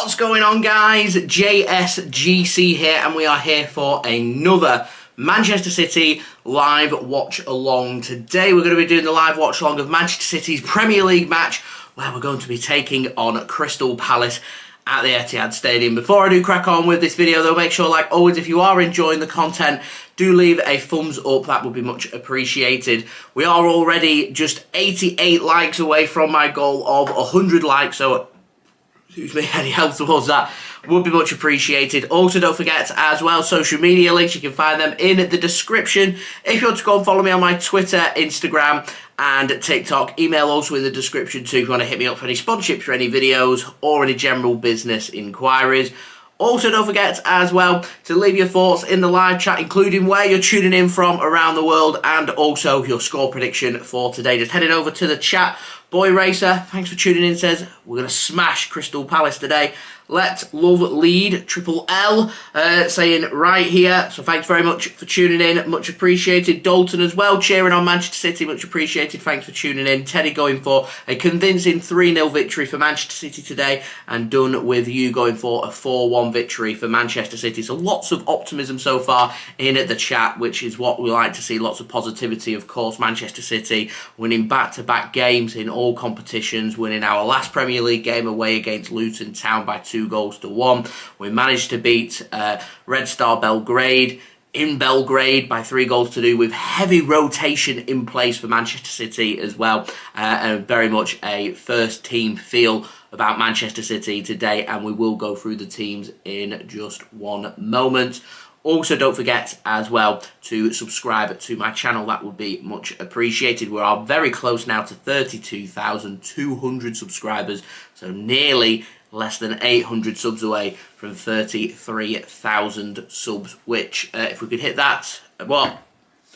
What's going on, guys? JSGC here, and we are here for another Manchester City live watch along. Today we're going to be doing the live watch along of Manchester City's Premier League match, where we're going to be taking on Crystal Palace at the Etihad Stadium. Before I do crack on with this video though, make sure, like always, if you are enjoying the content, do leave a thumbs up. That would be much appreciated. We are already just 88 likes away from my goal of 100 likes, so excuse me, any help towards that would be much appreciated. Also, don't forget as well, social media links, you can find them in the description. If you want to go and follow me on my Twitter, Instagram and TikTok, email also in the description too if you want to hit me up for any sponsorships for any videos or any general business inquiries. Also, don't forget as well to leave your thoughts in the live chat, including where you're tuning in from around the world and also your score prediction for today. Just heading over to the chat. Boy Racer, thanks for tuning in, says we're going to smash Crystal Palace today. Let Love Lead, Triple L, saying right here. So thanks very much for tuning in. Much appreciated. Dalton as well, cheering on Manchester City. Much appreciated. Thanks for tuning in. Teddy going for a convincing 3-0 victory for Manchester City today. And done with you going for a 4-1 victory for Manchester City. So lots of optimism so far in the chat, which is what we like to see. Lots of positivity, of course. Manchester City winning back-to-back games in all competitions. Winning our last Premier League game away against Luton Town by 2-1. We managed to beat Red Star Belgrade in Belgrade by 3-2 with heavy rotation in place for Manchester City as well, and very much a first team feel about Manchester City today, and we will go through the teams in just one moment. Also, don't forget as well to subscribe to my channel. That would be much appreciated. We are very close now to 32,200 subscribers, so nearly less than 800 subs away from 33,000 subs, which if we could hit that,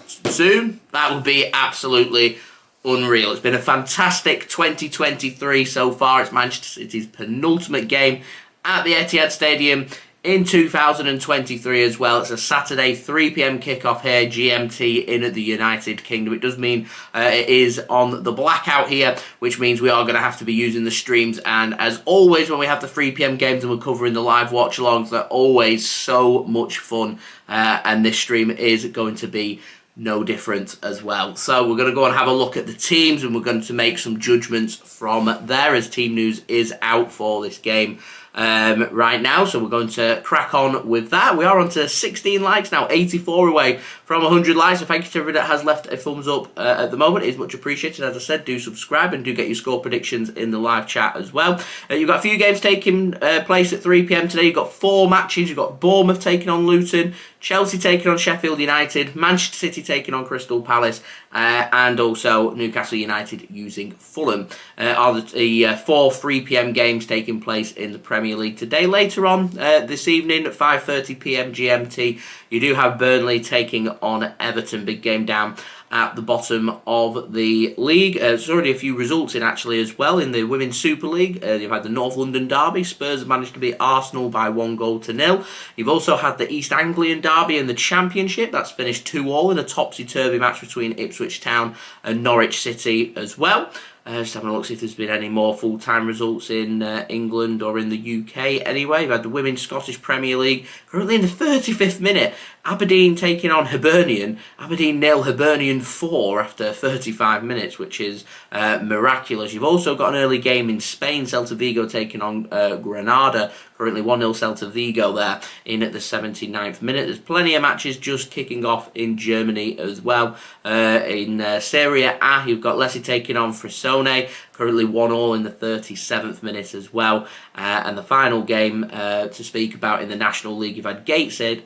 soon, that would be absolutely unreal. It's been a fantastic 2023 so far. It's Manchester City's penultimate game at the Etihad Stadium in 2023 as well. It's a Saturday 3 PM kickoff here, GMT in the United Kingdom. It does mean it is on the blackout here, which means we are going to have to be using the streams. And as always, when we have the 3 PM games and we're covering the live watch-alongs, they're always so much fun. And this stream is going to be no different as well. So we're going to go and have a look at the teams, and we're going to make some judgments from there, as team news is out for this game right now. So we're going to crack on with that. We are on to 16 likes now, 84 away from 100 likes. So thank you to everyone that has left a thumbs up at the moment. It is much appreciated. As I said, do subscribe and do get your score predictions in the live chat as well. You've got a few games taking place at 3 PM today. You've got 4 matches. You've got Bournemouth taking on Luton, Chelsea taking on Sheffield United, Manchester City taking on Crystal Palace, and also Newcastle United using Fulham. Are the 4 3 PM games taking place in the Premier League today. Later on this evening at 5:30 PM GMT, you do have Burnley taking on Everton. Big game down at the bottom of the league. There's already a few results in actually as well in the Women's Super League. You've had the North London derby. Spurs have managed to beat Arsenal by 1-0. You've also had the East Anglian derby in the Championship. That's finished 2-2 in a topsy-turvy match between Ipswich Town and Norwich City as well. Just having a look, see if there's been any more full-time results in England or in the UK anyway. We've had the Women's Scottish Premier League. Currently in the 35th minute, Aberdeen taking on Hibernian. Aberdeen 0, Hibernian 4 after 35 minutes, which is miraculous. You've also got an early game in Spain. Celta Vigo taking on Granada. Currently 1-0 Celta Vigo there in at the 79th minute. There's plenty of matches just kicking off in Germany as well. In Serie A, you've got Lecce taking on Frosinone. Currently 1-1 in the 37th minute as well. And the final game to speak about in the National League, you've had Gateshead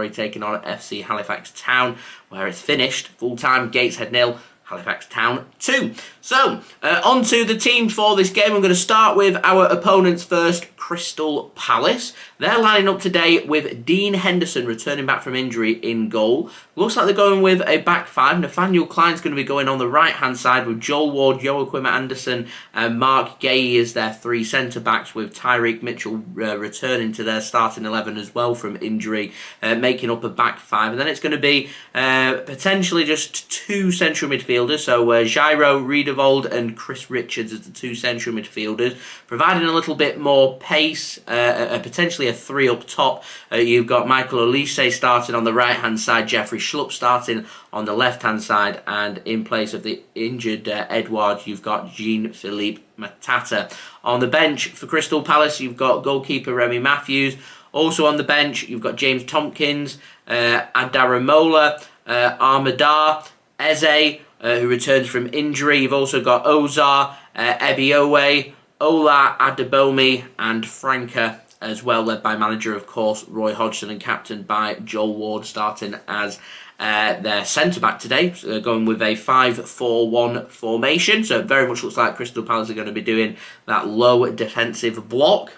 taking on FC Halifax Town, where it's finished full-time, Gateshead 0, Halifax Town 2. So, on to the teams for this game. I'm going to start with our opponents first, Crystal Palace. They're lining up today with Dean Henderson returning back from injury in goal. Looks like they're going with a back five. Nathaniel Clyne's going to be going on the right-hand side with Joel Ward, Joachim Andersen and Marc Guehi as their three centre-backs, with Tyreek Mitchell returning to their starting 11 as well from injury, making up a back five. And then it's going to be potentially just two central midfielders, so Jairo Riedewald and Chris Richards as the two central midfielders, providing a little bit more pace, potentially a three up top. You've got Michael Olise starting on the right-hand side, Jeffrey Schlupp starting on the left-hand side, and in place of the injured Edouard, you've got Jean-Philippe Matata. On the bench for Crystal Palace, you've got goalkeeper Remy Matthews. Also on the bench, you've got James Tompkins, Adaramola, Armadar, Eze, who returns from injury. You've also got Ozar, Ebiowe, Ola Adebomi, and Franca as well, led by manager, of course, Roy Hodgson, and captained by Joel Ward, starting as their centre-back today, so going with a 5-4-1 formation. So it very much looks like Crystal Palace are going to be doing that low defensive block.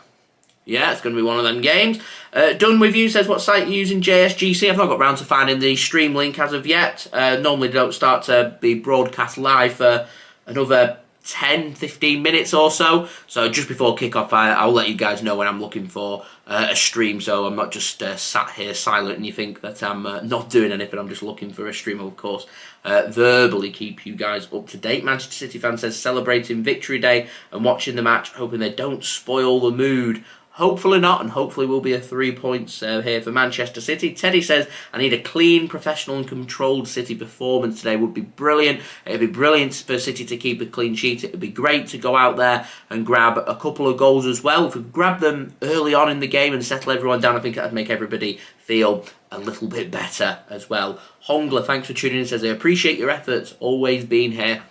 Yeah, it's going to be one of them games. Done with you says, what site are you using? JSGC. I've not got round to finding the stream link as of yet. Normally they don't start to be broadcast live for another 10-15 minutes or so. So just before kick-off, I'll let you guys know when I'm looking for a stream, so I'm not just sat here silent and you think that I'm not doing anything. I'm just looking for a stream. Of course, verbally keep you guys up to date. Manchester City fan says, celebrating victory day and watching the match, hoping they don't spoil the mood. Hopefully not, and hopefully will be a 3 points here for Manchester City. Teddy says, I need a clean, professional and controlled City performance today. Would be brilliant. It'd be brilliant for City to keep a clean sheet. It'd be great to go out there and grab a couple of goals as well. If we grab them early on in the game and settle everyone down, I think that'd make everybody feel a little bit better as well. Hongler, thanks for tuning in, says, I appreciate your efforts, always being here.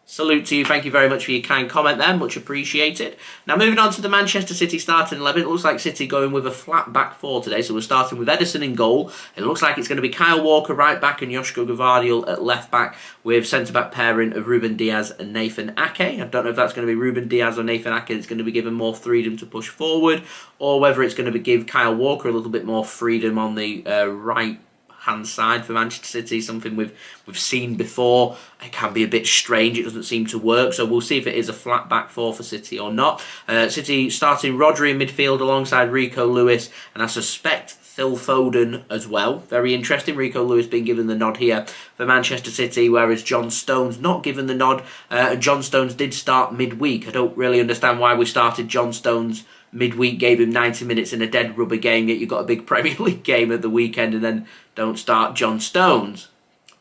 Salute to you. Thank you very much for your kind comment there. Much appreciated. Now moving on to the Manchester City starting 11. It looks like City going with a flat back four today. So we're starting with Ederson in goal. It looks like it's going to be Kyle Walker right back and Josko Gvardiol at left back, with centre-back pairing of Ruben Dias and Nathan Ake. I don't know if that's going to be Ruben Dias or Nathan Ake that's going to be given more freedom to push forward, or whether it's going to give Kyle Walker a little bit more freedom on the right hand side for Manchester City, something we've seen before. It can be a bit strange, it doesn't seem to work, so we'll see if it is a flat back four for City or not. City starting Rodri in midfield alongside Rico Lewis, and I suspect Phil Foden as well. Very interesting. Rico Lewis being given the nod here for Manchester City, whereas Johnstone's not given the nod. Johnstone's did start midweek. I don't really understand why we started Johnstone's midweek, gave him 90 minutes in a dead rubber game, yet you've got a big Premier League game at the weekend and then don't start John Stones.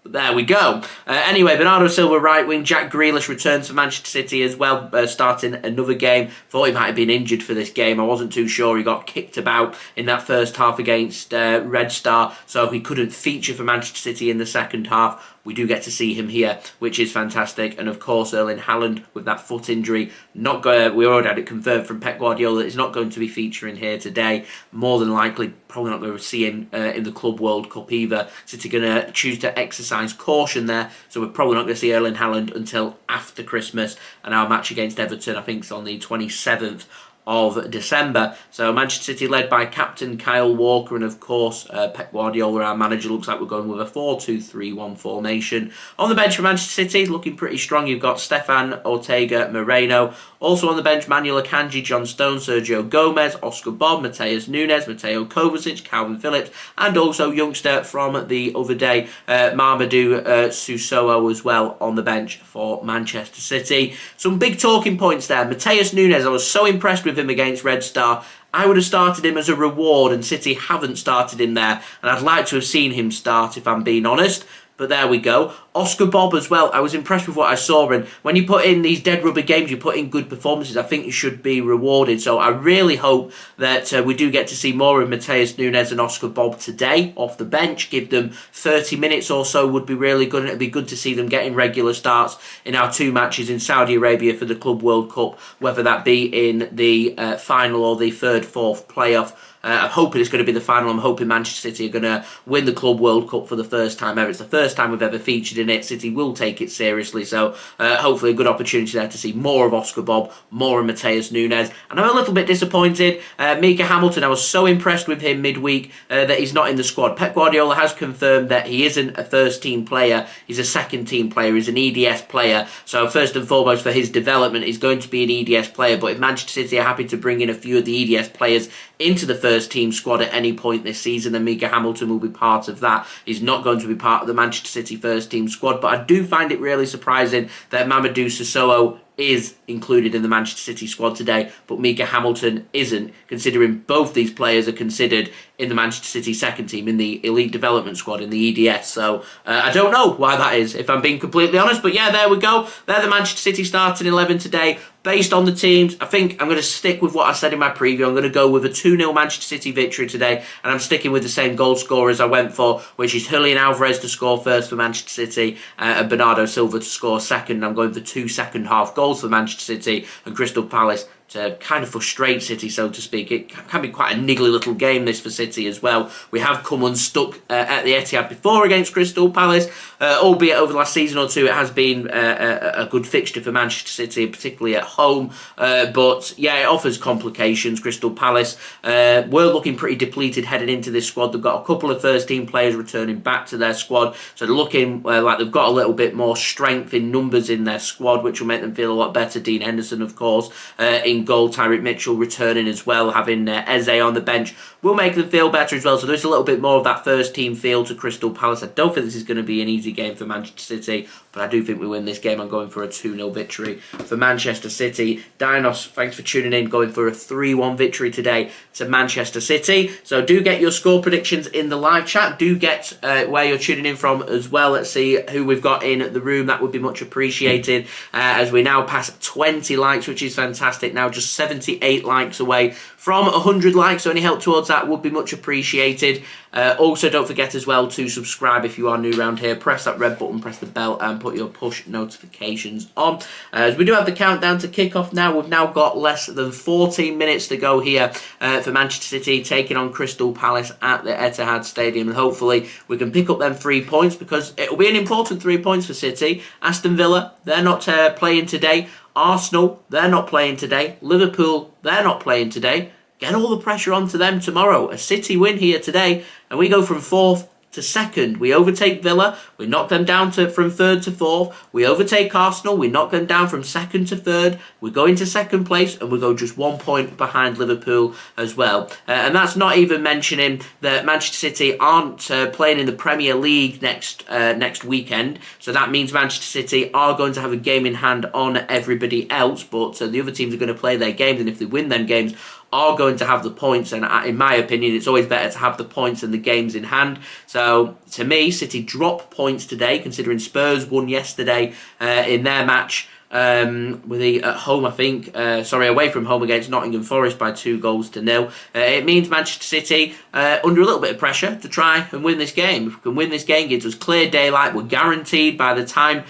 But there we go. Anyway, Bernardo Silva right wing, Jack Grealish returns for Manchester City as well, starting another game. Thought he might have been injured for this game. I wasn't too sure. He got kicked about in that first half against Red Star, so he couldn't feature for Manchester City in the second half. We do get to see him here, which is fantastic. And of course, Erling Haaland with that foot injury, we already had it confirmed from Pep Guardiola that he's not going to be featuring here today. More than likely, probably not going to see him in the Club World Cup either. City going to choose to exercise caution there, so we're probably not going to see Erling Haaland until after Christmas. And our match against Everton, I think, is on the 27th of December. So Manchester City led by captain Kyle Walker, and of course Pep Guardiola, our manager. Looks like we're going with a 4-2-3-1 formation. On the bench for Manchester City, looking pretty strong, you've got Stefan Ortega-Moreno. Also on the bench, Manuel Akanji, Johnstone, Sergio Gomez, Oscar Bobb, Matheus Nunes, Mateo Kovacic, Kalvin Phillips, and also youngster from the other day, Mamadou Sissoko as well on the bench for Manchester City. Some big talking points there. Matheus Nunes, I was so impressed with him against Red Star. I would have started him as a reward, and City haven't started him there, and I'd like to have seen him start if I'm being honest. But there we go. Oscar Bobb as well. I was impressed with what I saw. And when you put in these dead rubber games, you put in good performances, I think you should be rewarded. So I really hope that we do get to see more of Matheus Nunes and Oscar Bobb today off the bench. Give them 30 minutes or so would be really good. And it'd be good to see them getting regular starts in our two matches in Saudi Arabia for the Club World Cup, whether that be in the final or the third, fourth playoff. I'm hoping it's going to be the final. I'm hoping Manchester City are going to win the Club World Cup for the first time ever. It's the first time we've ever featured in it, City will take it seriously. So hopefully a good opportunity there to see more of Oscar Bobb, more of Matheus Nunes. And I'm a little bit disappointed. Micah Hamilton, I was so impressed with him midweek that he's not in the squad. Pep Guardiola has confirmed that he isn't a first-team player. He's a second-team player. He's an EDS player. So first and foremost for his development, he's going to be an EDS player. But if Manchester City are happy to bring in a few of the EDS players into the first-team squad at any point this season, then Micah Hamilton will be part of that. He's not going to be part of the Manchester City first-team squad. But I do find it really surprising that Mamadou Sissoko is included in the Manchester City squad today, but Micah Hamilton isn't, considering both these players are considered in the Manchester City second team, in the elite development squad, in the EDS. So I don't know why that is, if I'm being completely honest. But yeah, there we go. They're the Manchester City starting 11 today. Based on the teams, I think I'm going to stick with what I said in my preview. I'm going to go with a 2-0 Manchester City victory today, and I'm sticking with the same goal scorers I went for, which is Julian Alvarez to score first for Manchester City and Bernardo Silva to score second. I'm going for 2 second-half goals for Manchester City and Crystal Palace to kind of frustrate City, so to speak. It can be quite a niggly little game, this, for City as well. We have come unstuck at the Etihad before against Crystal Palace, albeit over the last season or two it has been a good fixture for Manchester City, particularly at home. But yeah, it offers complications. Crystal Palace were looking pretty depleted heading into this squad. They've got a couple of first-team players returning back to their squad, so they're looking like they've got a little bit more strength in numbers in their squad, which will make them feel a lot better. Dean Henderson, of course, in goal. Tyreek Mitchell returning as well, having Eze on the bench will make them feel better as well. So there's a little bit more of that first team feel to Crystal Palace. I don't think this is going to be an easy game for Manchester City, but I do think we win this game. I'm going for a 2-0 victory for Manchester City. Dinos, thanks for tuning in. Going for a 3-1 victory today to Manchester City. So do get your score predictions in the live chat. Do get where you're tuning in from as well. Let's see who we've got in the room. That would be much appreciated as we now pass 20 likes, which is fantastic. Now just 78 likes away from 100 likes, so any help towards that would be much appreciated. Also, don't forget as well to subscribe if you are new around here. Press that red button, press the bell, and put your push notifications on. As we do have the countdown to kick off now, we've now got less than 14 minutes to go here for Manchester City taking on Crystal Palace at the Etihad Stadium, and hopefully we can pick up them 3 points, because it will be an important 3 points for City. Aston Villa, they're not playing today. Arsenal, they're not playing today. Liverpool, they're not playing today. Get all the pressure onto them tomorrow. A City win here today, and we go from 4th to 2nd. We overtake Villa. We knock them down from 3rd to 4th. We overtake Arsenal. We knock them down from 2nd to 3rd. We go into 2nd place, and we go just 1 point behind Liverpool as well. And that's not even mentioning that Manchester City aren't playing in the Premier League next weekend. So that means Manchester City are going to have a game in hand on everybody else. But the other teams are going to play their games, and if they win them games, are going to have the points, and in my opinion it's always better to have the points and the games in hand. So to me, City drop points today, considering Spurs won yesterday in their match at home, I think. Away from home against Nottingham Forest by 2-0. It means Manchester City under a little bit of pressure to try and win this game. If we can win this game, gives us clear daylight. We're guaranteed by the time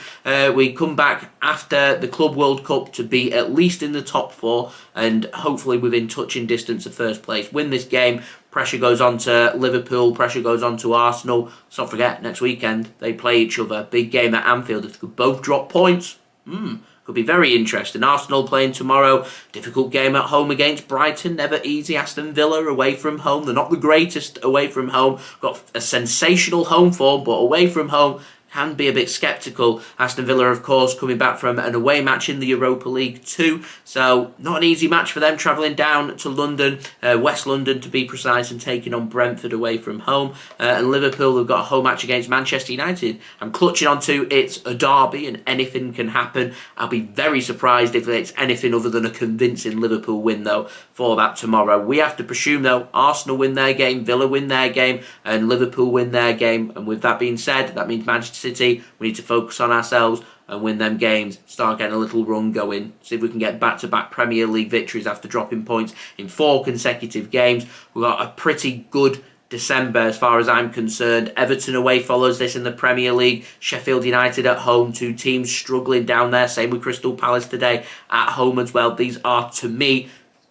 we come back after the Club World Cup to be at least in the top 4 and hopefully within touching distance of first place. Win this game. Pressure goes on to Liverpool, pressure goes on to Arsenal. Let's not forget, next weekend they play each other. Big game at Anfield. If they could both drop points, could be very interesting. Arsenal playing tomorrow. Difficult game at home against Brighton. Never easy. Aston Villa away from home. They're not the greatest away from home. Got a sensational home form, but away from home can be a bit sceptical. Aston Villa, of course, coming back from an away match in the Europa League too. So not an easy match for them, travelling down to London, West London to be precise, and taking on Brentford away from home. And Liverpool have got a home match against Manchester United. I'm clutching onto it's a derby and anything can happen. I'll be very surprised if it's anything other than a convincing Liverpool win, though, for that tomorrow. We have to presume, though, Arsenal win their game, Villa win their game, and Liverpool win their game. And with that being said, that means Manchester City, we need to focus on ourselves and win them games, start getting a little run going, see if we can get back-to-back Premier League victories after dropping points in 4 consecutive games. We've got a pretty good December as far as I'm concerned. Everton away follows this in the Premier League. Sheffield United at home, 2 teams struggling down there. Same with Crystal Palace today at home as well. These are, to me,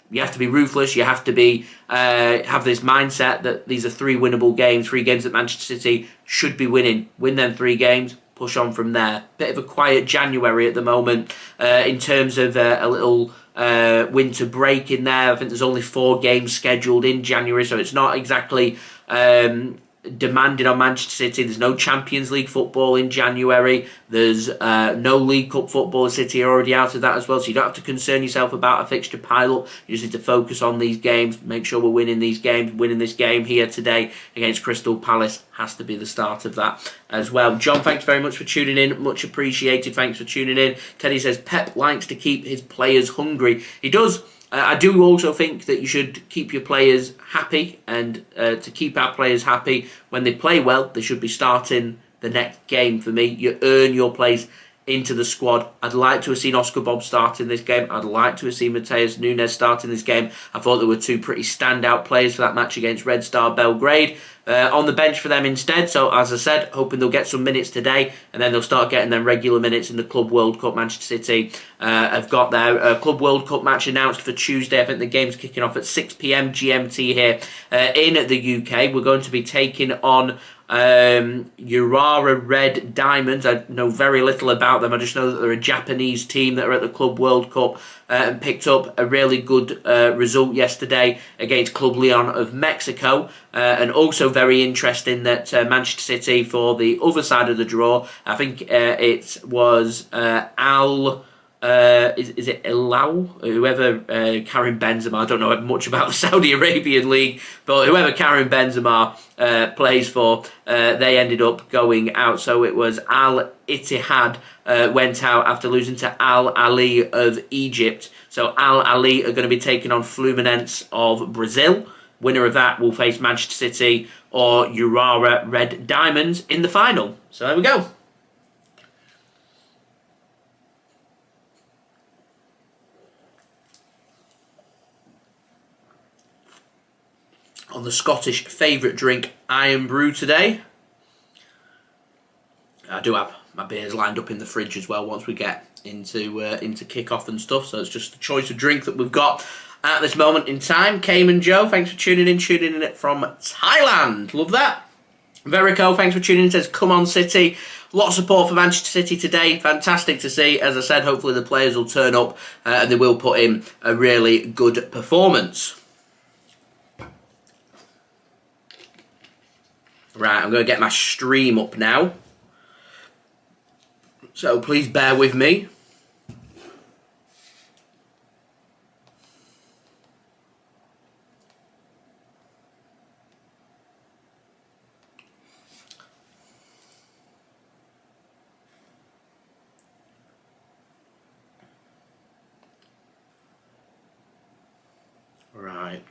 you have to be ruthless. You have to be have this mindset that these are 3 winnable games, 3 games that Manchester City should be winning. Win them 3 games, push on from there. Bit of a quiet January at the moment in terms of a little winter break in there. I think there's only 4 games scheduled in January, so it's not exactly demanding on Manchester City. There's no Champions League football in January. There's no League Cup football. City are already out of that as well, so you don't have to concern yourself about a fixture pile-up. You just need to focus on these games, make sure we're winning these games. Winning this game here today against Crystal Palace has to be the start of that as well. John, thanks very much for tuning in. Much appreciated. Thanks for tuning in. Teddy says, Pep likes to keep his players hungry. He does. I do also think that you should keep your players happy, and to keep our players happy, when they play well, they should be starting the next game for me. You earn your place into the squad. I'd like to have seen Oscar Bobb start in this game. I'd like to have seen Matheus Nunes start in this game. I thought there were 2 pretty standout players for that match against Red Star Belgrade. On the bench for them instead, so as I said, hoping they'll get some minutes today, and then they'll start getting them regular minutes in the Club World Cup. Manchester City have got their Club World Cup match announced for Tuesday. I think the game's kicking off at 6 p.m. GMT here in the UK. We're going to be taking on Urawa Red Diamonds. I know very little about them. I just know that they're a Japanese team that are at the Club World Cup and picked up a really good result yesterday against Club Leon of Mexico. And also very interesting that Manchester City, for the other side of the draw, I think it was is it Ilau? Whoever Karim Benzema, I don't know much about the Saudi Arabian league, but whoever Karim Benzema plays for, they ended up going out. So it was Al Etihad went out after losing to Al Ali of Egypt. So Al Ali are going to be taking on Fluminense of Brazil. Winner of that will face Manchester City or Urawa Red Diamonds in the final. So there we go. On the Scottish favourite drink, Iron Brew today. I do have my beers lined up in the fridge as well once we get into kick-off and stuff. So it's just a choice of drink that we've got at this moment in time. Cayman Joe, thanks for tuning in from Thailand. Love that. Verico, thanks for tuning in. Says, come on City. A lot of support for Manchester City today. Fantastic to see. As I said, hopefully the players will turn up and they will put in a really good performance. Right, I'm going to get my stream up now. So please bear with me. Right.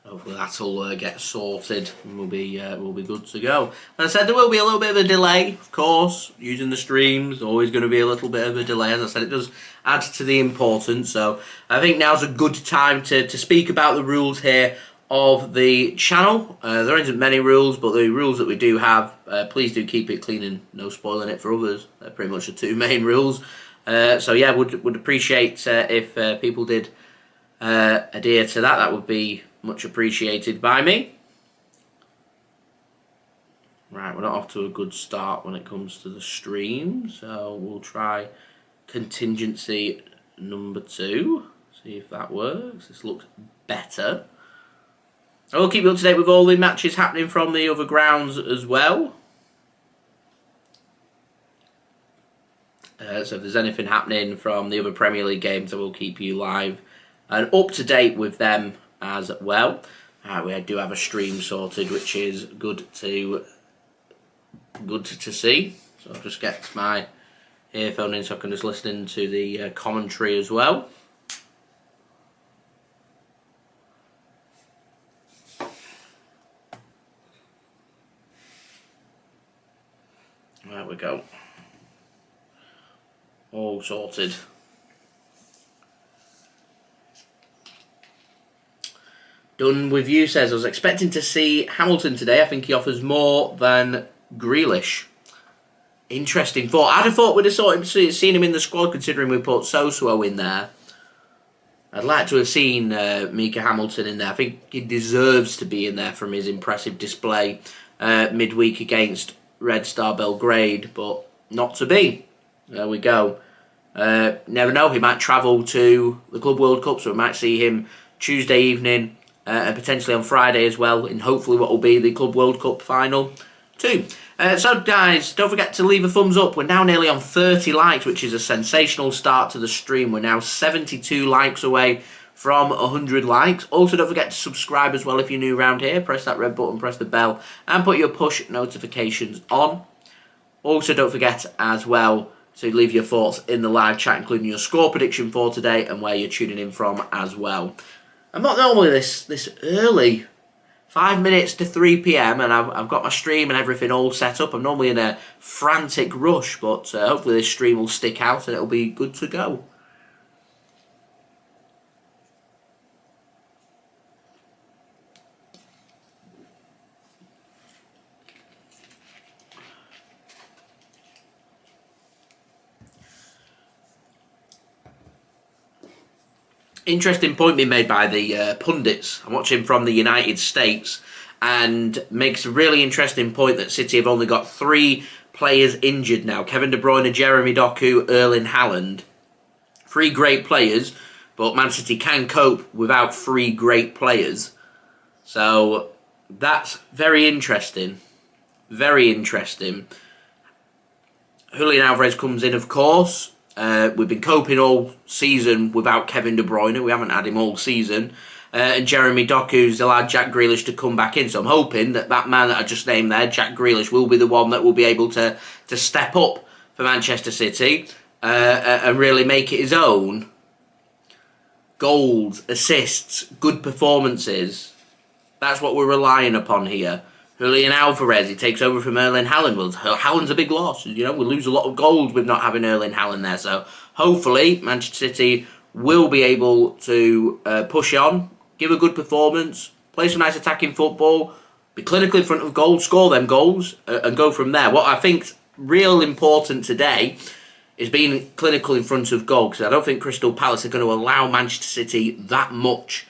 Hopefully that'll get sorted and we'll be good to go. As I said, there will be a little bit of a delay, of course. Using the streams, always going to be a little bit of a delay. As I said, it does add to the importance. So I think now's a good time to speak about the rules here of the channel. There isn't many rules, but the rules that we do have, please do keep it clean and no spoiling it for others. They're pretty much the 2 main rules. So yeah, would appreciate if people did adhere to that. That would be much appreciated by me. Right, we're not off to a good start when it comes to the stream, so we'll try contingency number 2. See if that works. This looks better. I will keep you up to date with all the matches happening from the other grounds as well. So if there's anything happening from the other Premier League games, I will keep you live and up to date with them as well. We do have a stream sorted, which is good to see. So I'll just get my earphone in so I can just listen to the commentary as well. There we go. All sorted. Done with you says, I was expecting to see Hamilton today. I think he offers more than Grealish. Interesting thought. I'd have thought we'd have seen him in the squad considering we put Sosuo in there. I'd like to have seen Mika Hamilton in there. I think he deserves to be in there from his impressive display midweek against Red Star Belgrade. But not to be. There we go. Never know, he might travel to the Club World Cup, so we might see him Tuesday evening and potentially on Friday as well, in hopefully what will be the Club World Cup final too. So guys, don't forget to leave a thumbs up. We're now nearly on 30 likes, which is a sensational start to the stream. We're now 72 likes away from 100 likes. Also, don't forget to subscribe as well if you're new around here. Press that red button, press the bell, and put your push notifications on. Also, don't forget as well to leave your thoughts in the live chat, including your score prediction for today and where you're tuning in from as well. I'm not normally this early. 5 minutes to 3 PM and I've got my stream and everything all set up. I'm normally in a frantic rush, but hopefully this stream will stick out and it'll be good to go. Interesting point being made by the pundits. I'm watching from the United States, and makes a really interesting point that City have only got 3 players injured now. Kevin De Bruyne, Jeremy Doku, Erling Haaland. 3 great players, but Man City can cope without 3 great players. So that's very interesting. Very interesting. Julian Alvarez comes in, of course. We've been coping all season without Kevin De Bruyne. We haven't had him all season. And Jeremy Doku's allowed Jack Grealish to come back in. So I'm hoping that man that I just named there, Jack Grealish, will be the one that will be able to step up for Manchester City and really make it his own. Goals, assists, good performances. That's what we're relying upon here. Julian Alvarez, he takes over from Erling Haaland. Well, Haaland's a big loss. You know, we lose a lot of goals with not having Erling Haaland there. So hopefully Manchester City will be able to push on, give a good performance, play some nice attacking football, be clinical in front of goals, score them goals, and go from there. What I think's real important today is being clinical in front of goal, because I don't think Crystal Palace are going to allow Manchester City that much.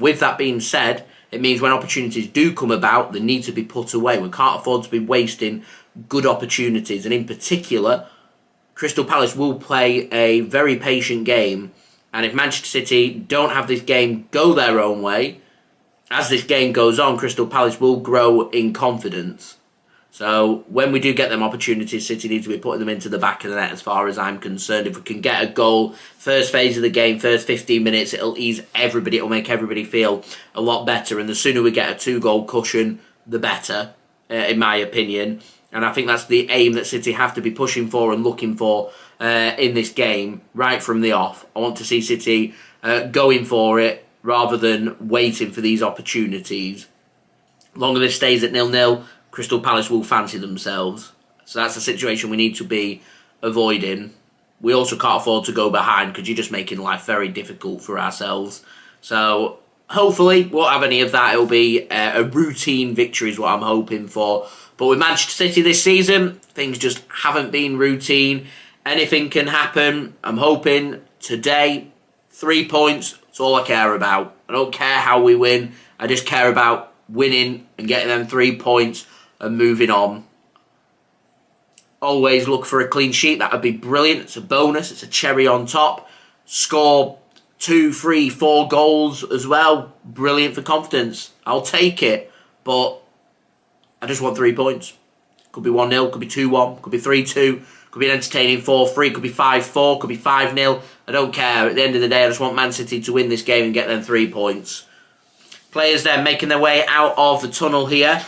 With that being said, it means when opportunities do come about, they need to be put away. We can't afford to be wasting good opportunities. And in particular, Crystal Palace will play a very patient game. And if Manchester City don't have this game go their own way, as this game goes on, Crystal Palace will grow in confidence. So when we do get them opportunities, City need to be putting them into the back of the net as far as I'm concerned. If we can get a goal, first phase of the game, first 15 minutes, it'll ease everybody. It'll make everybody feel a lot better. And the sooner we get a 2-goal cushion, the better, in my opinion. And I think that's the aim that City have to be pushing for and looking for in this game, right from the off. I want to see City going for it rather than waiting for these opportunities. Longer this stays at 0-0, Crystal Palace will fancy themselves. So that's a situation we need to be avoiding. We also can't afford to go behind because you're just making life very difficult for ourselves. So hopefully we won't have any of that. It'll be a routine victory is what I'm hoping for. But with Manchester City this season, things just haven't been routine. Anything can happen. I'm hoping today, 3 points, that's all I care about. I don't care how we win. I just care about winning and getting them 3 points and moving on. Always look for a clean sheet. That would be brilliant. It's a bonus. It's a cherry on top. Score 2, 3, 4 goals as well. Brilliant for confidence. I'll take it. But I just want 3 points. Could be 1-0, could be 2-1, could be 3-2, could be an entertaining 4-3, could be 5-4, could be 5-0. I don't care. At the end of the day, I just want Man City to win this game and get them 3 points. Players then making their way out of the tunnel here.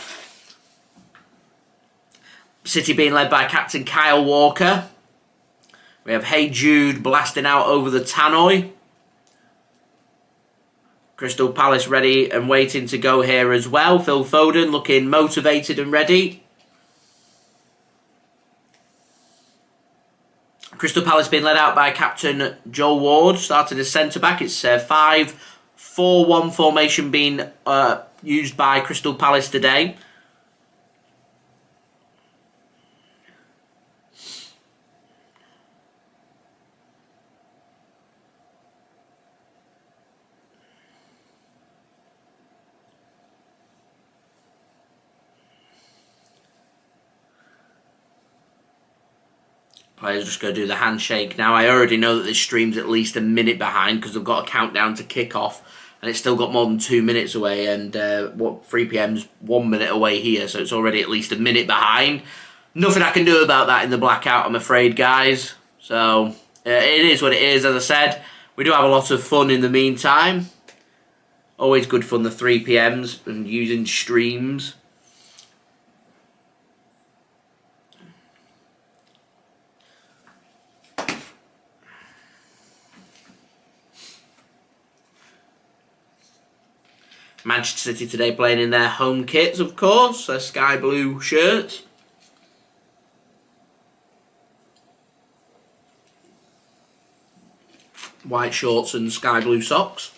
City being led by captain Kyle Walker. We have Hey Jude blasting out over the tannoy. Crystal Palace ready and waiting to go here as well. Phil Foden looking motivated and ready. Crystal Palace being led out by captain Joel Ward, starting as centre-back. It's 5-4-1 formation being used by Crystal Palace today. Players just go do the handshake now. I already know that this stream's at least a minute behind because they've got a countdown to kick off, and it's still got more than 2 minutes away, and 3 PM's 1 minute away here, so it's already at least a minute behind. Nothing I can do about that in the blackout, I'm afraid, guys. So it is what it is. As I said, we do have a lot of fun in the meantime. Always good fun, the 3 PMs and using streams. Manchester City today playing in their home kits, of course, their sky blue shirts. White shorts and sky blue socks.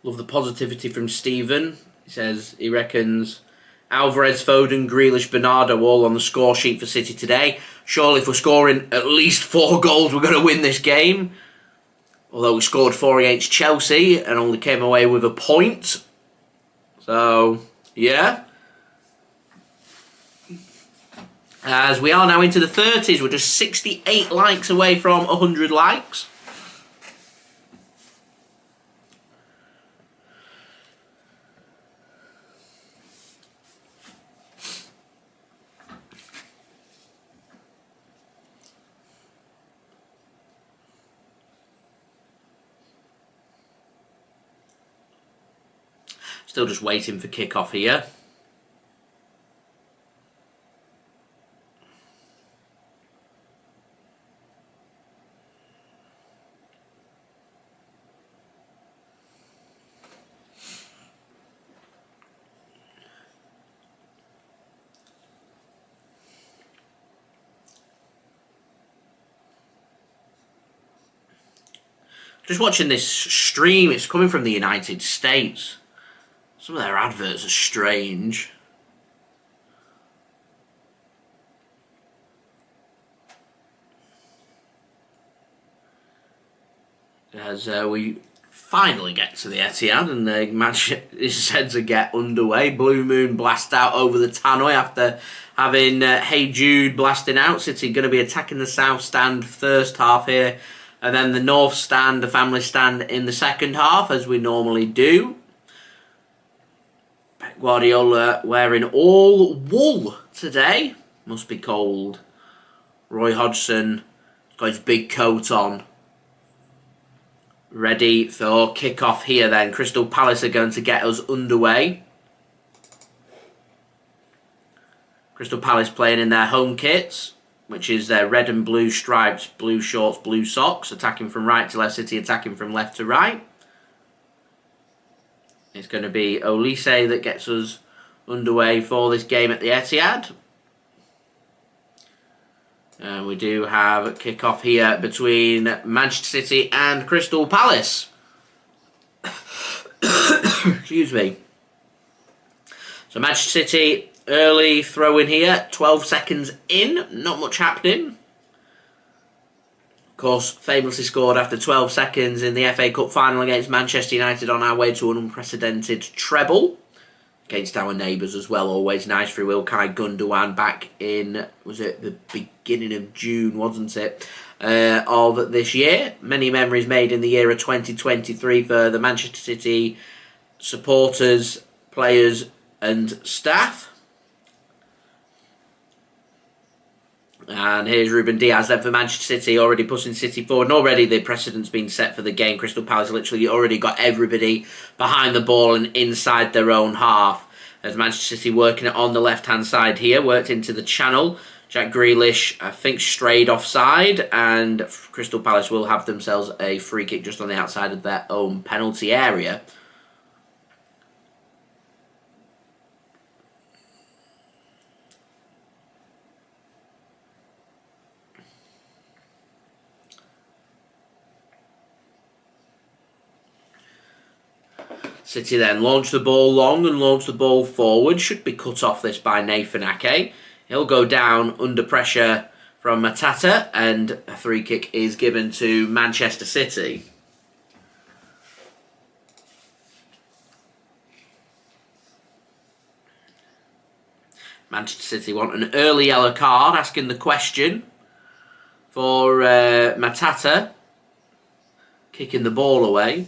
Love the positivity from Stephen. He says he reckons Alvarez, Foden, Grealish, Bernardo all on the score sheet for City today. Surely if we're scoring at least 4 goals, we're going to win this game. Although we scored 4 against Chelsea and only came away with a point. So, yeah. As we are now into the 30s, we're just 68 likes away from 100 likes. Still just waiting for kick-off here. Just watching this stream, it's coming from the United States. Some of their adverts are strange. As we finally get to the Etihad and the match is said to get underway. Blue Moon blast out over the tannoy after having Hey Jude blasting out. City going to be attacking the south stand first half here. And then the north stand, the family stand in the second half, as we normally do. Pep Guardiola wearing all wool today. Must be cold. Roy Hodgson got his big coat on. Ready for kick-off here then. Crystal Palace are going to get us underway. Crystal Palace playing in their home kits, which is their red and blue stripes, blue shorts, blue socks, attacking from right to left, City attacking from left to right. It's going to be Olise that gets us underway for this game at the Etihad. And we do have a kick-off here between Manchester City and Crystal Palace. Excuse me. So Manchester City, early throw in here, 12 seconds in, not much happening. Of course, famously scored after 12 seconds in the FA Cup final against Manchester United on our way to an unprecedented treble. Against our neighbours as well, always nice for Ilkay Gundogan back in, was it the beginning of June, wasn't it, of this year. Many memories made in the year of 2023 for the Manchester City supporters, players and staff. And here's Ruben Dias then for Manchester City, already pushing City forward. And already the precedent's been set for the game. Crystal Palace literally already got everybody behind the ball and inside their own half. As Manchester City working it on the left-hand side here, worked into the channel. Jack Grealish, I think, strayed offside. And Crystal Palace will have themselves a free kick just on the outside of their own penalty area. City then launch the ball long and launch the ball forward. Should be cut off this by Nathan Ake. He'll go down under pressure from Matata, and a free kick is given to Manchester City. Manchester City want an early yellow card, asking the question for Matata, kicking the ball away.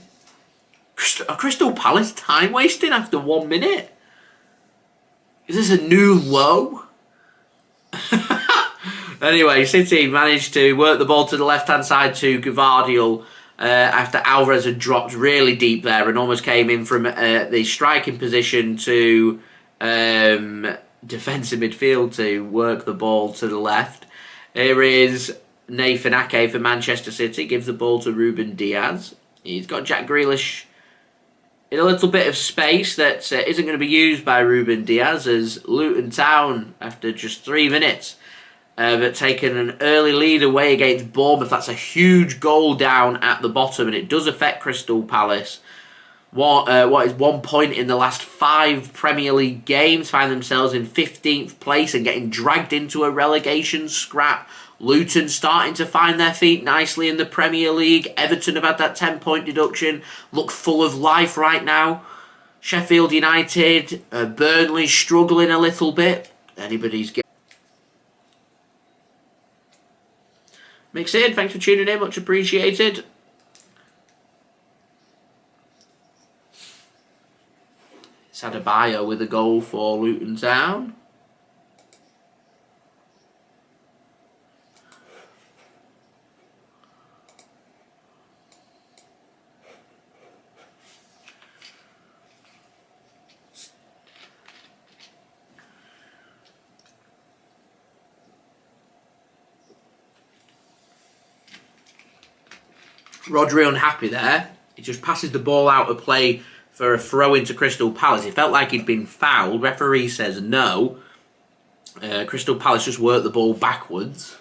Crystal Palace time wasting after 1 minute? Is this a new low? Anyway, City managed to work the ball to the left-hand side to Gvardiol after Alvarez had dropped really deep there and almost came in from the striking position to defensive midfield to work the ball to the left. Here is Nathan Ake for Manchester City, gives the ball to Ruben Dias. He's got Jack Grealish in a little bit of space that isn't going to be used by Ruben Dias, as Luton Town, after just 3 minutes, have taken an early lead away against Bournemouth. That's a huge goal down at the bottom, and it does affect Crystal Palace. What is 1 point in the last 5 Premier League games, find themselves in 15th place and getting dragged into a relegation scrap. Luton starting to find their feet nicely in the Premier League. Everton have had that 10-point deduction, look full of life right now. Sheffield United, Burnley struggling a little bit. Anybody's getting... Mix in, thanks for tuning in, much appreciated. It's Adebayo with a goal for Luton Town. Rodri unhappy there. He just passes the ball out of play for a throw into Crystal Palace. It felt like he'd been fouled. Referee says no. Crystal Palace just worked the ball backwards.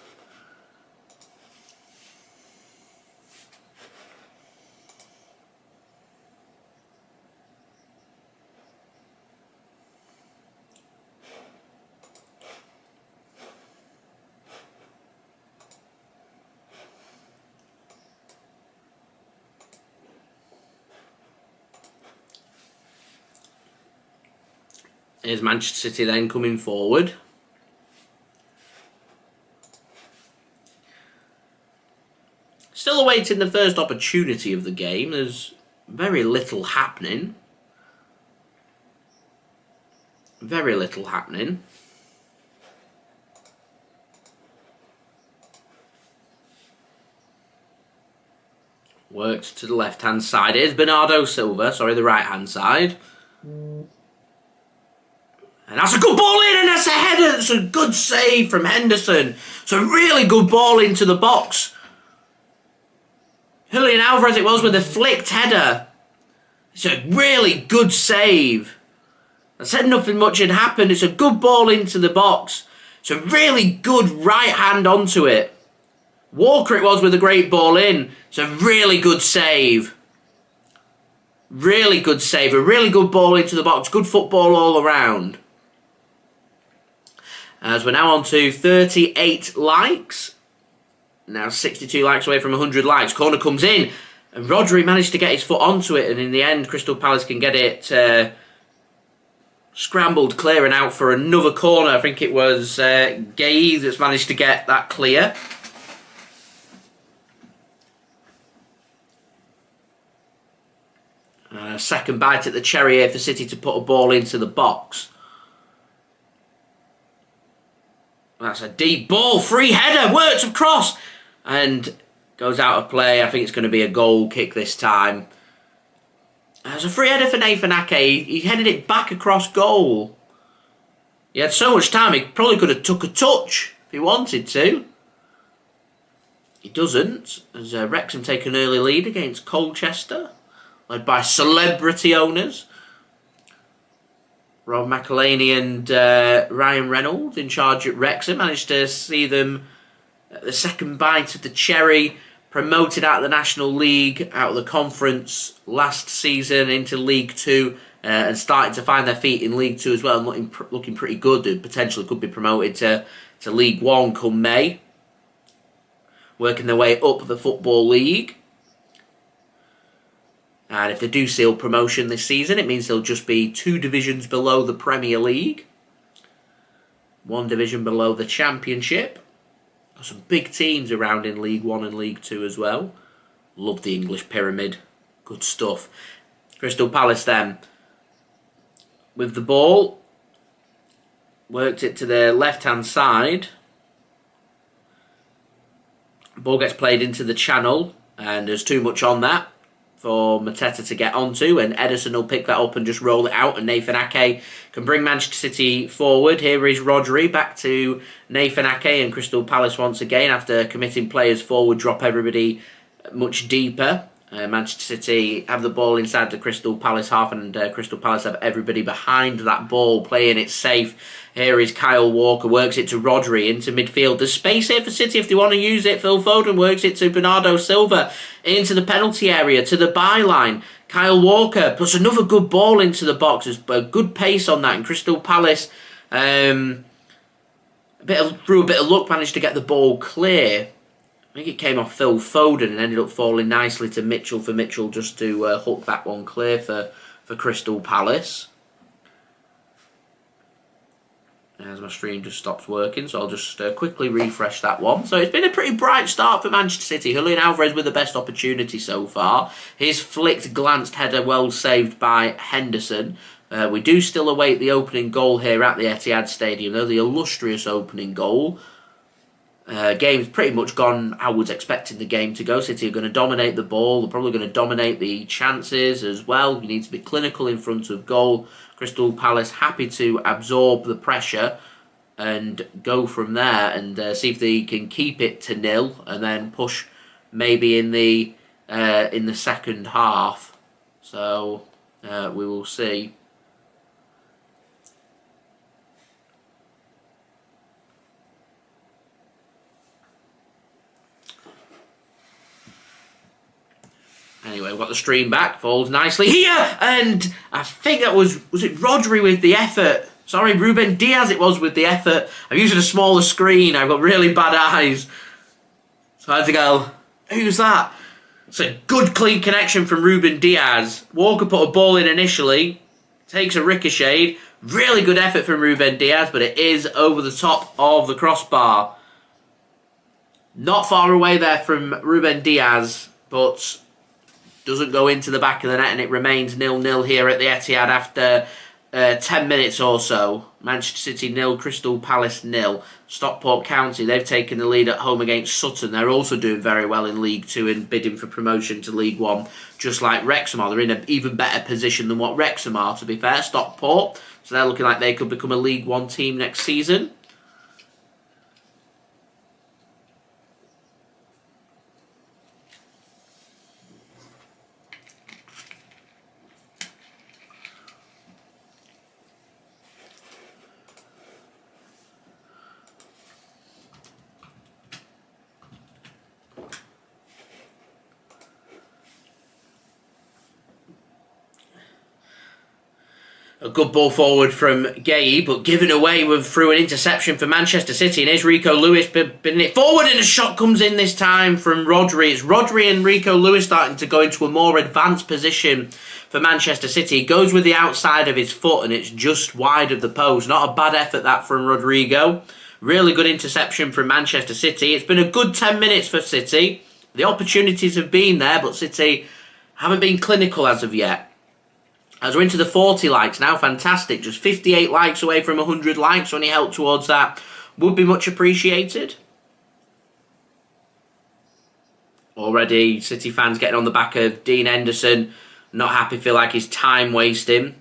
Here's Manchester City then coming forward. Still awaiting the first opportunity of the game. There's very little happening. Very little happening. Worked to the left-hand side. Here's Bernardo Silva, the right-hand side. And that's a good ball in, and that's a header. That's a good save from Henderson. It's a really good ball into the box. Julian Alvarez it was with a flicked header. It's a really good save. I said nothing much had happened. It's a good ball into the box. It's a really good right hand onto it. Walker it was with a great ball in. It's a really good save. Really good save. A really good ball into the box. Good football all around. As we're now on to 38 likes. Now 62 likes away from 100 likes. Corner comes in. And Rodri managed to get his foot onto it. And in the end, Crystal Palace can get it scrambled clear and out for another corner. I think it was Guehi that's managed to get that clear. Second bite at the cherry here for City to put a ball into the box. That's a deep ball, free header, works across, and goes out of play. I think it's going to be a goal kick this time. There's a free header for Nathan Ake. He headed it back across goal. He had so much time, he probably could have took a touch if he wanted to. He doesn't, as Wrexham take an early lead against Colchester, led by celebrity owners. Rob McElhaney and Ryan Reynolds in charge at Wrexham managed to see them at the second bite of the cherry, promoted out of the National League, out of the Conference last season into League Two, and starting to find their feet in League Two as well, and looking pretty good. They potentially could be promoted to League One come May. working their way up the Football League. And if they do seal promotion this season, it means they'll just be 2 divisions below the Premier League. 1 division below the Championship. Got some big teams around in League 1 and League 2 as well. Love the English pyramid. Good stuff. Crystal Palace then, with the ball, worked it to the left-hand side. Ball gets played into the channel, and there's too much on that for Mateta to get onto, and Ederson will pick that up and just roll it out, and Nathan Ake can bring Manchester City forward. Here is Rodri, back to Nathan Ake, and Crystal Palace once again, after committing players forward, drop everybody much deeper. Manchester City have the ball inside the Crystal Palace half, and Crystal Palace have everybody behind that ball, playing it safe. Here is Kyle Walker, works it to Rodri into midfield. There's space here for City if they want to use it. Phil Foden works it to Bernardo Silva into the penalty area, to the byline. Kyle Walker puts another good ball into the box. There's a good pace on that, and Crystal Palace, through a bit of luck, managed to get the ball clear. I think it came off Phil Foden and ended up falling nicely to Mitchell for Mitchell just to hook that one clear for Crystal Palace. As my stream just stops working, so I'll just quickly refresh that one. So it's been a pretty bright start for Manchester City. Julian Alvarez with the best opportunity so far. His flicked, glanced header well saved by Henderson. We do still await the opening goal here at the Etihad Stadium, though, the illustrious opening goal. Game's pretty much gone how I was expecting the game to go. City are going to dominate the ball. They're probably going to dominate the chances as well. You need to be clinical in front of goal. Crystal Palace happy to absorb the pressure and go from there and see if they can keep it to 0 and then push maybe in the second half. So we will see. Anyway, we've got the stream back. Falls nicely here. And I think that was it Rodri with the effort? Sorry, Ruben Dias it was with the effort. I'm using a smaller screen. I've got really bad eyes. So I had to go, who's that? It's a good clean connection from Ruben Dias. Walker put a ball in initially. Takes a ricochet. Really good effort from Ruben Dias, but it is over the top of the crossbar. Not far away there from Ruben Dias, but doesn't go into the back of the net, and it remains 0-0 here at the Etihad after 10 minutes or so. Manchester City 0, Crystal Palace 0. Stockport County, they've taken the lead at home against Sutton. They're also doing very well in League 2 and bidding for promotion to League 1, just like Wrexham are. They're in an even better position than what Wrexham are, to be fair, Stockport. So they're looking like they could become a League 1 team next season. A good ball forward from Guehi, but given away through an interception for Manchester City. And here's Rico Lewis bidding it forward, and a shot comes in this time from Rodri. It's Rodri and Rico Lewis starting to go into a more advanced position for Manchester City. He goes with the outside of his foot, and it's just wide of the post. Not a bad effort that from Rodrigo. Really good interception from Manchester City. It's been a good 10 minutes for City. The opportunities have been there, but City haven't been clinical as of yet. As we're into the 40 likes now, fantastic. Just 58 likes away from 100 likes. So any help towards that would be much appreciated. Already, City fans getting on the back of Dean Henderson. Not happy, feel like he's time wasting.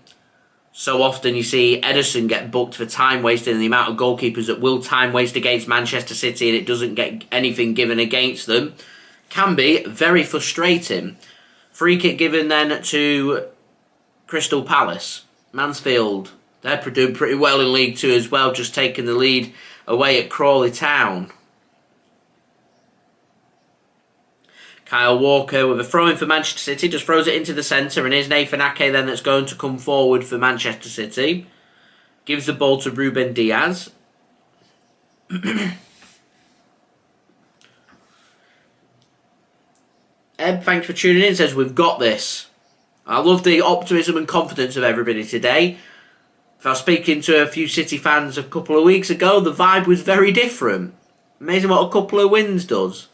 So often you see Ederson get booked for time wasting, and the amount of goalkeepers that will time waste against Manchester City and it doesn't get anything given against them can be very frustrating. Free kick given then to Crystal Palace. Mansfield, they're doing pretty well in League 2 as well, just taking the lead away at Crawley Town. Kyle Walker with a throw-in for Manchester City, just throws it into the centre, and here's Nathan Ake then that's going to come forward for Manchester City. Gives the ball to Ruben Dias. Eb, thanks for tuning in, says we've got this. I love the optimism and confidence of everybody today. If I was speaking to a few City fans a couple of weeks ago, the vibe was very different. Amazing what a couple of wins does.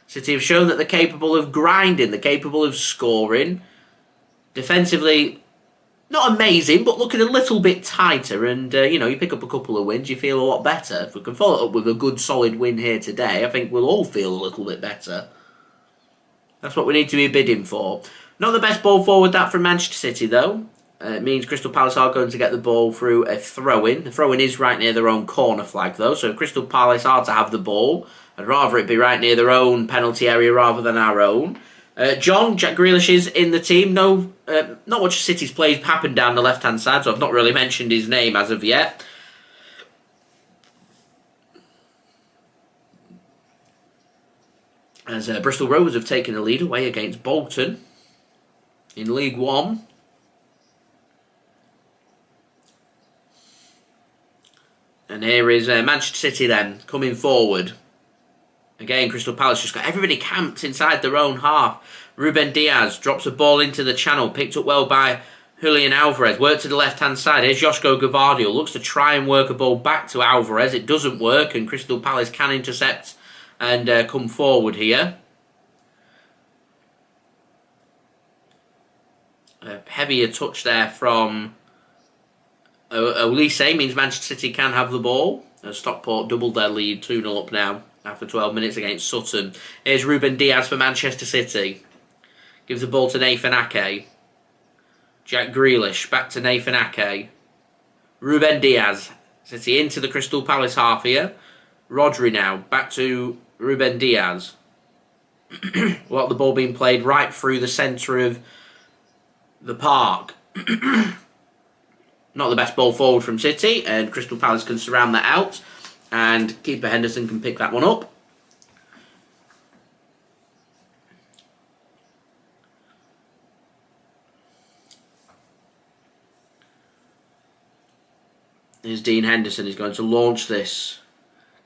City have shown that they're capable of grinding, they're capable of scoring. Defensively, not amazing, but looking a little bit tighter. And, you pick up a couple of wins, you feel a lot better. If we can follow it up with a good, solid win here today, I think we'll all feel a little bit better. That's what we need to be bidding for. Not the best ball forward, that from Manchester City, though. It means Crystal Palace are going to get the ball through a throw-in. The throw-in is right near their own corner flag, though. So if Crystal Palace are to have the ball, I'd rather it be right near their own penalty area rather than our own. Jack Grealish is in the team. No, not much City's plays happened down the left-hand side, so I've not really mentioned his name as of yet. As Bristol Rovers have taken the lead away against Bolton in League One. And here is Manchester City then, coming forward. Again, Crystal Palace just got everybody camped inside their own half. Ruben Dias drops a ball into the channel, picked up well by Julian Alvarez. Worked to the left-hand side. Here's Josko Gvardiol. Looks to try and work a ball back to Alvarez. It doesn't work, and Crystal Palace can intercept and come forward here. A heavier touch there from Olise means Manchester City can have the ball. Stockport doubled their lead, 2-0 up now after 12 minutes against Sutton. Here's Ruben Dias for Manchester City. Gives the ball to Nathan Ake. Jack Grealish back to Nathan Ake. Ruben Dias. City into the Crystal Palace half here. Rodri now back to Ruben Dias. A lot of the ball being played right through the centre of the park. Not the best ball forward from City, and Crystal Palace can surround that out, and keeper Henderson can pick that one up. Here's Dean Henderson. He's going to launch this.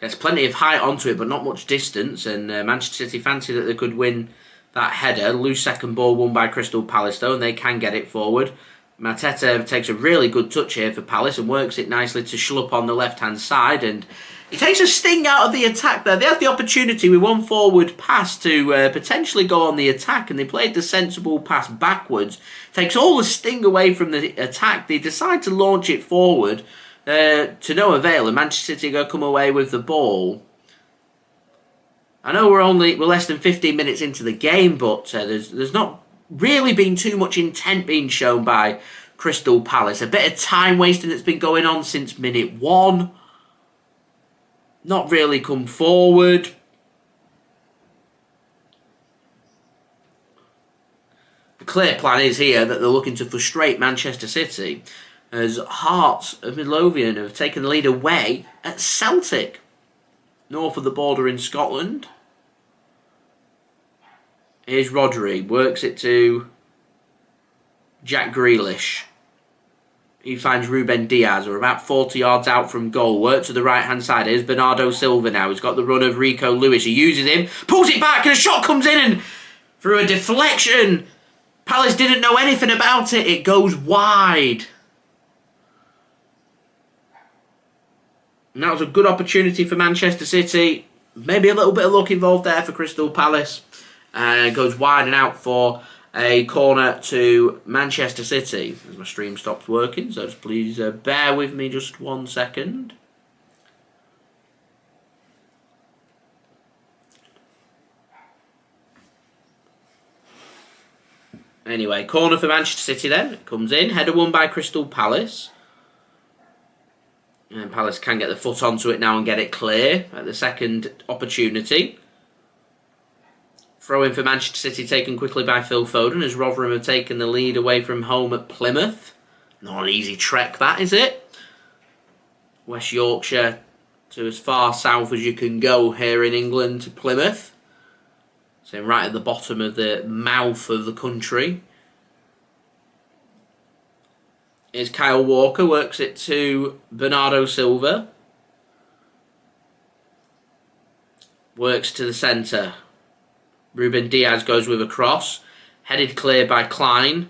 Gets plenty of height onto it, but not much distance, and Manchester City fancy that they could win that header. Loose second ball won by Crystal Palace, though, and they can get it forward. Mateta takes a really good touch here for Palace and works it nicely to Schlupp on the left-hand side, and he takes a sting out of the attack there. They had the opportunity with one forward pass to potentially go on the attack, and they played the sensible pass backwards. Takes all the sting away from the attack. They decide to launch it forward to no avail, and Manchester City go come away with the ball. I know we're less than 15 minutes into the game, but there's not really been too much intent being shown by Crystal Palace. A bit of time wasting that's been going on since minute 1. Not really come forward. The clear plan is here that they're looking to frustrate Manchester City, as Hearts of Midlothian have taken the lead away at Celtic, north of the border in Scotland. Here's Rodri, works it to Jack Grealish. He finds Ruben Dias, or about 40 yards out from goal. Work to the right-hand side. Here's Bernardo Silva now. He's got the run of Rico Lewis. He uses him, pulls it back, and a shot comes in, and through a deflection, Palace didn't know anything about it. It goes wide. And that was a good opportunity for Manchester City. Maybe a little bit of luck involved there for Crystal Palace. And goes wide and out for a corner to Manchester City. As my stream stops working, so just please bear with me just 1 second. Anyway, corner for Manchester City then. It comes in. Header won by Crystal Palace. And Palace can get the foot onto it now and get it clear at the second opportunity. Throw in for Manchester City taken quickly by Phil Foden as Rotherham have taken the lead away from home at Plymouth. Not an easy trek that, is it? West Yorkshire to as far south as you can go here in England to Plymouth. So right at the bottom of the mouth of the country. Here's Kyle Walker, works it to Bernardo Silva. Works to the centre. Ruben Dias goes with a cross. Headed clear by Clyne.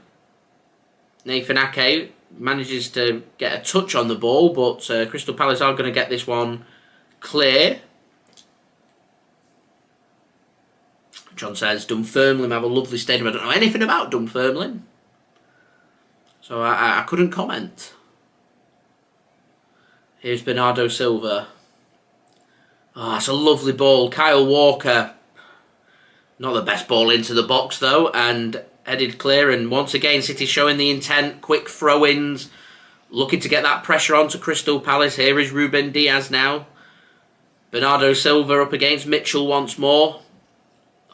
Nathan Ake manages to get a touch on the ball, but Crystal Palace are going to get this one clear. John says Dunfermline have a lovely stadium. I don't know anything about Dunfermline, so I couldn't comment. Here's Bernardo Silva. Oh, that's a lovely ball. Kyle Walker. Not the best ball into the box though, and headed clear. And once again, City showing the intent. Quick throw-ins, looking to get that pressure onto Crystal Palace. Here is Ruben Dias now. Bernardo Silva up against Mitchell once more.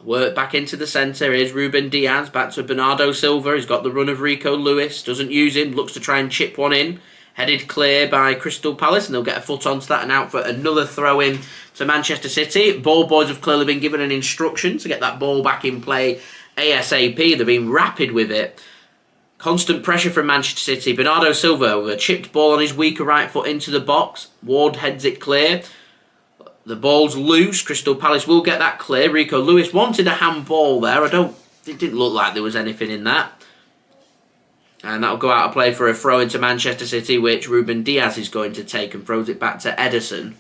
Work back into the centre. Here's Ruben Dias. Back to Bernardo Silva. He's got the run of Rico Lewis. Doesn't use him. Looks to try and chip one in. Headed clear by Crystal Palace. And they'll get a foot onto that and out for another throw-in to Manchester City. Ball boys have clearly been given an instruction to get that ball back in play ASAP. They've been rapid with it. Constant pressure from Manchester City. Bernardo Silva with a chipped ball on his weaker right foot into the box. Ward heads it clear. The ball's loose. Crystal Palace will get that clear. Rico Lewis wanted a handball there. It didn't look like there was anything in that. And that'll go out of play for a throw into Manchester City, which Ruben Dias is going to take and throws it back to Ederson.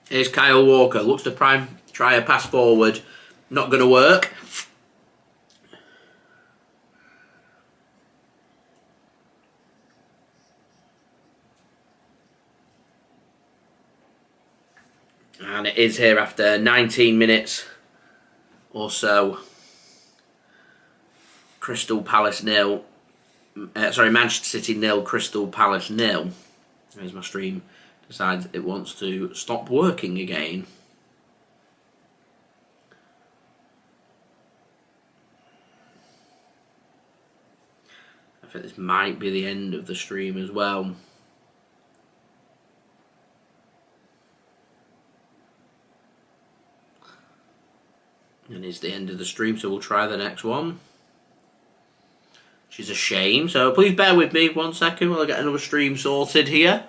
Here's Kyle Walker. Looks to try a pass forward. Not going to work. And it is here after 19 minutes or so. Crystal Palace 0. Manchester City 0, Crystal Palace 0. There's my stream. Decides it wants to stop working again. I think this might be the end of the stream as well. And it's the end of the stream, so we'll try the next one. Which is a shame, so please bear with me 1 second while I get another stream sorted here.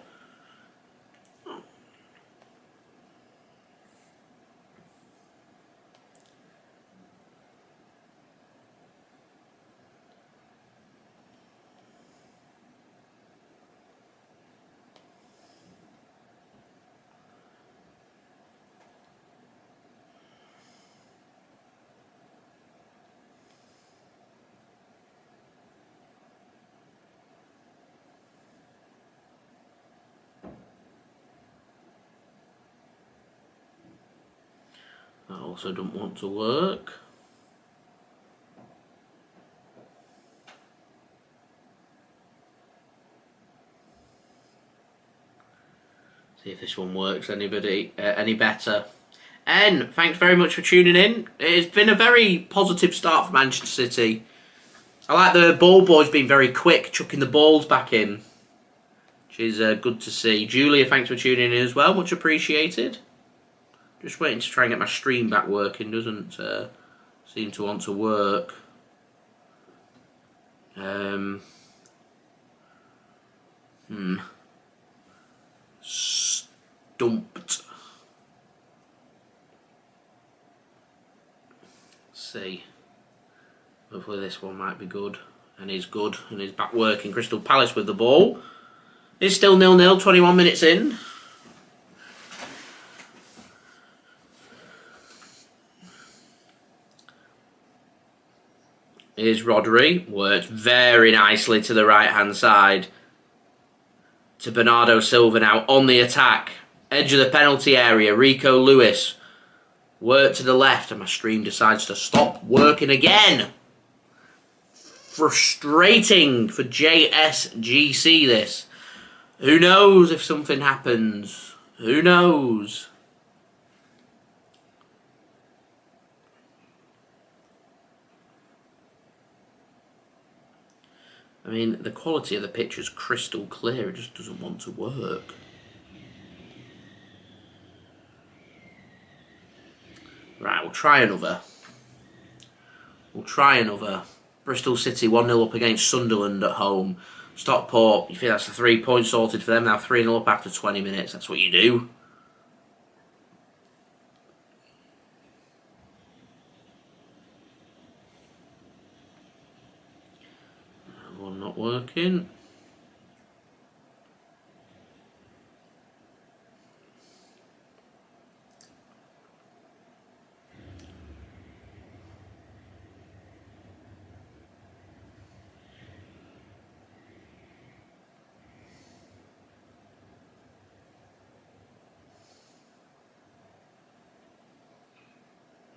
That also don't want to work. See if this one works any better. And thanks very much for tuning in. It's been a very positive start for Manchester City. I like the ball boys being very quick, chucking the balls back in, which is good to see. Julia, thanks for tuning in as well. Much appreciated. Just waiting to try and get my stream back working. Doesn't seem to want to work. Stumped. Let's see. Hopefully this one might be good. And is good. And is back working. Crystal Palace with the ball. It's still 0-0, 21 minutes in. Here's Rodri. Works very nicely to the right-hand side. To Bernardo Silva now on the attack. Edge of the penalty area. Rico Lewis. Work to the left. And my stream decides to stop working again. Frustrating for JSGC this. Who knows if something happens? Who knows? I mean, the quality of the picture is crystal clear. It just doesn't want to work. Right, we'll try another. Bristol City 1-0 up against Sunderland at home. Stockport, you think that's the 3 points sorted for them now, 3-0 up after 20 minutes. That's what you do. One not working.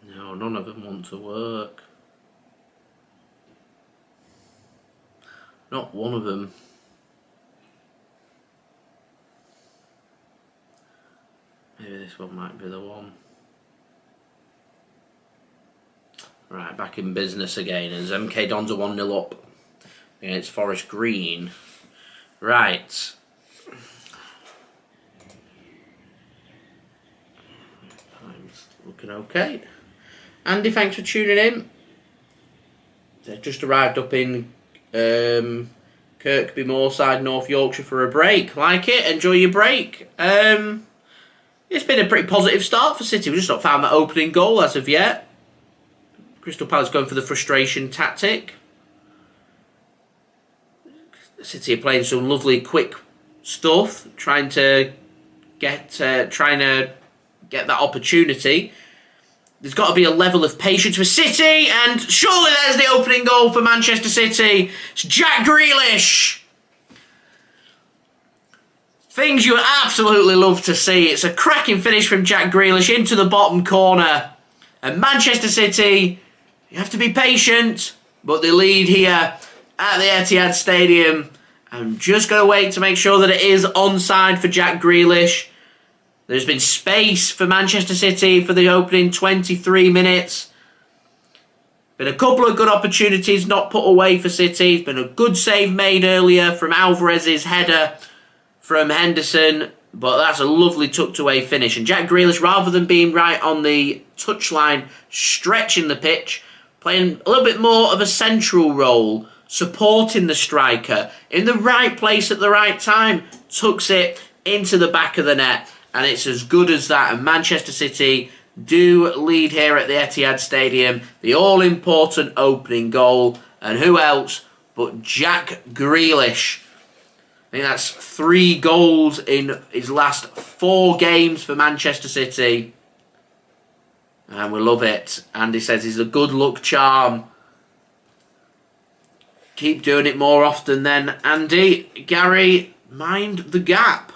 No, none of them want to work. Not one of them. Maybe this one might be the one. Right, back in business again as MK Dons are 1-0 up against Forest Green. Right. Time's looking okay. Andy, thanks for tuning in. They've just arrived up in Kirkby Moorside, North Yorkshire for a break. Like it? Enjoy your break. It's been a pretty positive start for City. We've just not found that opening goal as of yet. Crystal Palace going for the frustration tactic. City are playing some lovely quick stuff, trying to get that opportunity. There's got to be a level of patience for City, and surely there's the opening goal for Manchester City. It's Jack Grealish. Things you would absolutely love to see. It's a cracking finish from Jack Grealish into the bottom corner. And Manchester City, you have to be patient, but they lead here at the Etihad Stadium. I'm just going to wait to make sure that it is onside for Jack Grealish. There's been space for Manchester City for the opening 23 minutes. Been a couple of good opportunities not put away for City. Been a good save made earlier from Alvarez's header from Henderson. But that's a lovely tucked away finish. And Jack Grealish, rather than being right on the touchline, stretching the pitch, playing a little bit more of a central role, supporting the striker in the right place at the right time, tucks it into the back of the net. And it's as good as that. And Manchester City do lead here at the Etihad Stadium. The all-important opening goal. And who else but Jack Grealish. I think that's 3 goals in his last 4 games for Manchester City. And we love it. Andy says he's a good luck charm. Keep doing it more often then, Andy. Gary, mind the gap.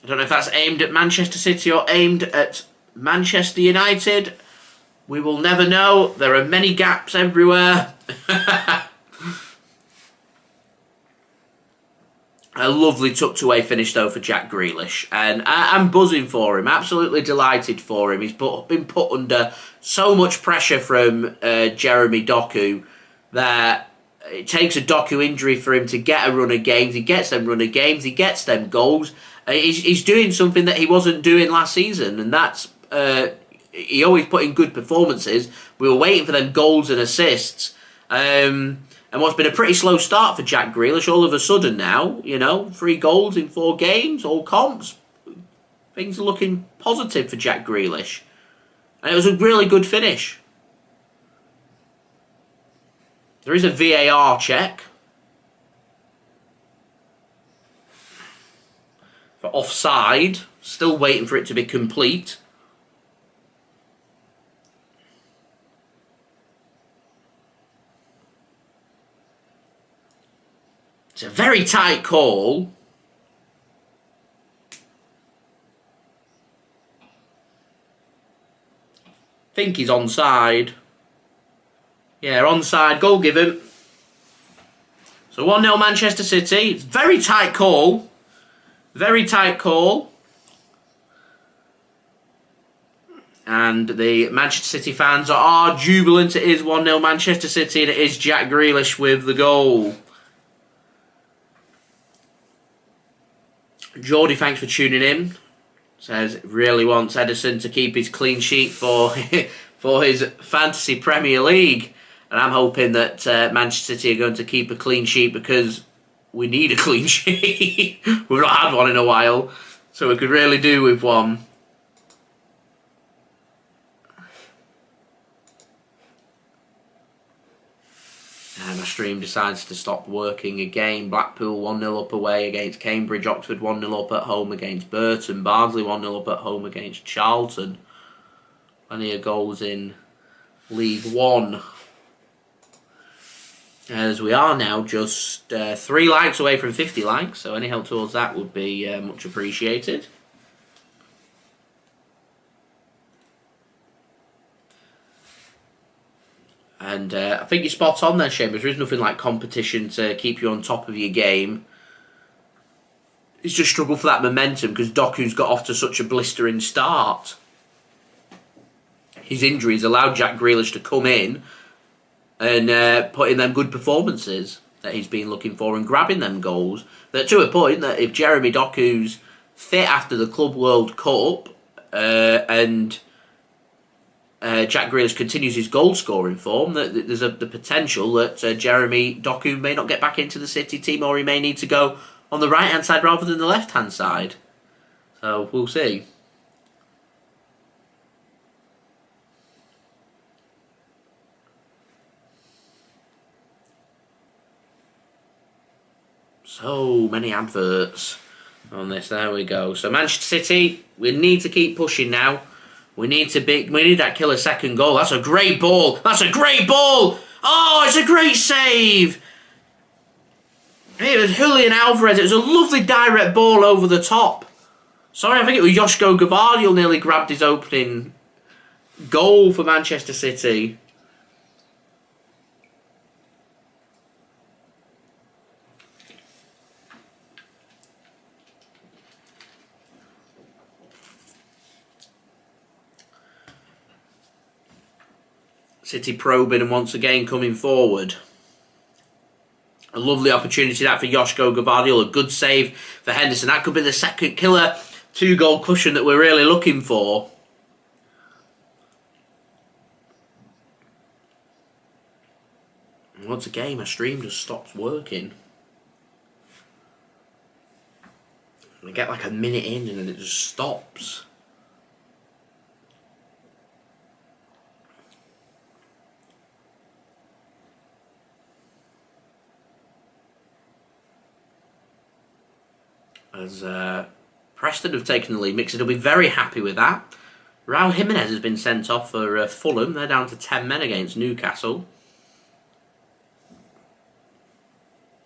I don't know if that's aimed at Manchester City or aimed at Manchester United. We will never know. There are many gaps everywhere. A lovely tucked away finish though for Jack Grealish. And I'm buzzing for him. Absolutely delighted for him. He's been put under so much pressure from Jeremy Doku that it takes a Doku injury for him to get a run of games. He gets them run of games. He gets them goals. He's doing something that he wasn't doing last season, and that's he always put in good performances. We were waiting for them goals and assists, and what's been a pretty slow start for Jack Grealish, all of a sudden now, 3 goals in 4 games, all comps. Things are looking positive for Jack Grealish, and it was a really good finish. There is a VAR check for offside. Still waiting for it to be complete. It's a very tight call. I think he's onside. Yeah, onside. Goal given. So 1-0 Manchester City. It's a very tight call. Very tight call. And the Manchester City fans are jubilant. It is 1-0 Manchester City, and it is Jack Grealish with the goal. Geordie, thanks for tuning in. Says really wants Ederson to keep his clean sheet for his Fantasy Premier League. And I'm hoping that Manchester City are going to keep a clean sheet because we need a clean sheet. We've not had one in a while, so we could really do with one. And my stream decides to stop working again. Blackpool 1-0 up away against Cambridge. Oxford 1-0 up at home against Burton. Bardsley 1-0 up at home against Charlton. Plenty of goals in League One. As we are now just 3 likes away from 50 likes, so any help towards that would be much appreciated. And I think you're spot on there, Chambers. There is nothing like competition to keep you on top of your game. It's just struggle for that momentum because Doku's got off to such a blistering start. His injuries allowed Jack Grealish to come in and put in them good performances that he's been looking for and grabbing them goals. That to a point that if Jeremy Doku's fit after the Club World Cup and Jack Grealish continues his goal scoring form, that there's the potential that Jeremy Doku may not get back into the City team, or he may need to go on the right hand side rather than the left hand side. So we'll see. So many adverts on this. There we go. So Manchester City, we need to keep pushing now. We need that killer second goal. That's a great ball. That's a great ball. Oh, it's a great save. It was Julian Alvarez. It was a lovely direct ball over the top. Sorry, I think it was Josko Gvardiol nearly grabbed his opening goal for Manchester City. City probing and once again coming forward. A lovely opportunity that for Josko Gvardiol. A good save for Henderson. That could be the second killer 2-goal cushion that we're really looking for. And once again, my stream just stops working. I get like a minute in and then it just stops. As Preston have taken the lead, Mixon will be very happy with that. Raul Jimenez has been sent off for Fulham. They're down to 10 men against Newcastle.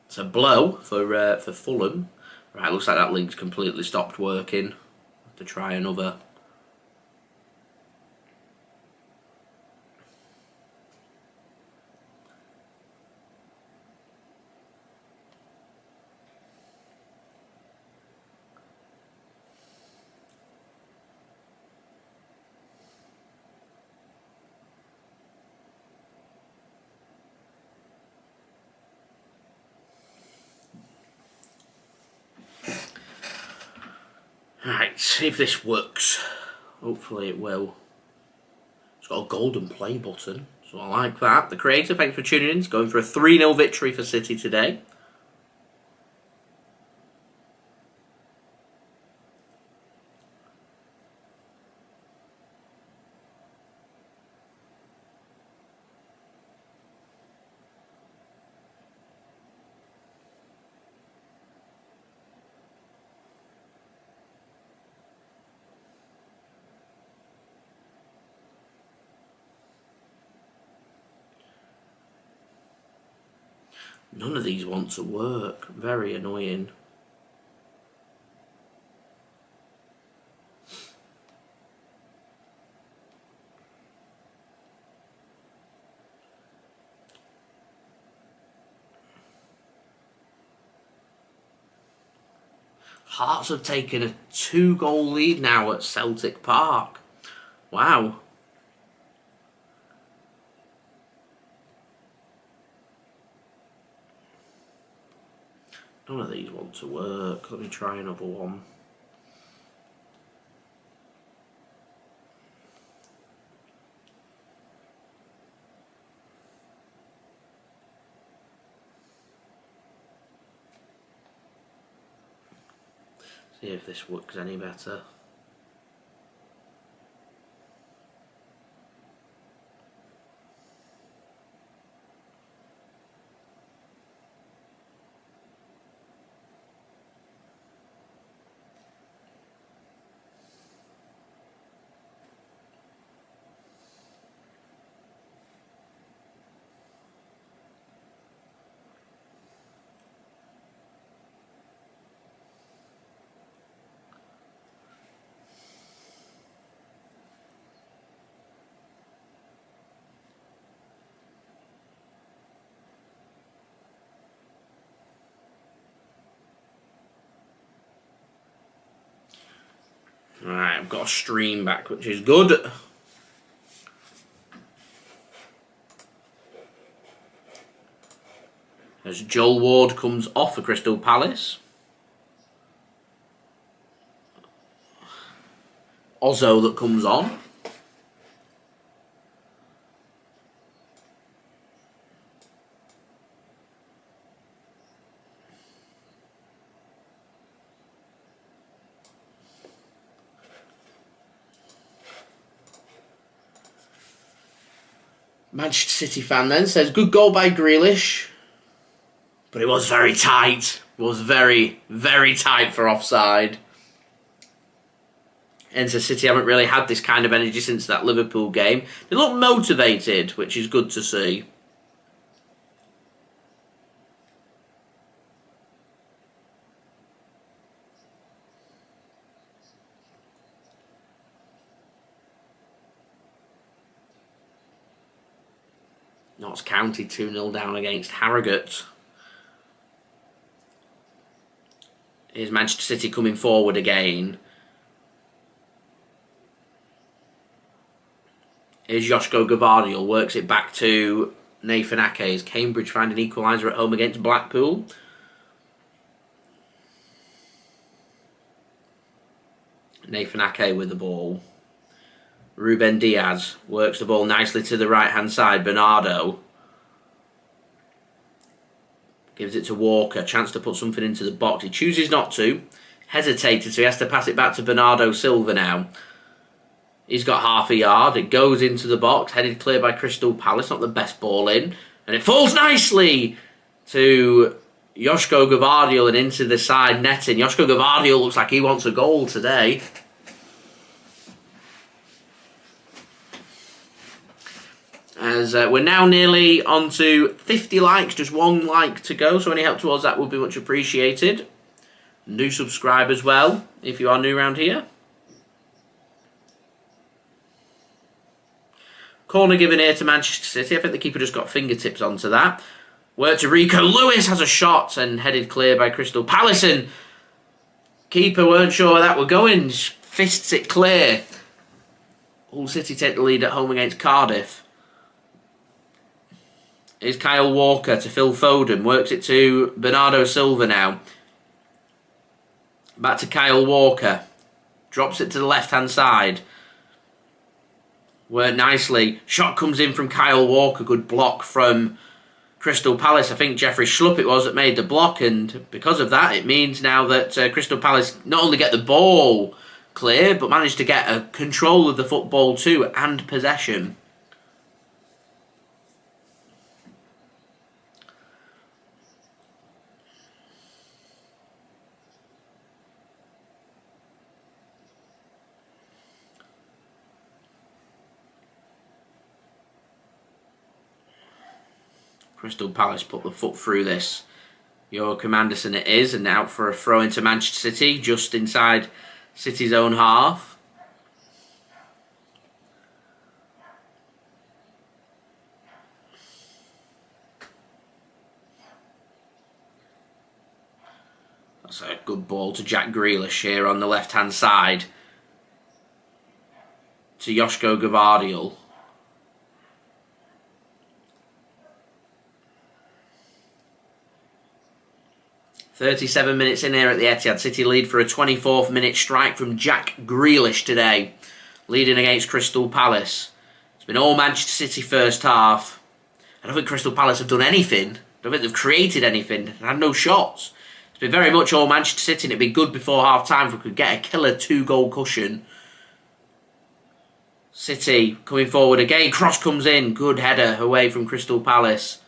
It's a blow for Fulham. Right, looks like that link's completely stopped working. Have to try another. Right, see if this works. Hopefully it will. It's got a golden play button, so I like that. The creator, thanks for tuning in. It's going for a 3-0 victory for City today. None of these want to work. Very annoying. Hearts have taken a 2-goal lead now at Celtic Park. Wow. None of these want to work. Let me try another one. See if this works any better. Alright, I've got a stream back, which is good. As Joel Ward comes off for Crystal Palace. Ozzo that comes on. Manchester City fan then says, good goal by Grealish. But it was very tight. It was very, very tight for offside. Manchester City haven't really had this kind of energy since that Liverpool game. They look motivated, which is good to see. Notts County 2-0 down against Harrogate. Here's Manchester City coming forward again. Here's Josko Gvardiol, works it back to Nathan Ake. As Cambridge find an equaliser at home against Blackpool. Nathan Ake with the ball. Ruben Dias works the ball nicely to the right-hand side. Bernardo gives it to Walker. Chance to put something into the box. He chooses not to. Hesitated, so he has to pass it back to Bernardo Silva now. He's got half a yard. It goes into the box. Headed clear by Crystal Palace. Not the best ball in. And it falls nicely to Josko Gvardiol and into the side netting. Josko Gvardiol looks like he wants a goal today. As we're now nearly on to 50 likes, just one like to go, so any help towards that would be much appreciated. And do subscribe as well, if you are new around here. Corner given here to Manchester City. I think the keeper just got fingertips onto that. Work to Rico Lewis, has a shot and headed clear by Crystal Palace. And keeper weren't sure where that were going, just fists it clear. Hull City take the lead at home against Cardiff. Here's Kyle Walker to Phil Foden. Works it to Bernardo Silva now. Back to Kyle Walker. Drops it to the left-hand side. Worked nicely. Shot comes in from Kyle Walker. Good block from Crystal Palace. I think Jeffrey Schlupp it was that made the block. And because of that, it means now that Crystal Palace not only get the ball clear, but manage to get a control of the football too and possession. Crystal Palace put the foot through this. Joachim Andersen it is, and out for a throw into Manchester City, just inside City's own half. That's a good ball to Jack Grealish here on the left-hand side. To Josko Gvardiol. 37 minutes in here at the Etihad. City lead for a 24th minute strike from Jack Grealish today. Leading against Crystal Palace. It's been all Manchester City first half. I don't think Crystal Palace have done anything. I don't think they've created anything. They had no shots. It's been very much all Manchester City, and it'd be good before half-time if we could get a killer 2-goal cushion. City coming forward again. Cross comes in. Good header away from Crystal Palace.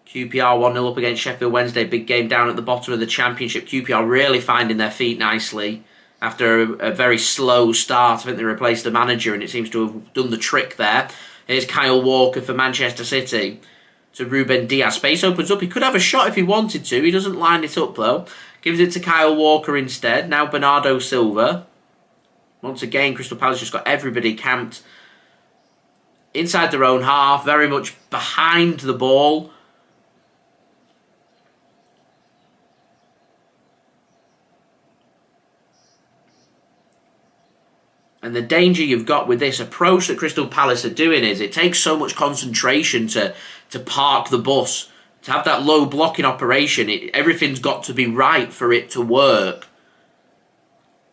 QPR 1-0 up against Sheffield Wednesday. Big game down at the bottom of the Championship. QPR really finding their feet nicely after a very slow start. I think they replaced the manager and it seems to have done the trick there. Here's Kyle Walker for Manchester City to Ruben Dias. Space opens up. He could have a shot if he wanted to. He doesn't line it up though. Gives it to Kyle Walker instead. Now Bernardo Silva. Once again, Crystal Palace just got everybody camped inside their own half, very much behind the ball. And the danger you've got with this approach that Crystal Palace are doing is it takes so much concentration to park the bus, to have that low blocking operation. Everything's got to be right for it to work.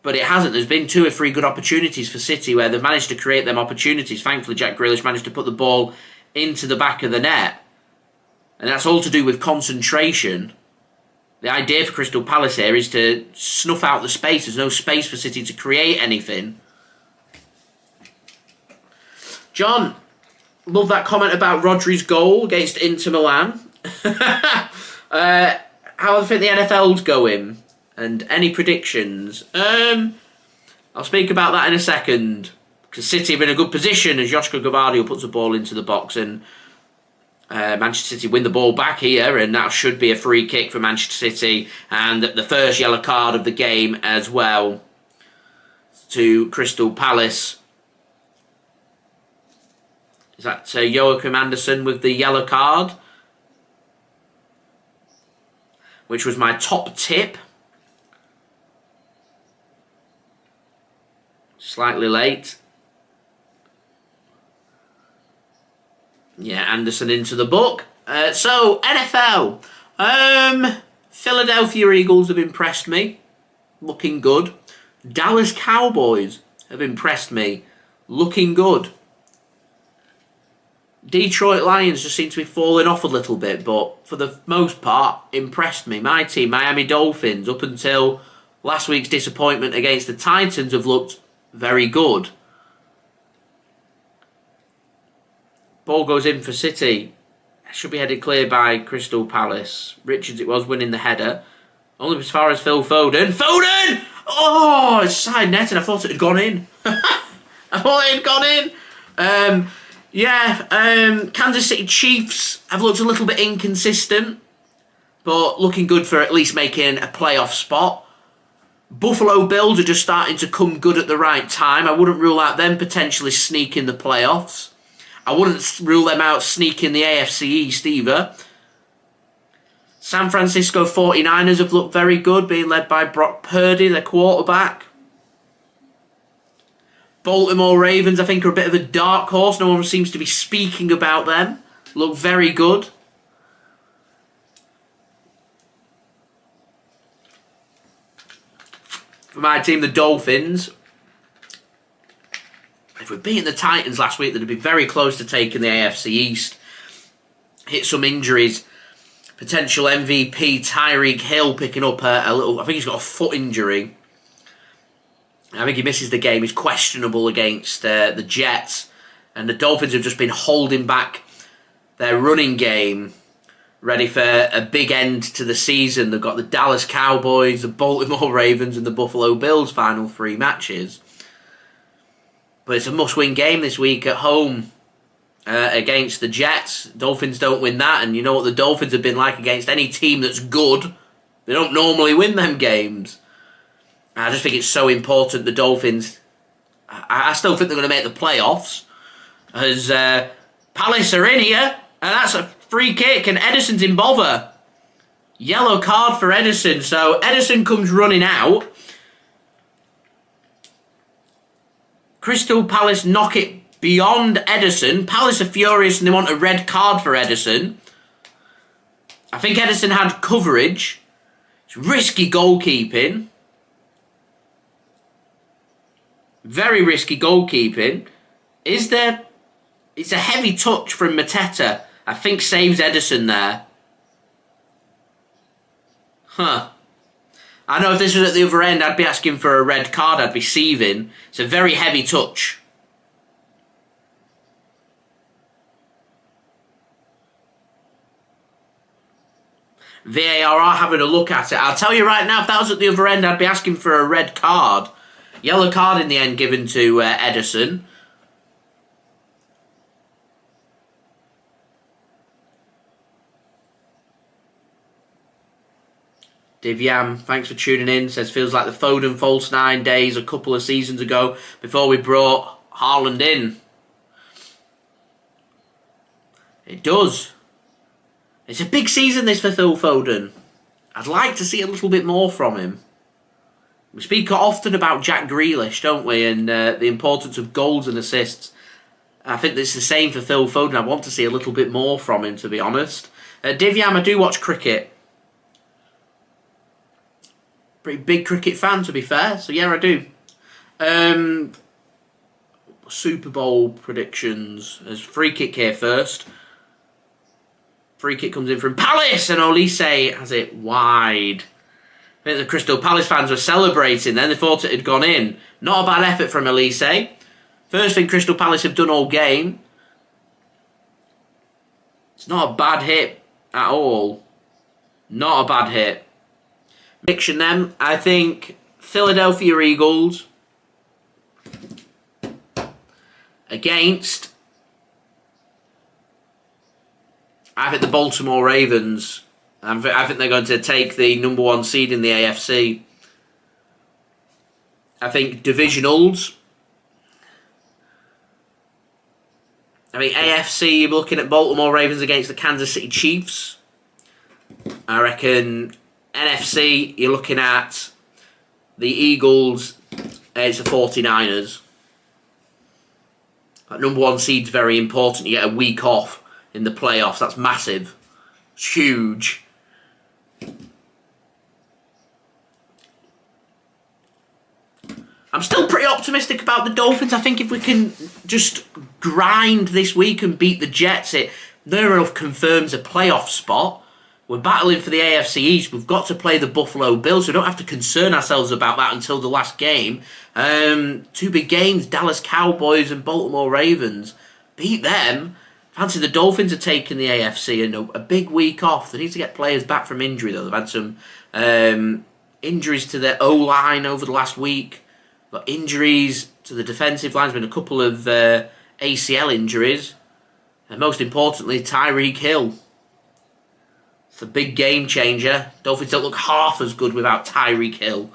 But it hasn't. There's been 2 or 3 good opportunities for City where they've managed to create them opportunities. Thankfully, Jack Grealish managed to put the ball into the back of the net. And that's all to do with concentration. The idea for Crystal Palace here is to snuff out the space. There's no space for City to create anything. John, love that comment about Rodri's goal against Inter Milan. How do I think the NFL's going? And any predictions? I'll speak about that in a second. Because City are in a good position as Josko Gvardiol puts the ball into the box and Manchester City win the ball back here, and that should be a free kick for Manchester City and the first yellow card of the game as well to Crystal Palace. Is that Joachim Andersen with the yellow card? Which was my top tip. Slightly late. Yeah, Anderson into the book. So, NFL. Philadelphia Eagles have impressed me. Looking good. Dallas Cowboys have impressed me. Looking good. Detroit Lions just seem to be falling off a little bit, but for the most part, impressed me. My team, Miami Dolphins, up until last week's disappointment against the Titans, have looked very good. Ball goes in for City. Should be headed clear by Crystal Palace. Richards it was winning the header. Only as far as Phil Foden. Foden! Oh, it's side net and I thought it had gone in. I thought it had gone in. Kansas City Chiefs have looked a little bit inconsistent, but looking good for at least making a playoff spot. Buffalo Bills are just starting to come good at the right time. I wouldn't rule out them potentially sneaking the playoffs. I wouldn't rule them out sneaking the AFC East either. San Francisco 49ers have looked very good, being led by Brock Purdy, their quarterback. Baltimore Ravens, I think, are a bit of a dark horse. No one seems to be speaking about them. Look very good. For my team, the Dolphins. If we'd beaten the Titans last week, they'd be very close to taking the AFC East. Hit some injuries. Potential MVP Tyreek Hill picking up a little... I think he's got a foot injury. I think he misses the game. He's questionable against the Jets. And the Dolphins have just been holding back their running game, ready for a big end to the season. They've got the Dallas Cowboys, the Baltimore Ravens, and the Buffalo Bills final 3 matches. But it's a must-win game this week at home against the Jets. Dolphins don't win that, and you know what the Dolphins have been like against any team that's good. They don't normally win them games. I just think it's so important the Dolphins... I still think they're going to make the playoffs. As Palace are in here, and that's a free kick, and Ederson's in bother. Yellow card for Ederson, so Ederson comes running out. Crystal Palace knock it beyond Ederson. Palace are furious and they want a red card for Ederson. I think Ederson had coverage. It's risky goalkeeping. Very risky goalkeeping. Is there... It's a heavy touch from Mateta. I think saves Ederson there. Huh. I know if this was at the other end, I'd be asking for a red card. I'd be seething. It's a very heavy touch. VAR are having a look at it. I'll tell you right now, if that was at the other end, I'd be asking for a red card. Yellow card in the end given to Ederson. Divyam, thanks for tuning in. Says, feels like the Foden false 9 days a couple of seasons ago before we brought Haaland in. It does. It's a big season this for Phil Foden. I'd like to see a little bit more from him. We speak often about Jack Grealish, don't we? And the importance of goals and assists. I think it's the same for Phil Foden. I want to see a little bit more from him, to be honest. Divyam, I do watch cricket. Pretty big cricket fan, to be fair. So yeah, I do. Super Bowl predictions. There's free kick here first. Free kick comes in from Palace, and Olise has it wide. I think the Crystal Palace fans were celebrating then. They thought it had gone in. Not a bad effort from Olise. First thing Crystal Palace have done all game. It's not a bad hit at all. Not a bad hit. Prediction then, I think Philadelphia Eagles against, I think the Baltimore Ravens. I think they're going to take the number 1 seed in the AFC. I think divisionals. I mean, AFC, you're looking at Baltimore Ravens against the Kansas City Chiefs. I reckon NFC, you're looking at the Eagles, it's the 49ers. That number 1 seed's very important. You get a week off in the playoffs. That's massive. It's huge. I'm still pretty optimistic about the Dolphins. I think if we can just grind this week and beat the Jets, it near enough confirms a playoff spot. We're battling for the AFC East. We've got to play the Buffalo Bills. We don't have to concern ourselves about that until the last game. 2 big games, Dallas Cowboys and Baltimore Ravens. Beat them. Fancy the Dolphins are taking the AFC and a big week off. They need to get players back from injury, though. They've had some injuries to their O-line over the last week. Got injuries to the defensive line. There's been a couple of ACL injuries. And most importantly, Tyreek Hill. It's a big game changer. Dolphins don't look half as good without Tyreek Hill.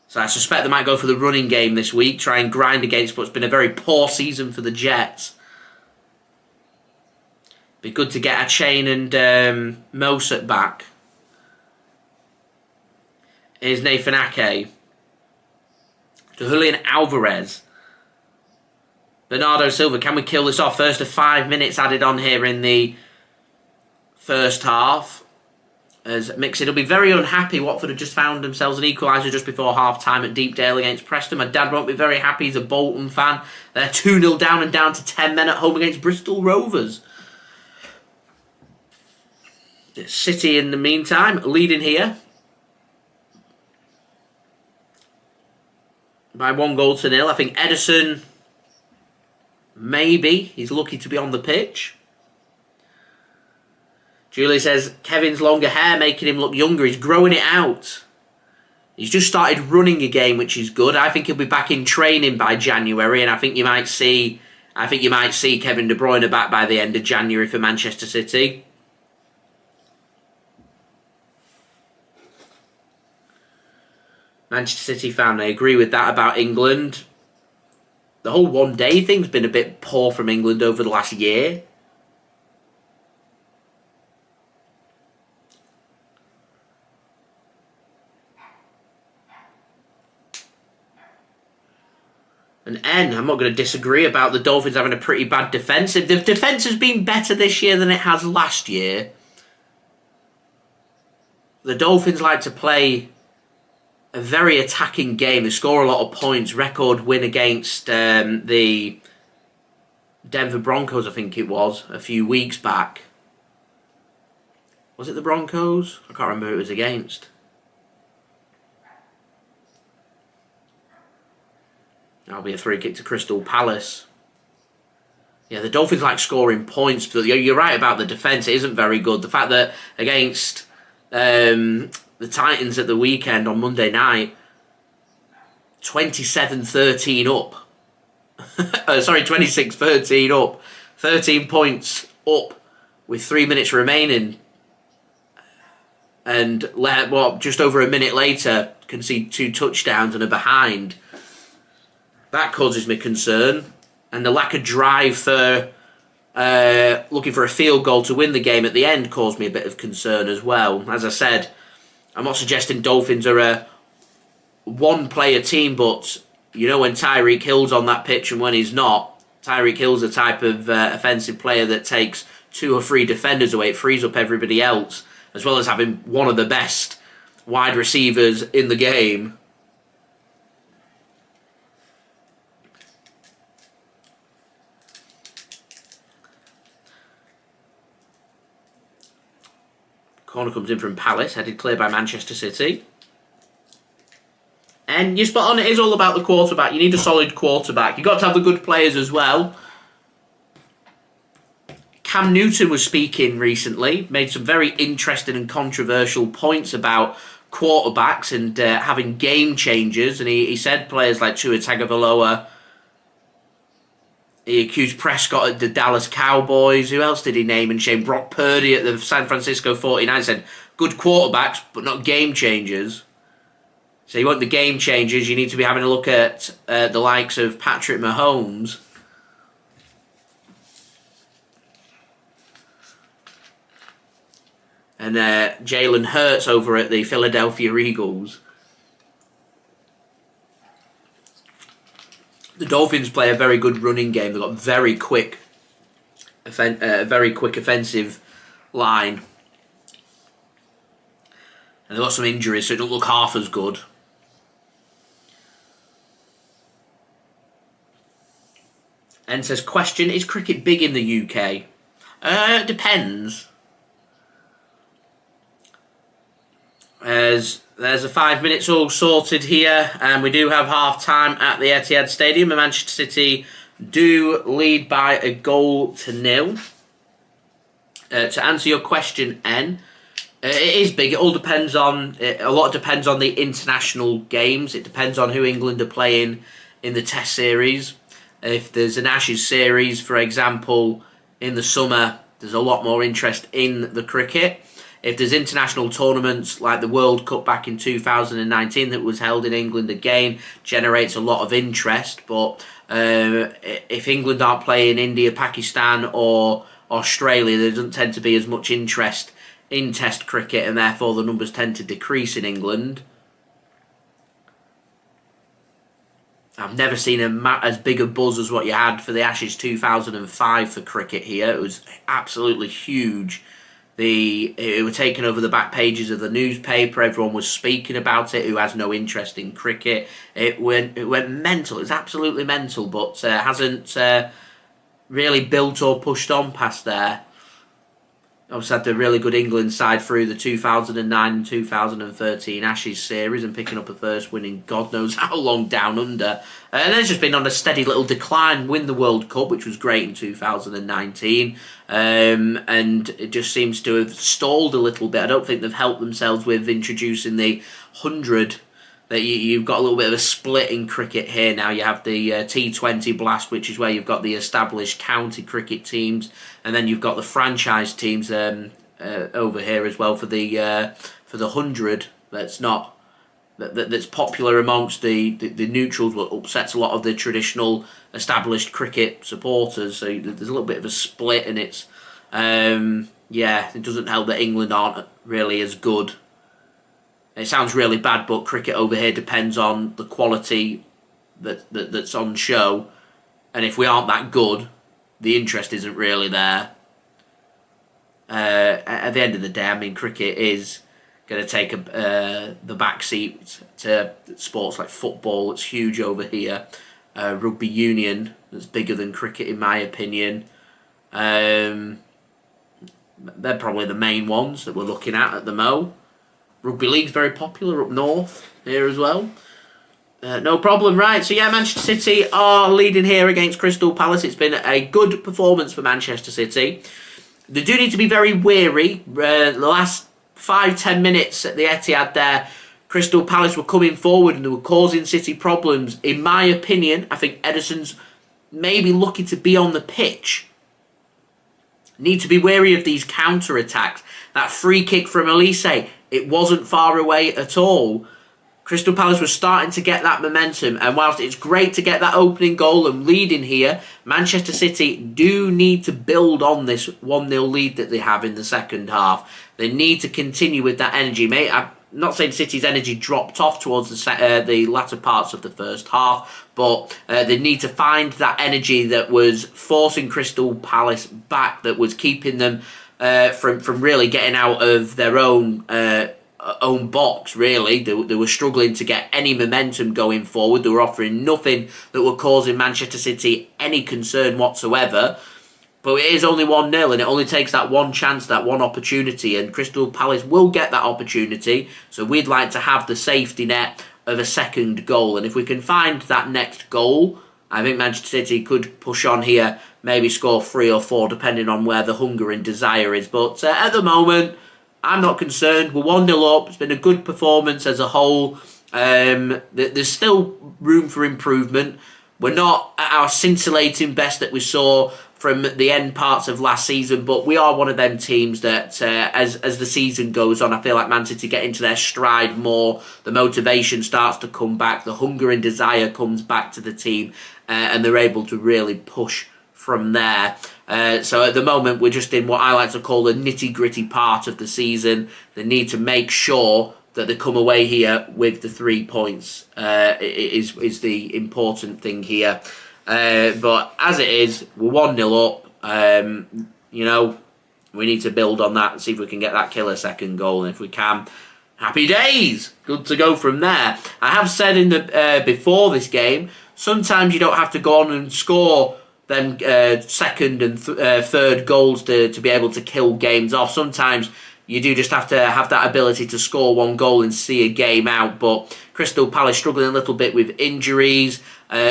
So I suspect they might go for the running game this week, try and grind against what's been a very poor season for the Jets. Be good to get a Chain and Mosat back. Here's Nathan Ake. To Julian Alvarez. Bernardo Silva, can we kill this off? First of 5 minutes added on here in the first half. As Mixed will be very unhappy. Watford have just found themselves an equaliser just before half-time at Deepdale against Preston. My dad won't be very happy. He's a Bolton fan. They're 2-0 down and down to 10 men at home against Bristol Rovers. City, in the meantime, leading here by 1-0. I think Ederson, maybe. He's lucky to be on the pitch. Julie says, Kevin's longer hair making him look younger. He's growing it out. He's just started running again, which is good. I think he'll be back in training by January, and I think you might see Kevin De Bruyne back by the end of January for Manchester City. Manchester City fan, I agree with that about England. The whole one-day thing's been a bit poor from England over the last year. And I'm not going to disagree about the Dolphins having a pretty bad defence. The defence has been better this year than it has last year. The Dolphins like to play a very attacking game. They score a lot of points. Record win against the Denver Broncos, I think it was, a few weeks back. Was it the Broncos? I can't remember who it was against. That'll be a free kick to Crystal Palace. Yeah, the Dolphins like scoring points, but you're right about the defence. It isn't very good. The fact that against the Titans at the weekend on Monday night, 27-13 up. 26-13 up. 13 points up with 3 minutes remaining. And just over a minute later, concede 2 touchdowns and are behind. That causes me concern. And the lack of drive for looking for a field goal to win the game at the end caused me a bit of concern as well. As I said, I'm not suggesting Dolphins are a one-player team, but you know when Tyreek Hill's on that pitch and when he's not, Tyreek Hill's a type of offensive player that takes 2 or 3 defenders away. It frees up everybody else, as well as having one of the best wide receivers in the game. Corner comes in from Palace, headed clear by Manchester City. And you're spot on, it is all about the quarterback. You need a solid quarterback. You've got to have the good players as well. Cam Newton was speaking recently, made some very interesting and controversial points about quarterbacks and having game changers. And he said players like Tua Tagovailoa. He accused Prescott at the Dallas Cowboys. Who else did he name and shame? Brock Purdy at the San Francisco 49ers. Said, good quarterbacks, but not game changers. So you want the game changers, you need to be having a look at the likes of Patrick Mahomes. And Jalen Hurts over at the Philadelphia Eagles. The Dolphins play a very good running game. They've got very quick offensive line. And they've got some injuries, so it don't look half as good. And says, question, is cricket big in the UK? Depends. There's a 5 minutes all sorted here, and we do have half time at the Etihad Stadium, and Manchester City do lead by 1-0. To answer your question, N, it is big. It all depends on a lot depends on the international games. It depends on who England are playing in the Test series. If there's an Ashes series, for example, in the summer, there's a lot more interest in the cricket. If there's international tournaments like the World Cup back in 2019 that was held in England again, generates a lot of interest. But if England aren't playing India, Pakistan or Australia, there doesn't tend to be as much interest in Test cricket, and therefore the numbers tend to decrease in England. I've never seen as big a buzz as what you had for the Ashes 2005 for cricket here. It was absolutely huge. It were taken over the back pages of the newspaper. Everyone was speaking about it who has no interest in cricket. It went mental. It's absolutely mental, but hasn't really built or pushed on past there. Obviously had the really good England side through the 2009 and 2013 Ashes series and picking up a first win in God knows how long down under. And then it's just been on a steady little decline, win the World Cup, which was great in 2019. And it just seems to have stalled a little bit. I don't think they've helped themselves with introducing the 100. That you've got a little bit of a split in cricket here now. You have the T20 Blast, which is where you've got the established county cricket teams, and then you've got the franchise teams over here as well for the 100. That's popular amongst the neutrals, but upsets a lot of the traditional established cricket supporters. So there's a little bit of a split, and it's it doesn't help that England aren't really as good. It sounds really bad, but cricket over here depends on the quality that's on show. And if we aren't that good, the interest isn't really there. At the end of the day, I mean, cricket is going to take the back seat to sports like football. It's huge over here. Rugby union, that's bigger than cricket in my opinion. They're probably the main ones that we're looking at the Mo. Rugby League's very popular up north here as well. No problem, right. So yeah, Manchester City are leading here against Crystal Palace. It's been a good performance for Manchester City. They do need to be very wary. The last 5-10 minutes at the Etihad there, Crystal Palace were coming forward and they were causing City problems. In my opinion, I think Ederson's maybe lucky to be on the pitch. Need to be wary of these counter-attacks. That free kick from Olise, it wasn't far away at all. Crystal Palace was starting to get that momentum, and whilst it's great to get that opening goal and leading here, Manchester City do need to build on this 1-0 lead that they have in the second half. They need to continue with that energy. Mate, I'm not saying City's energy dropped off towards the latter parts of the first half, but they need to find that energy that was forcing Crystal Palace back, that was keeping them from really getting out of their own box, really. They were struggling to get any momentum going forward. They were offering nothing that were causing Manchester City any concern whatsoever. But it is only 1-0 and it only takes that one chance, that one opportunity, and Crystal Palace will get that opportunity. So we'd like to have the safety net of a second goal. And if we can find that next goal, I think Manchester City could push on here, maybe score 3 or 4 depending on where the hunger and desire is. But at the moment, I'm not concerned. We're 1-0 up. It's been a good performance as a whole. There's still room for improvement. We're not at our scintillating best that we saw from the end parts of last season, but we are one of them teams that, as the season goes on, I feel like Man City get into their stride more. The motivation starts to come back. The hunger and desire comes back to the team, and they're able to really push from there. So at the moment, we're just in what I like to call the nitty-gritty part of the season. They need to make sure that they come away here with the 3 points is the important thing here. But as it is, we're 1-0 up. We need to build on that and see if we can get that killer second goal. And if we can, happy days. Good to go from there. I have said in the before this game, sometimes you don't have to go on and score them second and third goals to be able to kill games off. Sometimes you do just have to have that ability to score one goal and see a game out. But Crystal Palace struggling a little bit with injuries,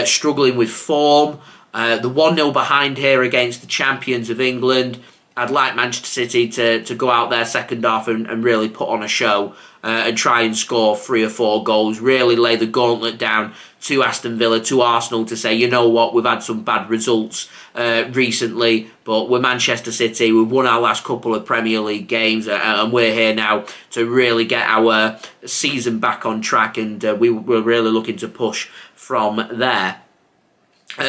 struggling with form. The 1-0 behind here against the champions of England. I'd like Manchester City to go out there second half and really put on a show and try and score 3 or 4 goals. Really lay the gauntlet down to Aston Villa, to Arsenal, to say, you know what, we've had some bad results recently, but we're Manchester City. We've won our last couple of Premier League games, and we're here now to really get our season back on track, and we're really looking to push from there.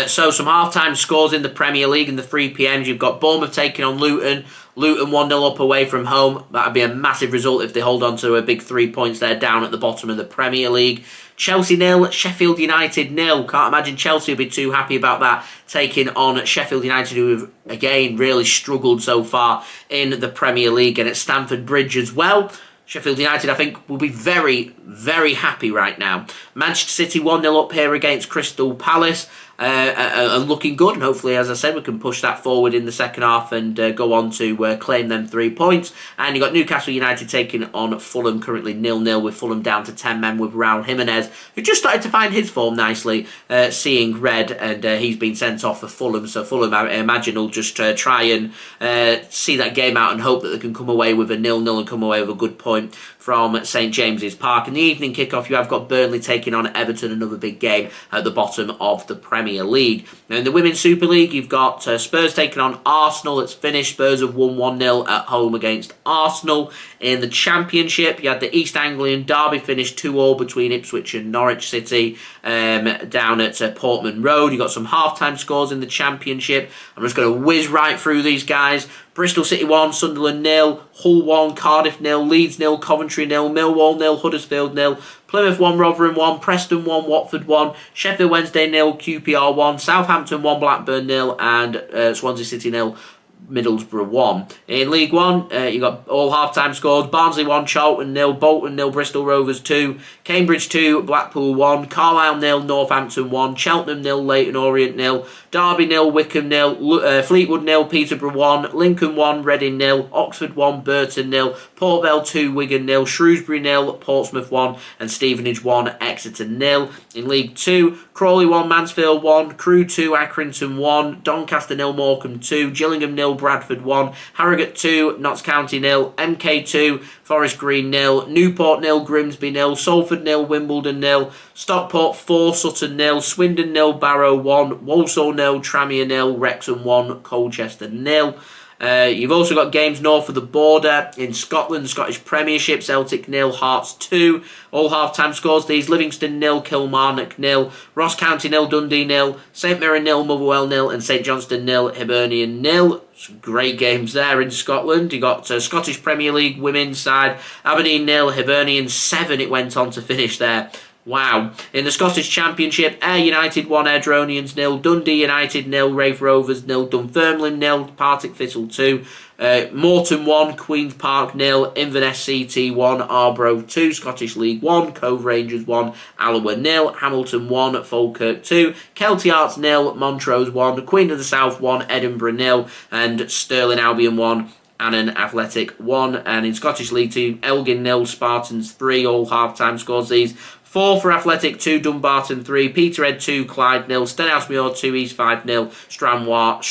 So some half-time scores in the Premier League in the 3 p.m. You've got Bournemouth taking on Luton. Luton 1-0 up away from home. That would be a massive result if they hold on to a big 3 points there down at the bottom of the Premier League. Chelsea 0, Sheffield United 0. Can't imagine Chelsea would be too happy about that, taking on Sheffield United, who have, again, really struggled so far in the Premier League, and at Stamford Bridge as well. Sheffield United, I think, will be very, very happy right now. Manchester City 1-0 up here against Crystal Palace. And looking good, and hopefully, as I said, we can push that forward in the second half and go on to claim them 3 points. And you've got Newcastle United taking on Fulham, currently 0-0, with Fulham down to 10 men with Raul Jimenez, who just started to find his form nicely, seeing red, and he's been sent off for Fulham. So Fulham, I imagine, will just try and see that game out and hope that they can come away with a 0-0 and come away with a good point from St James's Park. In the evening kickoff, you have got Burnley taking on Everton, another big game at the bottom of the Premier League. Now in the Women's Super League, you've got Spurs taking on Arsenal. It's finished. Spurs have won 1-0 at home against Arsenal. In the Championship, you had the East Anglian Derby finished 2-2 between Ipswich and Norwich City down at Portman Road. You've got some half-time scores in the Championship. I'm just going to whiz right through these guys. Bristol City 1, Sunderland 0, Hull 1, Cardiff 0, Leeds 0, Coventry 0, Millwall 0, Huddersfield 0, Plymouth 1, Rotherham 1, Preston 1, Watford 1, Sheffield Wednesday 0, QPR 1, Southampton 1, Blackburn 0, and Swansea City 0, Middlesbrough 1. In League 1, you got all half-time scores. Barnsley 1, Charlton 0, Bolton 0, Bristol Rovers 2, Cambridge 2, Blackpool 1, Carlisle 0, Northampton 1, Cheltenham 0, Leyton Orient 0, Derby 0, Wickham 0, Fleetwood 0, Peterborough 1, Lincoln 1, Reading 0, Oxford 1, Burton 0, Port Vale 2, Wigan 0, Shrewsbury 0, Portsmouth 1, and Stevenage 1, Exeter 0. In League 2, Crawley 1, Mansfield 1, Crewe 2, Accrington 1, Doncaster 0, Morecambe 2, Gillingham 0, Bradford 1, Harrogate 2, Notts County 0, MK 2, Forest Green 0, Newport 0, Grimsby 0, Salford 0, Wimbledon 0, Stockport 4, Sutton 0, Swindon 0, Barrow 1, Walsall 0, Tranmere 0, Wrexham 1, Colchester 0. You've also got games north of the border in Scotland, Scottish Premiership, Celtic 0, Hearts 2. All half-time scores these: Livingston 0, Kilmarnock 0, Ross County 0, Dundee 0, St Mirren 0, Motherwell 0, and St Johnstone 0, Hibernian 0. Some great games there in Scotland. You got Scottish Premier League women's side, Aberdeen 0, Hibernian 7 it went on to finish there. Wow. In the Scottish Championship, Ayr United 1, Airdronians 0, Dundee United 0, Raith Rovers 0, Dunfermline 0, Partick Thistle 2, Morton 1, Queen's Park 0, Inverness CT 1, Arbroath 2, Scottish League 1, Cove Rangers 1, Alloa 0, Hamilton 1, Falkirk 2, Kelty Arts 0, Montrose 1, Queen of the South 1, Edinburgh 0, and Stirling Albion 1. Annan Athletic 1. And in Scottish League 2, Elgin 0, Spartans 3, all half-time scores these. 4 for Athletic 2, Dumbarton 3, Peterhead 2, Clyde 0, Stenhousemuir 2, East 5 0, Stranraer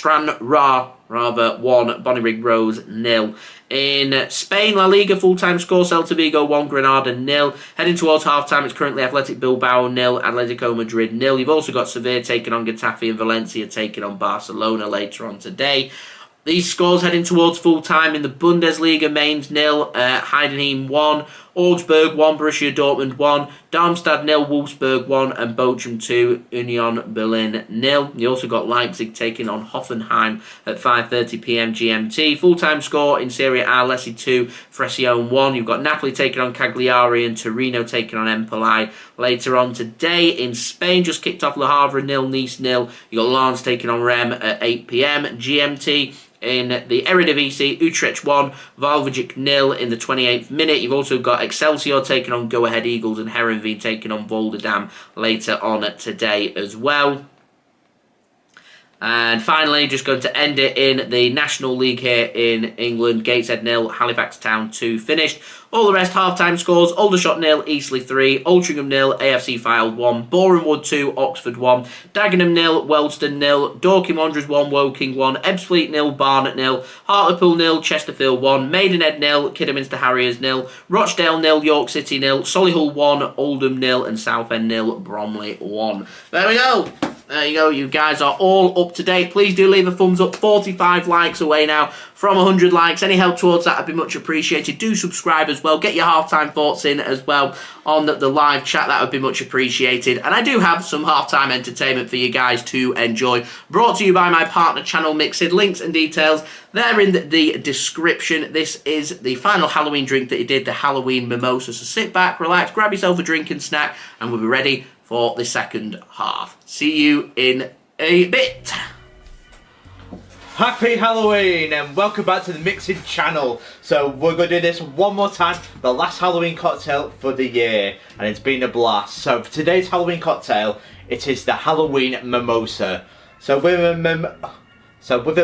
1, Bonnyrigg Rose 0. In Spain, La Liga full-time score, Celta Vigo 1, Granada 0. Heading towards half-time, it's currently Athletic Bilbao 0, Atletico Madrid 0. You've also got Sevilla taking on Getafe and Valencia taking on Barcelona later on today. These scores heading towards full-time in the Bundesliga: Mainz 0, Heidenheim 1, Augsburg 1, Borussia Dortmund 1, Darmstadt 0, Wolfsburg 1, and Bochum 2, Union Berlin 0. You also got Leipzig taking on Hoffenheim at 5:30 p.m. GMT. Full-time score in Serie A: Lecce 2, Frosinone 1. You've got Napoli taking on Cagliari and Torino taking on Empoli later on today. In Spain, just kicked off Le Havre 0, Nice 0. You've got Lens taking on Rennes at 8 p.m. GMT. In the Eredivisie, Utrecht 1, Valvik 0 in the 28th minute. You've also got Excelsior taking on Go Ahead Eagles and Herenveen taking on Volendam later on today as well. And finally, just going to end it in the National League here in England. Gateshead 0, Halifax Town 2 finished. All the rest half-time scores: Aldershot 0, Eastleigh 3, Altrincham 0, AFC Fylde 1, Boreham Wood 2, Oxford 1, Dagenham 0, Wellston 0, Dorking Wanderers 1, Woking 1, Ebbsfleet 0, Barnet 0, Hartlepool 0, Chesterfield 1, Maidenhead 0, Kidderminster Harriers 0, Rochdale 0, York City 0, Solihull 1, Oldham 0, and Southend 0, Bromley 1. There we go. There you go, you guys are all up to date. Please do leave a thumbs up. 45 likes away now from 100 likes. Any help towards that would be much appreciated. Do subscribe as well. Get your halftime thoughts in as well on the live chat. That would be much appreciated. And I do have some halftime entertainment for you guys to enjoy. Brought to you by my partner channel Mixed. Links and details there in the description. This is the final Halloween drink that he did, the Halloween Mimosa. So sit back, relax, grab yourself a drink and snack, and we'll be ready for the second half. See you in a bit. Happy Halloween and welcome back to the Mixing channel. So we're going to do this one more time, the last Halloween cocktail for the year, and it's been a blast. So for today's Halloween cocktail, it is the Halloween Mimosa. So with a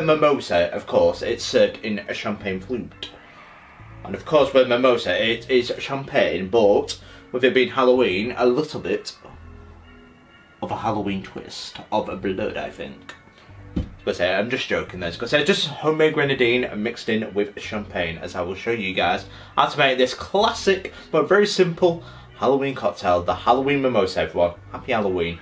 mimosa, of course, it's served in a champagne flute. And of course with mimosa, it is champagne, but with it being Halloween, a little bit of a Halloween twist of blood, I think. But I'm just joking there, because it's just homemade grenadine mixed in with champagne, as I will show you guys how to make this classic but very simple Halloween cocktail, the Halloween Mimosa, everyone. Happy Halloween.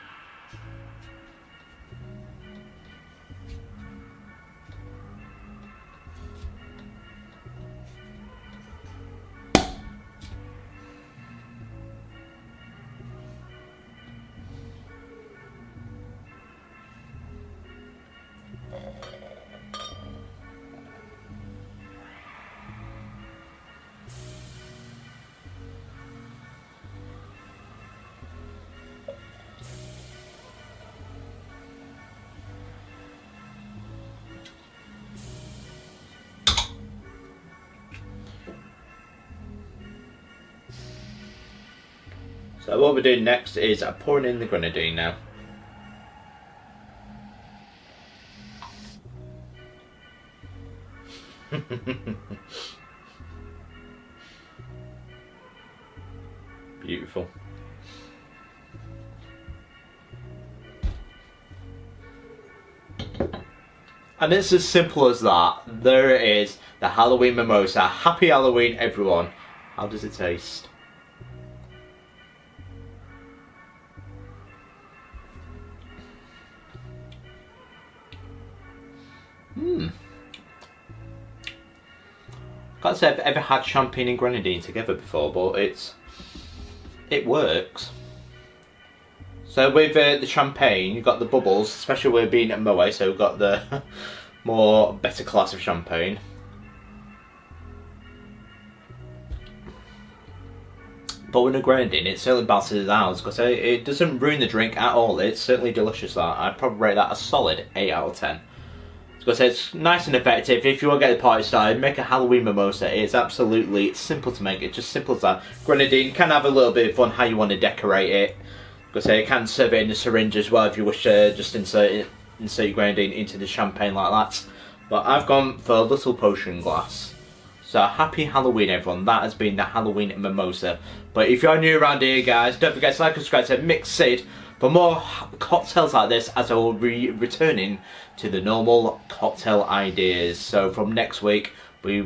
So what we're doing next is pouring in the grenadine now. Beautiful. And it's as simple as that. There it is, the Halloween mimosa. Happy Halloween, everyone. How does it taste? Can't say I've ever had champagne and grenadine together before, but it works. So with the champagne, you've got the bubbles, especially with being at Moe, so we've got the better class of champagne. But with the grenadine, it certainly balances it out, because it doesn't ruin the drink at all. It's certainly delicious. That I'd probably rate that a solid 8 out of 10. Because it's nice and effective. If you want to get the party started, make a Halloween mimosa. It's absolutely simple to make. It's just simple as that. Grenadine, can have a little bit of fun how you want to decorate it. Because you can serve it in a syringe as well if you wish to just insert your grenadine into the champagne like that. But I've gone for a little potion glass. So happy Halloween, everyone. That has been the Halloween mimosa. But if you're new around here, guys, don't forget to like and subscribe to Mix Sid for more cocktails like this, as I will be returning to the normal cocktail ideas. So from next week, we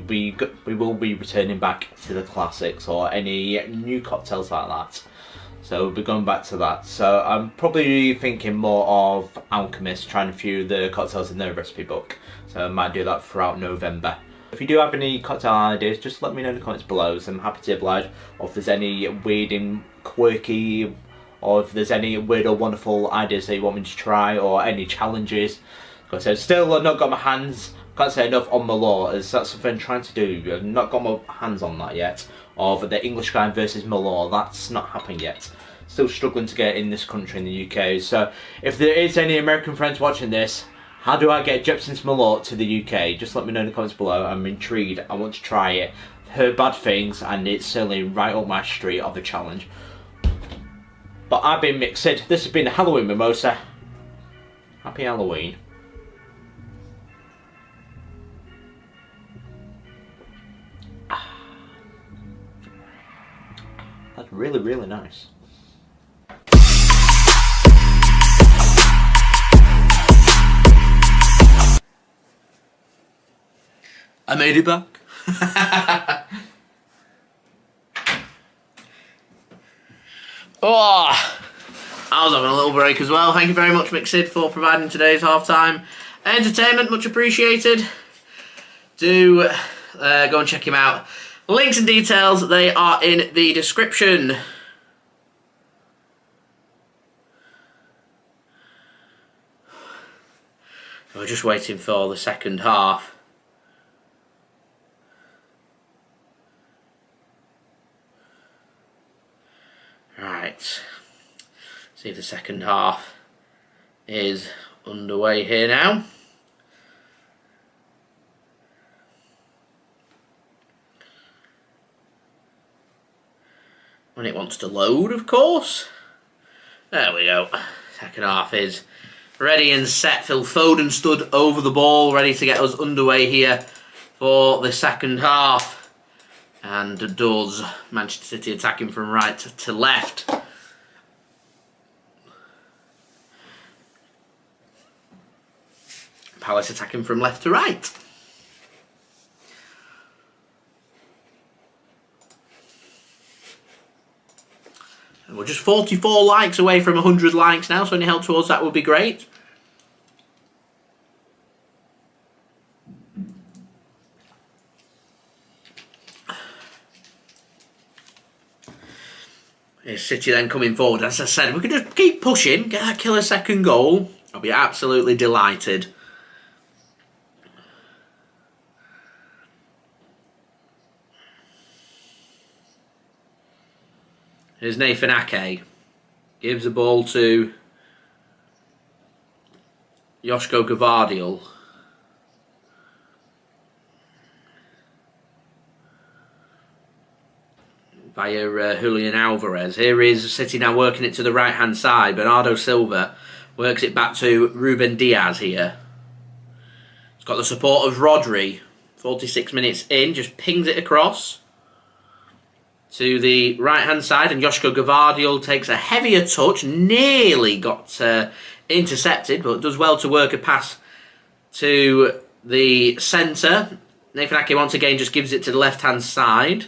will be returning back to the classics or any new cocktails like that. So we'll be going back to that. So I'm probably thinking more of Alchemist, trying to view the cocktails in their recipe book. So I might do that throughout November. If you do have any cocktail ideas, just let me know in the comments below. So I'm happy to oblige. Or if there's any weird and quirky, or if there's any weird or wonderful ideas that you want me to try, or any challenges. Because I've still not got my hands, can't say enough on Malort, as that's something I'm trying to do. I've not got my hands on that yet. Of the English guy versus Malort, that's not happened yet. Still struggling to get in this country in the UK. So if there is any American friends watching this, how do I get Jepson's Malort to the UK? Just let me know in the comments below. I'm intrigued. I want to try it. Heard bad things, and it's certainly right up my street of a challenge. But I've been Mixed. This has been a Halloween mimosa. Happy Halloween. That's really, really nice. I made it back. Oh, I was having a little break as well. Thank you very much, Mixed, for providing today's halftime entertainment. Much appreciated. Do go and check him out. Links and details, they are in the description. We're just waiting for the second half. Right, see if the second half is underway here now. When it wants to load, of course. There we go. Second half is ready and set. Phil Foden stood over the ball, ready to get us underway here for the second half. And does Manchester City attacking from right to left. Palace attacking from left to right. And we're just 44 likes away from 100 likes now, so any help towards that would be great. Here's City then coming forward. As I said, we could just keep pushing, get that killer second goal. I'll be absolutely delighted. Here's Nathan Ake. Gives the ball to Josko Gvardiol. via Julian Alvarez. Here is City now working it to the right-hand side. Bernardo Silva works it back to Ruben Dias here. It's got the support of Rodri. 46 minutes in, just pings it across to the right-hand side, and Josko Gvardiol takes a heavier touch, nearly got intercepted, but does well to work a pass to the centre. Nathan Ake once again just gives it to the left-hand side.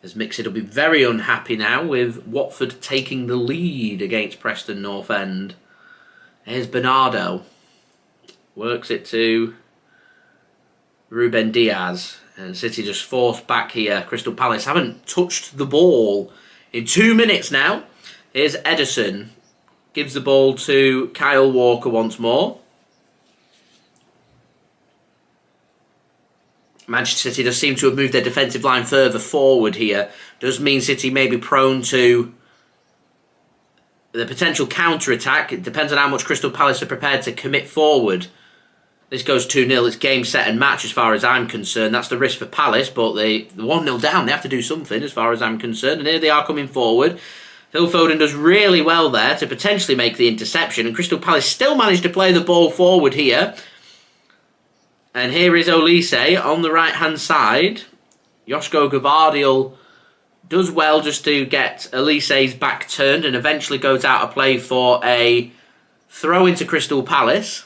As Mixed will be very unhappy now with Watford taking the lead against Preston North End. Here's Bernardo. Works it to Ruben Dias. And City just forced back here. Crystal Palace haven't touched the ball in 2 minutes now. Here's Ederson. Gives the ball to Kyle Walker once more. Manchester City does seem to have moved their defensive line further forward here. Does mean City may be prone to the potential counter-attack. It depends on how much Crystal Palace are prepared to commit forward. This goes 2-0. It's game, set and match as far as I'm concerned. That's the risk for Palace, but they're 1-0 down. They have to do something as far as I'm concerned. And here they are coming forward. Phil Foden does really well there to potentially make the interception. And Crystal Palace still managed to play the ball forward here. And here is Olise on the right-hand side. Josko Gvardiol does well just to get Olise's back turned and eventually goes out of play for a throw into Crystal Palace.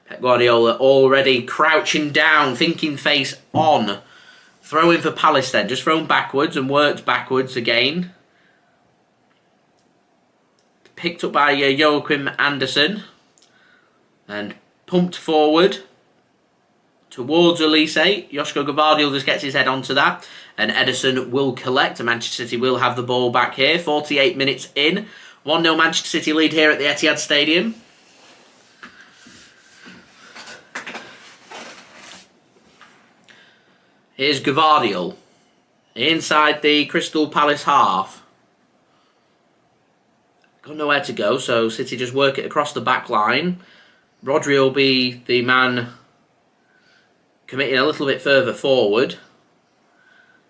Pep Guardiola already crouching down, thinking face on. Throw in for Palace then, just thrown backwards and worked backwards again. Picked up by Joachim Andersen. And pumped forward towards Olise. Josko Gvardiol just gets his head onto that. And Ederson will collect. And Manchester City will have the ball back here. 48 minutes in. 1-0 Manchester City lead here at the Etihad Stadium. Here's Gvardiol. Inside the Crystal Palace half. Got nowhere to go, so City just work it across the back line. Rodri will be the man committing a little bit further forward.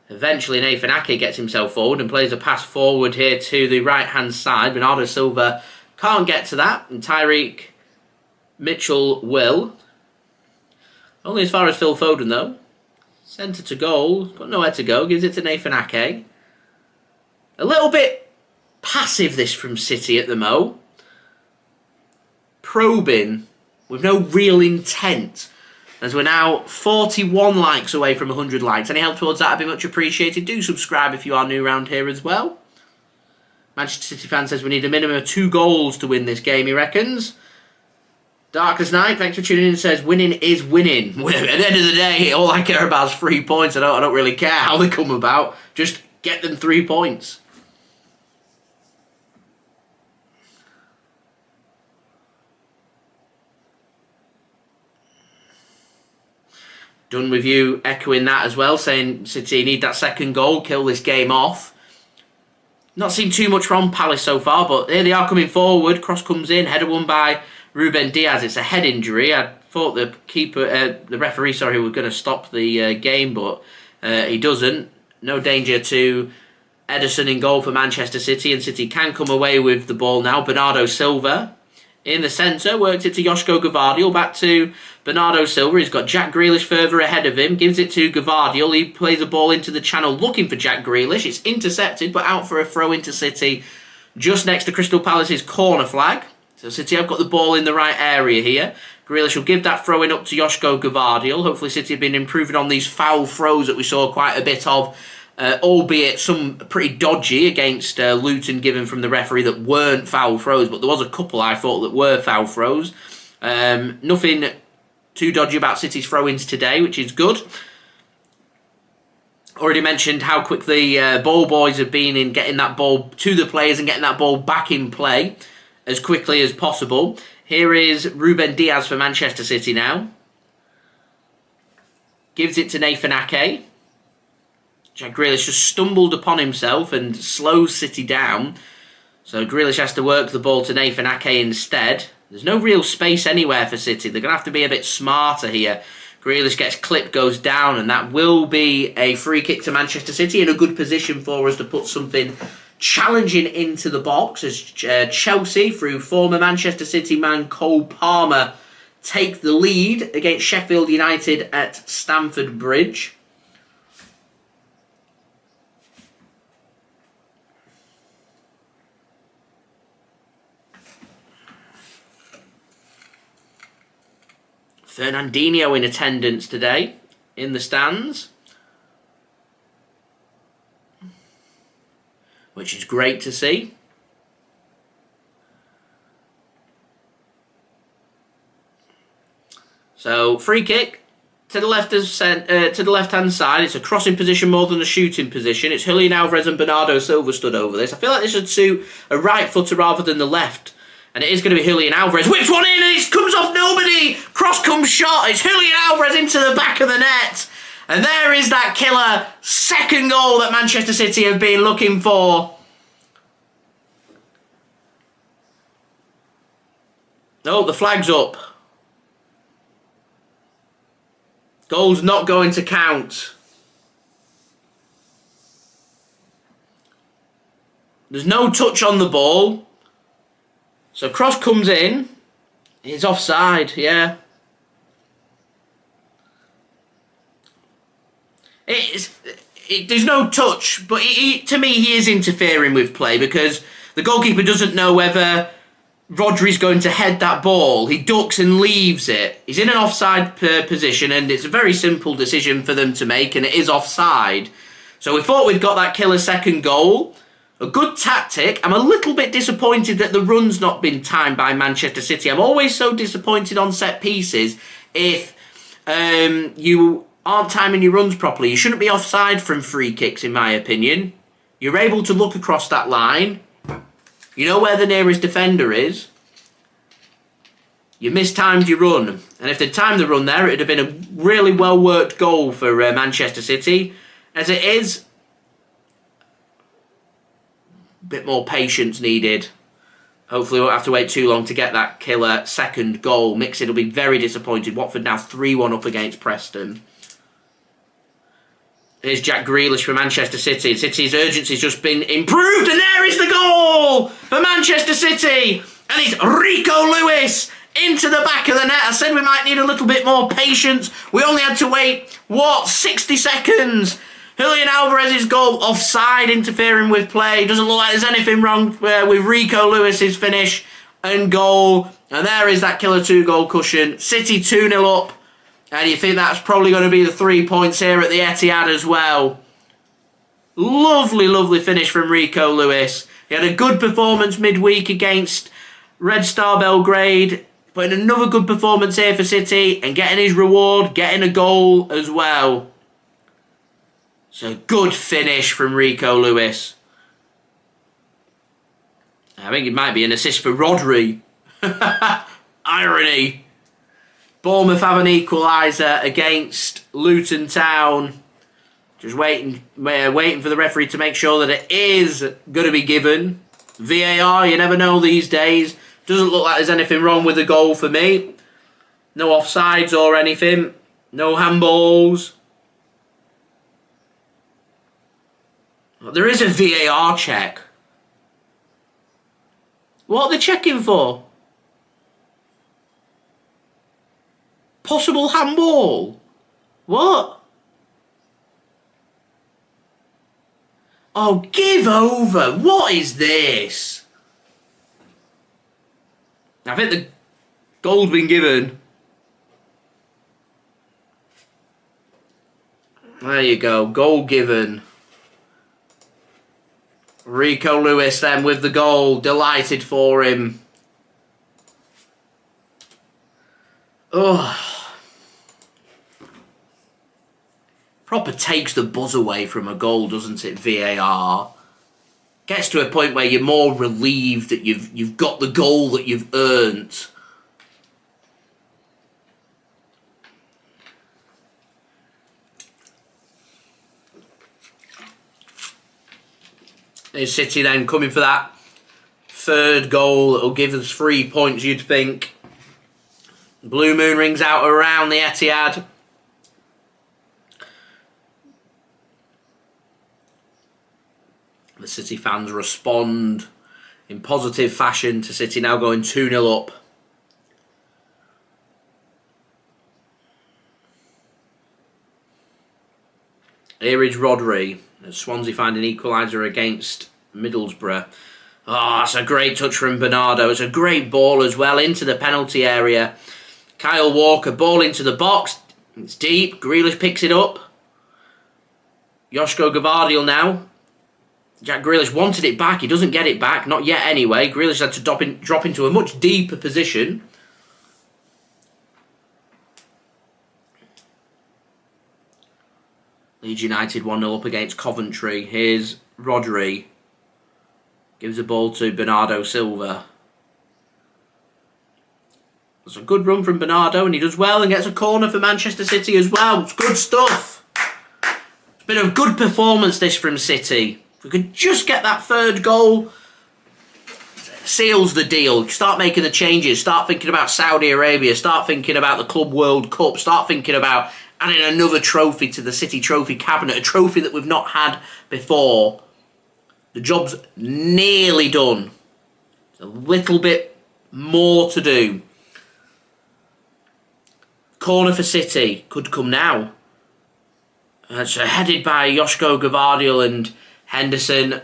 Eventually Nathan Ake gets himself forward and plays a pass forward here to the right-hand side. Bernardo Silva can't get to that, and Tyreek Mitchell will. Only as far as Phil Foden though. Centre to goal, got nowhere to go, gives it to Nathan Ake. A little bit passive this from City at the mo. Probing with no real intent, as we're now 41 likes away from 100 likes. Any help towards that would be much appreciated. Do subscribe if you are new around here as well. Manchester City fan says we need a minimum of 2 goals to win this game, he reckons. Darkest Night, thanks for tuning in, says winning is winning. At the end of the day, all I care about is 3 points. I don't really care how they come about. Just get them 3 points. Done with you echoing that as well, saying City need that second goal, kill this game off. Not seen too much from Palace so far, but here they are coming forward. Cross comes in, header won by Ruben Dias. It's a head injury. I thought the referee, was going to stop the game, but he doesn't. No danger to Ederson in goal for Manchester City, and City can come away with the ball now. Bernardo Silva in the centre, works it to Josko Gvardiol, back to Bernardo Silva. He's got Jack Grealish further ahead of him, gives it to Gvardiol. He plays the ball into the channel looking for Jack Grealish. It's intercepted, but out for a throw into City just next to Crystal Palace's corner flag. So City have got the ball in the right area here. Grealish will give that throw in up to Josko Gvardiol. Hopefully City have been improving on these foul throws that we saw quite a bit of, albeit some pretty dodgy against Luton given from the referee that weren't foul throws, but there was a couple I thought that were foul throws. Nothing too dodgy about City's throw-ins today, which is good. Already mentioned how quick the ball boys have been in getting that ball to the players and getting that ball back in play as quickly as possible. Here is Ruben Dias for Manchester City now. Gives it to Nathan Ake. Jack Grealish just stumbled upon himself and slows City down. So Grealish has to work the ball to Nathan Ake instead. There's no real space anywhere for City. They're going to have to be a bit smarter here. Grealish gets clipped, goes down, and that will be a free kick to Manchester City in a good position for us to put something challenging into the box as Chelsea, through former Manchester City man Cole Palmer, take the lead against Sheffield United at Stamford Bridge. Fernandinho in attendance today in the stands, which is great to see. So free kick to the left-hand side. It's a crossing position more than a shooting position. It's Julian Alvarez and Bernardo Silva stood over this. I feel like this should suit a right footer rather than the left. And it is going to be Julian Alvarez. Whips one in and it comes off nobody. Cross comes shot. It's Julian Alvarez into the back of the net. And there is that killer second goal that Manchester City have been looking for. Oh, the flag's up. Goal's not going to count. There's no touch on the ball. So cross comes in. He's offside, yeah. There's no touch, but to me he is interfering with play because the goalkeeper doesn't know whether Rodri's going to head that ball. He ducks and leaves it. He's in an offside position and it's a very simple decision for them to make and it is offside. So we thought we'd got that killer second goal. A good tactic. I'm a little bit disappointed that the run's not been timed by Manchester City. I'm always so disappointed on set pieces if you aren't timing your runs properly. You shouldn't be offside from free kicks, in my opinion. You're able to look across that line. You know where the nearest defender is. You mistimed your run. And if they'd timed the run there, it would have been a really well-worked goal for Manchester City. As it is, bit more patience needed. Hopefully we won't have to wait too long to get that killer second goal. Mixed will be very disappointed. Watford now 3-1 up against Preston. Here's Jack Grealish for Manchester City. City's urgency's just been improved and there is the goal for Manchester City. And it's Rico Lewis into the back of the net. I said we might need a little bit more patience. We only had to wait, 60 seconds? Julian Alvarez's goal offside, interfering with play. Doesn't look like there's anything wrong with Rico Lewis's finish and goal. And there is that killer 2-goal cushion. City 2-0 up. And you think that's probably going to be the 3 points here at the Etihad as well. Lovely, lovely finish from Rico Lewis. He had a good performance midweek against Red Star Belgrade. Putting another good performance here for City and getting his reward, getting a goal as well. So good finish from Rico Lewis. I think it might be an assist for Rodri. Irony. Bournemouth have an equaliser against Luton Town. Just waiting for the referee to make sure that it is going to be given. VAR, you never know these days. Doesn't look like there's anything wrong with the goal for me. No offsides or anything. No handballs. There is a VAR check. What are they checking for? Possible handball? What? Oh, give over. What is this? I think the goal's been given. There you go. Goal given. Rico Lewis then with the goal. Delighted for him. Oh. Proper takes the buzz away from a goal, doesn't it, VAR? Gets to a point where you're more relieved that you've got the goal that you've earned. There's City then coming for that third goal that will give us 3 points, you'd think. Blue Moon rings out around the Etihad. The City fans respond in positive fashion to City now going 2-0 up. Here is Rodri, as Swansea find an equaliser against Middlesbrough. Oh, it's a great touch from Bernardo. It's a great ball as well into the penalty area. Kyle Walker, ball into the box. It's deep. Grealish picks it up. Josko Gvardiol now. Jack Grealish wanted it back. He doesn't get it back. Not yet anyway. Grealish had to drop into a much deeper position. Leeds United 1-0 up against Coventry. Here's Rodri. Gives the ball to Bernardo Silva. It's a good run from Bernardo, and he does well and gets a corner for Manchester City as well. It's good stuff. It's been a good performance this from City. If we could just get that third goal, seals the deal. Start making the changes. Start thinking about Saudi Arabia. Start thinking about the Club World Cup. Start thinking about adding another trophy to the City trophy cabinet. A trophy that we've not had before. The job's nearly done. There's a little bit more to do. Corner for City could come now. It's headed by Josko Gvardiol, and Henderson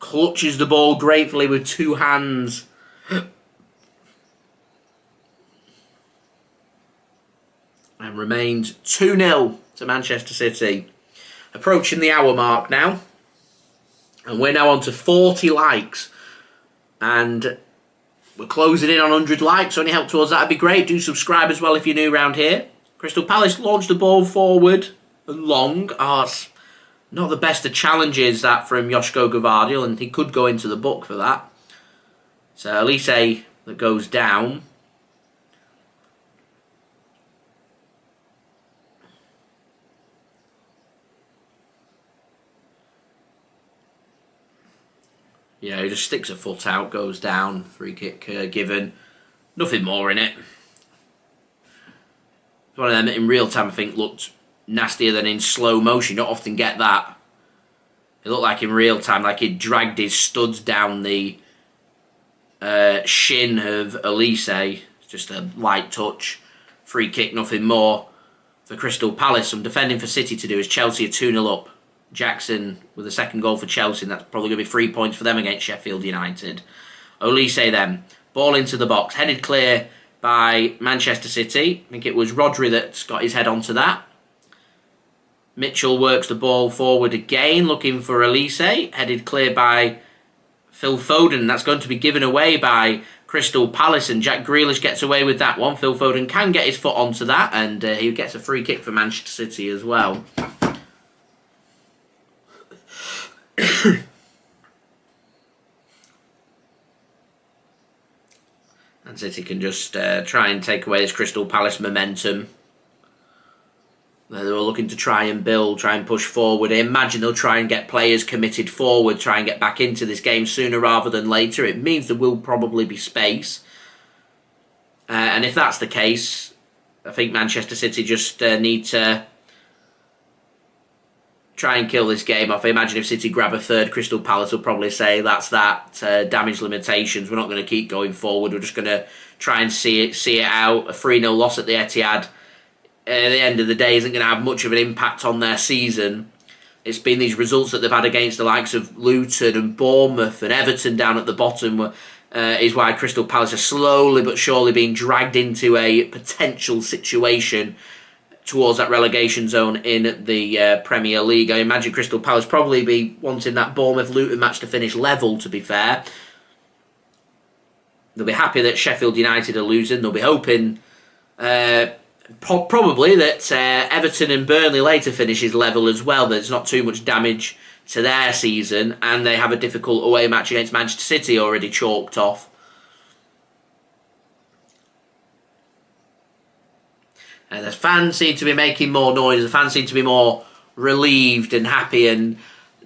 clutches the ball gratefully with two hands. And remains 2-0 to Manchester City. Approaching the hour mark now. And we're now on to 40 likes. And we're closing in on 100 likes, so any help towards that would be great. Do subscribe as well if you're new around here. Crystal Palace launched the ball forward and long. Oh, it's not the best of challenges, that, from Josko Gvardiol, and he could go into the book for that. So Olise that goes down. Yeah, he just sticks a foot out, goes down, free kick given. Nothing more in it. It's one of them that in real time I think looked nastier than in slow motion. You don't often get that. It looked like in real time, like he dragged his studs down the shin of Olise. Just a light touch. Free kick, nothing more. For Crystal Palace, some defending for City to do as Chelsea are 2-0 up. Jackson with a second goal for Chelsea, and that's probably going to be 3 points for them against Sheffield United. Olise then, ball into the box, headed clear by Manchester City. I think it was Rodri that's got his head onto that. Mitchell works the ball forward again, looking for Olise, headed clear by Phil Foden. That's going to be given away by Crystal Palace, and Jack Grealish gets away with that one. Phil Foden can get his foot onto that, and he gets a free kick for Manchester City as well. And City can just try and take away this Crystal Palace momentum. They were looking to try and build, try and push forward. I imagine they'll try and get players committed forward, try and get back into this game sooner rather than later. It means there will probably be space. And if that's the case, I think Manchester City just need to try and kill this game off. I imagine if City grab a third, Crystal Palace will probably say that's that, damage limitations. We're not going to keep going forward. We're just going to try and see it out. A 3-0 loss at the Etihad at the end of the day isn't going to have much of an impact on their season. It's been these results that they've had against the likes of Luton and Bournemouth and Everton down at the bottom is why Crystal Palace are slowly but surely being dragged into a potential situation towards that relegation zone in the Premier League. I imagine Crystal Palace probably be wanting that Bournemouth-Luton match to finish level, to be fair. They'll be happy that Sheffield United are losing. They'll be hoping probably that Everton and Burnley later finishes level as well. There's not too much damage to their season, and they have a difficult away match against Manchester City already chalked off. The fans seem to be making more noise. The fans seem to be more relieved and happy, and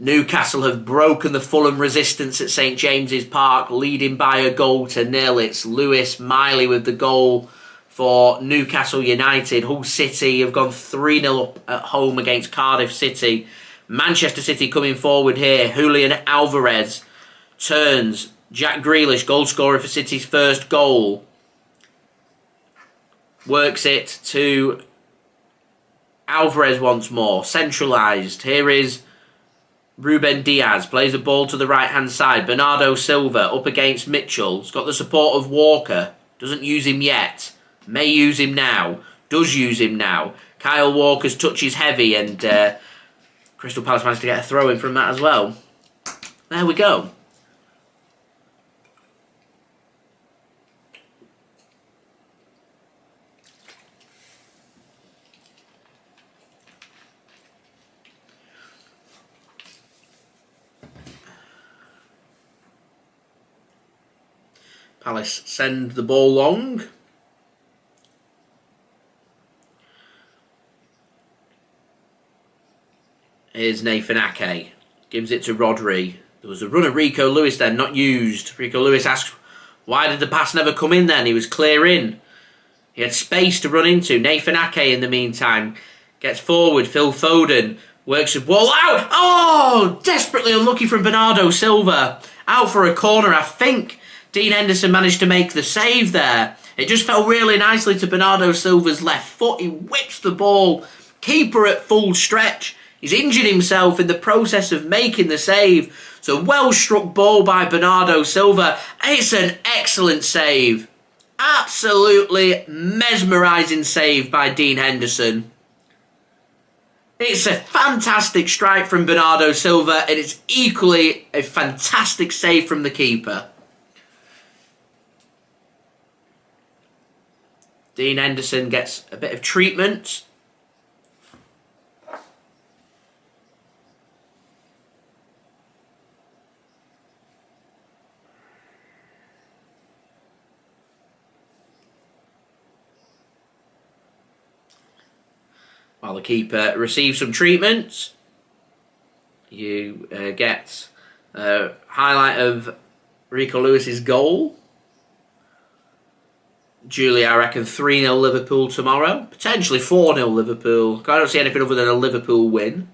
Newcastle have broken the Fulham resistance at St James's Park, leading by a goal to nil. It's Lewis Miley with the goal for Newcastle United. Hull City have gone 3-0 up at home against Cardiff City. Manchester City coming forward here. Julian Alvarez turns. Jack Grealish, goal scorer for City's first goal. Works it to Alvarez once more. Centralised. Here is Ruben Dias. Plays the ball to the right-hand side. Bernardo Silva up against Mitchell. He's got the support of Walker. Doesn't use him yet. May use him now. Does use him now. Kyle Walker's touch is heavy, and Crystal Palace managed to get a throw in from that as well. There we go. Palace send the ball long. Here's Nathan Ake. Gives it to Rodri. There was a run of Rico Lewis then, not used. Rico Lewis asks, why did the pass never come in then? He was clear in. He had space to run into. Nathan Ake in the meantime gets forward. Phil Foden works the ball out. Oh, desperately unlucky from Bernardo Silva. Out for a corner, I think. Dean Henderson managed to make the save there. It just fell really nicely to Bernardo Silva's left foot. He whips the ball. Keeper at full stretch. He's injured himself in the process of making the save. So well struck ball by Bernardo Silva. It's an excellent save. Absolutely mesmerising save by Dean Henderson. It's a fantastic strike from Bernardo Silva, and it's equally a fantastic save from the keeper. Dean Henderson gets a bit of treatment. While the keeper receives some treatment, you get a highlight of Rico Lewis's goal. Julie, I reckon 3-0 Liverpool tomorrow. Potentially 4-0 Liverpool. I don't see anything other than a Liverpool win.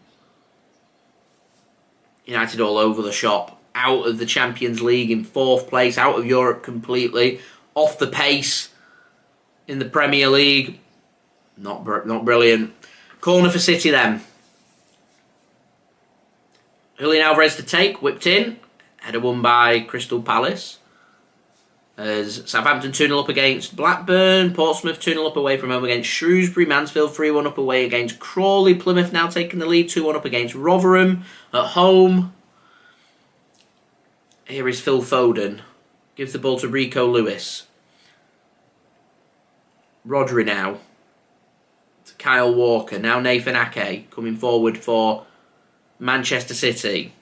United all over the shop. Out of the Champions League in 4th place. Out of Europe completely. Off the pace in the Premier League. Not brilliant. Corner for City then. Julian Alvarez to take. Whipped in. Header won by Crystal Palace. As Southampton 2-0 up against Blackburn. Portsmouth 2-0 up away from home against Shrewsbury. Mansfield 3-1 up away against Crawley. Plymouth now taking the lead 2-1 up against Rotherham at home. Here is Phil Foden. Gives the ball to Rico Lewis. Rodri now. To Kyle Walker. Now Nathan Ake coming forward for Manchester City.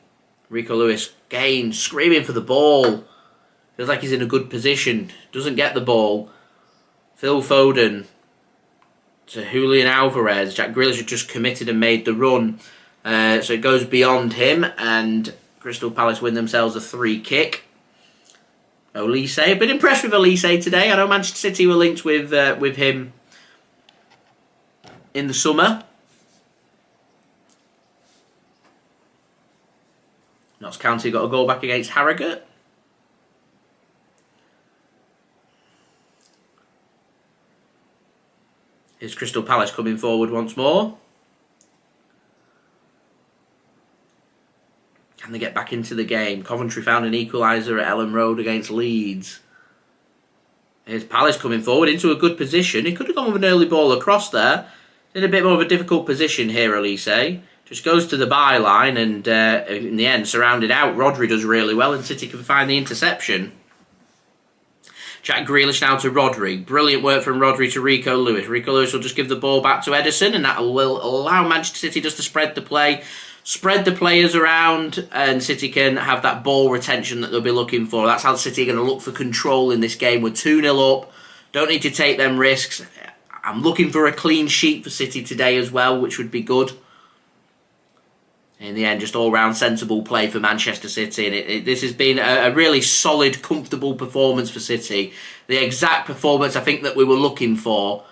Rico Lewis again screaming for the ball. Feels like he's in a good position. Doesn't get the ball. Phil Foden to Julian Alvarez. Jack Grealish had just committed and made the run. So it goes beyond him. And Crystal Palace win themselves a free kick. Olise. I've been impressed with Olise today. I know Manchester City were linked with him in the summer. Notts County got a goal back against Harrogate. Here's Crystal Palace coming forward once more. Can they get back into the game? Coventry found an equaliser at Ellen Road against Leeds. Here's Palace coming forward into a good position. He could have gone with an early ball across there. In a bit more of a difficult position here, Olise. Just goes to the byline and in the end surrounded out. Rodri does really well and City can find the interception. Jack Grealish now to Rodri. Brilliant work from Rodri to Rico Lewis. Rico Lewis will just give the ball back to Ederson, and that will allow Manchester City just to spread the play, spread the players around, and City can have that ball retention that they'll be looking for. That's how City are going to look for control in this game. We're 2-0 up. Don't need to take them risks. I'm looking for a clean sheet for City today as well, which would be good. In the end, just all-round sensible play for Manchester City. And this has been a really solid, comfortable performance for City. The exact performance I think that we were looking for.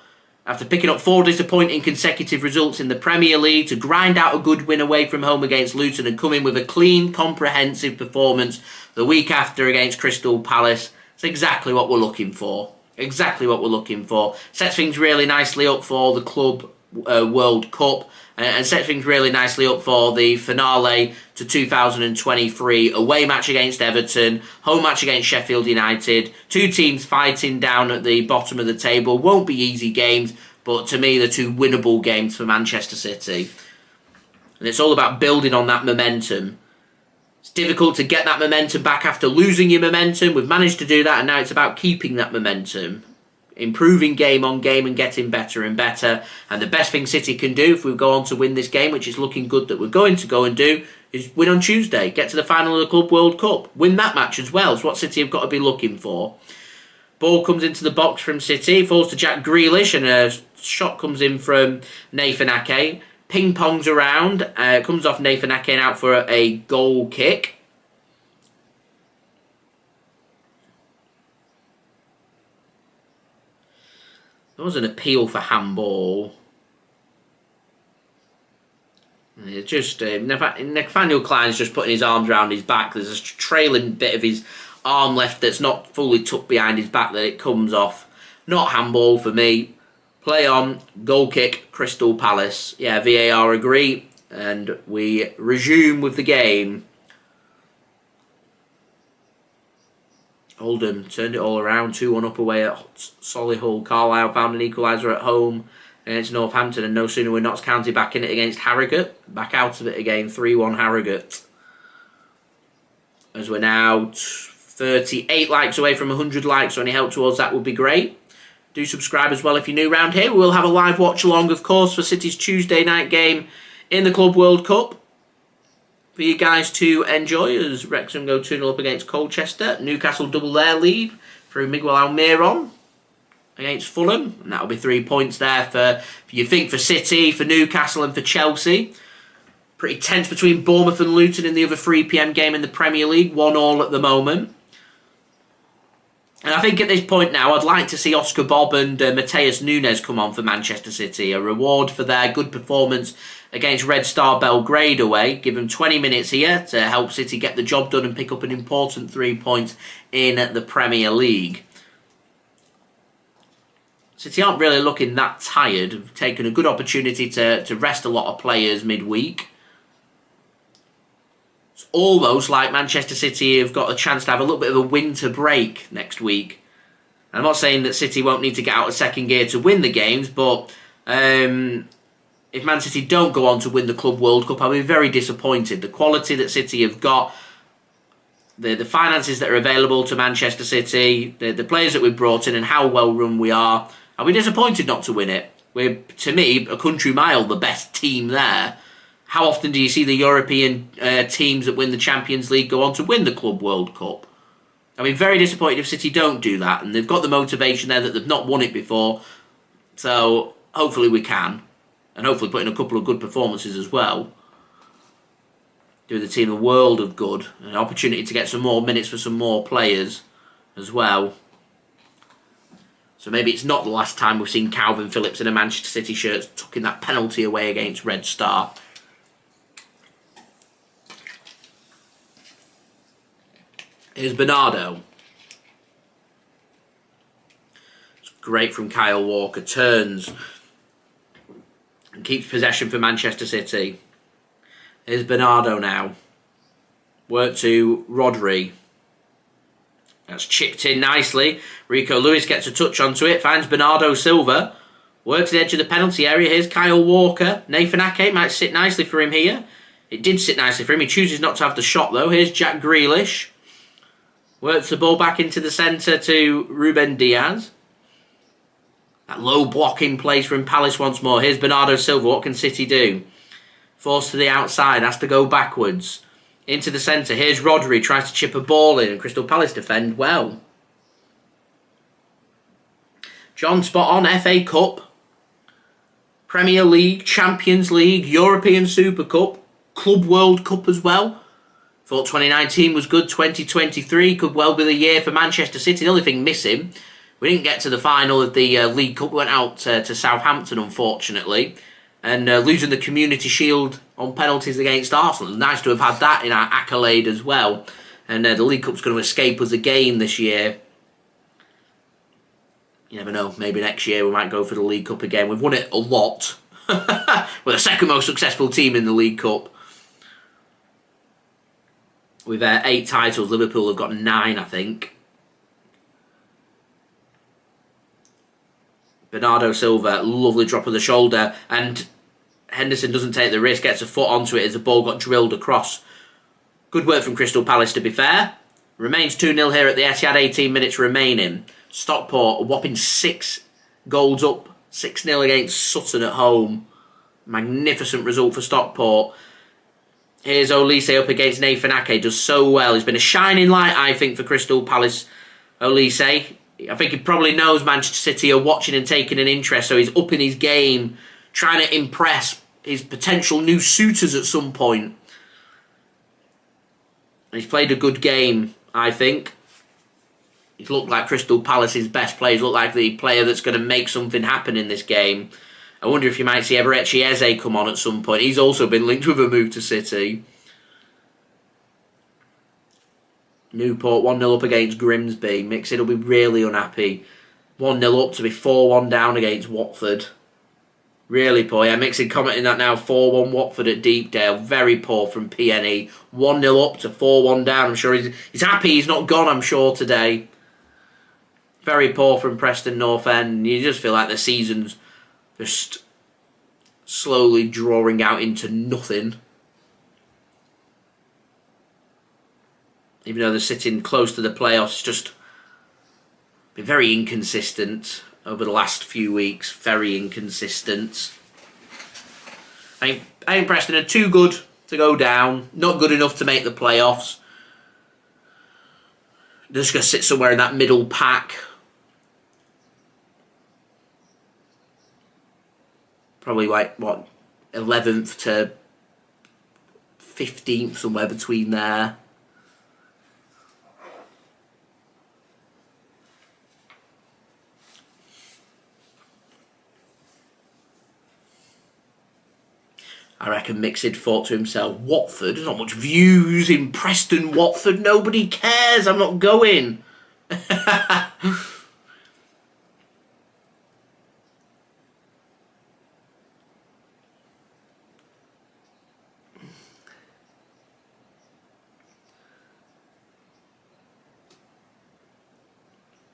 After picking up 4 disappointing consecutive results in the Premier League, to grind out a good win away from home against Luton and come in with a clean, comprehensive performance the week after against Crystal Palace. It's exactly what we're looking for. Exactly what we're looking for. Sets things really nicely up for the Club World Cup. And sets things really nicely up for the finale to 2023. Away match against Everton, home match against Sheffield United. 2 teams fighting down at the bottom of the table. Won't be easy games, but to me, they're 2 winnable games for Manchester City. And it's all about building on that momentum. It's difficult to get that momentum back after losing your momentum. We've managed to do that, and now it's about keeping that momentum. Improving game on game and getting better and better. And the best thing City can do if we go on to win this game, which is looking good that we're going to go and do, is win on Tuesday. Get to the final of the Club World Cup. Win that match as well. It's what City have got to be looking for. Ball comes into the box from City. Falls to Jack Grealish, and a shot comes in from Nathan Ake. Ping-pongs around. Comes off Nathan Ake and out for a goal kick. There was an appeal for handball. Just Nathaniel Clyne's just putting his arms around his back. There's a trailing bit of his arm left that's not fully tucked behind his back that it comes off. Not handball for me. Play on, goal kick, Crystal Palace. Yeah, VAR agree, and we resume with the game. Oldham turned it all around, 2-1 up away at Solihull. Carlisle found an equaliser at home against Northampton, and no sooner were Notts County back in it against Harrogate. Back out of it again, 3-1 Harrogate. As we're now 38 likes away from 100 likes, so any help towards that would be great. Do subscribe as well if you're new around here. We will have a live watch along, of course, for City's Tuesday night game in the Club World Cup for you guys to enjoy as Wrexham go 2-0 up against Colchester. Newcastle double their lead through Miguel Almiron against Fulham. And that'll be 3 points there for you think, for City, for Newcastle and for Chelsea. Pretty tense between Bournemouth and Luton in the other 3 PM game in the Premier League. 1-1 at the moment. And I think at this point now, I'd like to see Oscar Bobb and Matheus Nunes come on for Manchester City. A reward for their good performance against Red Star Belgrade away. Give them 20 minutes here to help City get the job done and pick up an important 3 points in the Premier League. City aren't really looking that tired. Have taken a good opportunity to rest a lot of players midweek. It's almost like Manchester City have got a chance to have a little bit of a winter break next week. And I'm not saying that City won't need to get out of second gear to win the games, but if Man City don't go on to win the Club World Cup, I'll be very disappointed. The quality that City have got, the finances that are available to Manchester City, the players that we've brought in and how well run we are, I'll be disappointed not to win it. We're, to me, a country mile the best team there. How often do you see the European teams that win the Champions League go on to win the Club World Cup? I'll be very disappointed if City don't do that, and they've got the motivation there that they've not won it before. So hopefully we can, and hopefully put in a couple of good performances as well. Do the team a world of good, an opportunity to get some more minutes for some more players as well. So maybe it's not the last time we've seen Kalvin Phillips in a Manchester City shirt tucking that penalty away against Red Star. Here's Bernardo. It's great from Kyle Walker. Turns and keeps possession for Manchester City. Here's Bernardo now. Work to Rodri. That's chipped in nicely. Rico Lewis gets a touch onto it. Finds Bernardo Silva. Works to the edge of the penalty area. Here's Kyle Walker. Nathan Ake might sit nicely for him here. It did sit nicely for him. He chooses not to have the shot though. Here's Jack Grealish. Works the ball back into the centre to Ruben Dias. That low block in place from Palace once more. Here's Bernardo Silva. What can City do? Forced to the outside. Has to go backwards. Into the centre. Here's Rodri. Tries to chip a ball in. And Crystal Palace defend well. John, spot on. FA Cup. Premier League. Champions League. European Super Cup. Club World Cup as well. Thought 2019 was good. 2023 could well be the year for Manchester City. The only thing missing, we didn't get to the final of the League Cup. We went out to Southampton, unfortunately, and losing the Community Shield on penalties against Arsenal. Nice to have had that in our accolade as well. And the League Cup's going to escape us again this year. You never know. Maybe next year we might go for the League Cup again. We've won it a lot. We're the second most successful team in the League Cup. With 8 titles. Liverpool have got 9, I think. Bernardo Silva, lovely drop of the shoulder. And Henderson doesn't take the risk, gets a foot onto it as the ball got drilled across. Good work from Crystal Palace, to be fair. Remains 2-0 here at the Etihad, 18 minutes remaining. Stockport, a whopping 6 goals up. 6-0 against Sutton at home. Magnificent result for Stockport. Here's Olise up against Nathan Ake. Does so well. He's been a shining light, I think, for Crystal Palace. Olise, I think he probably knows Manchester City are watching and taking an interest, so he's upping his game, trying to impress his potential new suitors at some point. And he's played a good game, I think. He's looked like Crystal Palace's best player. He's looked like the player that's going to make something happen in this game. I wonder if you might see Eberechi Eze come on at some point. He's also been linked with a move to City. Newport 1-0 up against Grimsby. Mixid will be really unhappy. 1-0 up to be 4-1 down against Watford. Really poor. Yeah, Mixid commenting that now. 4-1 Watford at Deepdale. Very poor from PNE. 1-0 up to 4-1 down. I'm sure he's happy he's not gone, I'm sure, today. Very poor from Preston North End. You just feel like the season's just slowly drawing out into nothing. Even though they're sitting close to the playoffs, just been very inconsistent over the last few weeks. Very inconsistent. I think Preston are too good to go down. Not good enough to make the playoffs. They're just going to sit somewhere in that middle pack. Probably like, 11th to 15th, somewhere between there. I reckon Mixid thought to himself, Watford, there's not much views in Preston, Watford, nobody cares, I'm not going.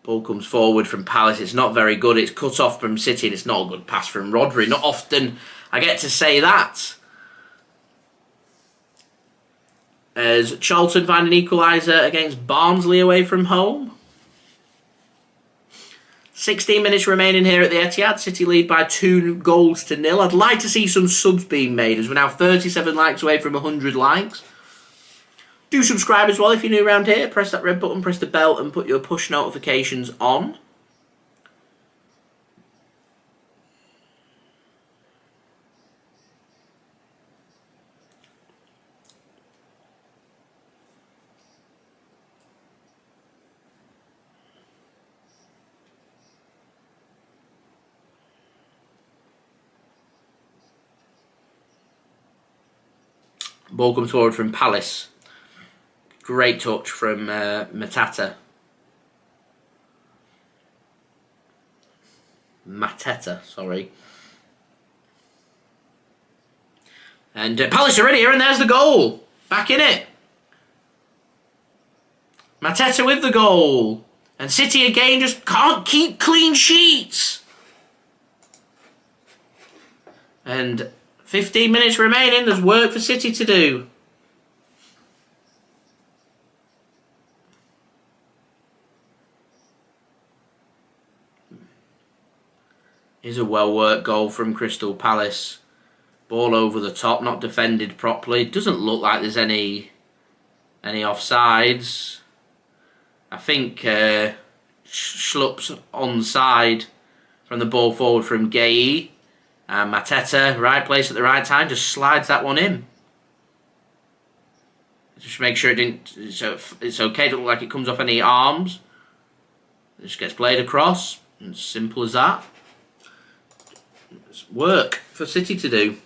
Ball comes forward from Palace. It's not very good. It's cut off from City and it's not a good pass from Rodri. Not often I get to say that. As Charlton find an equaliser against Barnsley away from home. 16 minutes remaining here at the Etihad. City lead by 2-0. I'd like to see some subs being made as we're now 37 likes away from 100 likes. Do subscribe as well if you're new around here. Press that red button, press the bell and put your push notifications on. Ball comes forward from Palace. Great touch from Mateta. Sorry. And Palace are in here, and there's the goal. Back in it. Mateta with the goal. And City again just can't keep clean sheets. And 15 minutes remaining. There's work for City to do. Here's a well-worked goal from Crystal Palace. Ball over the top, not defended properly. It doesn't look like there's any offsides. I think Schlupp's onside from the ball forward from Guehi. And Mateta, right place at the right time, just slides that one in. Just make sure it didn't. So it's okay to look like it comes off any arms. It just gets played across. It's simple as that. It's work for City to do.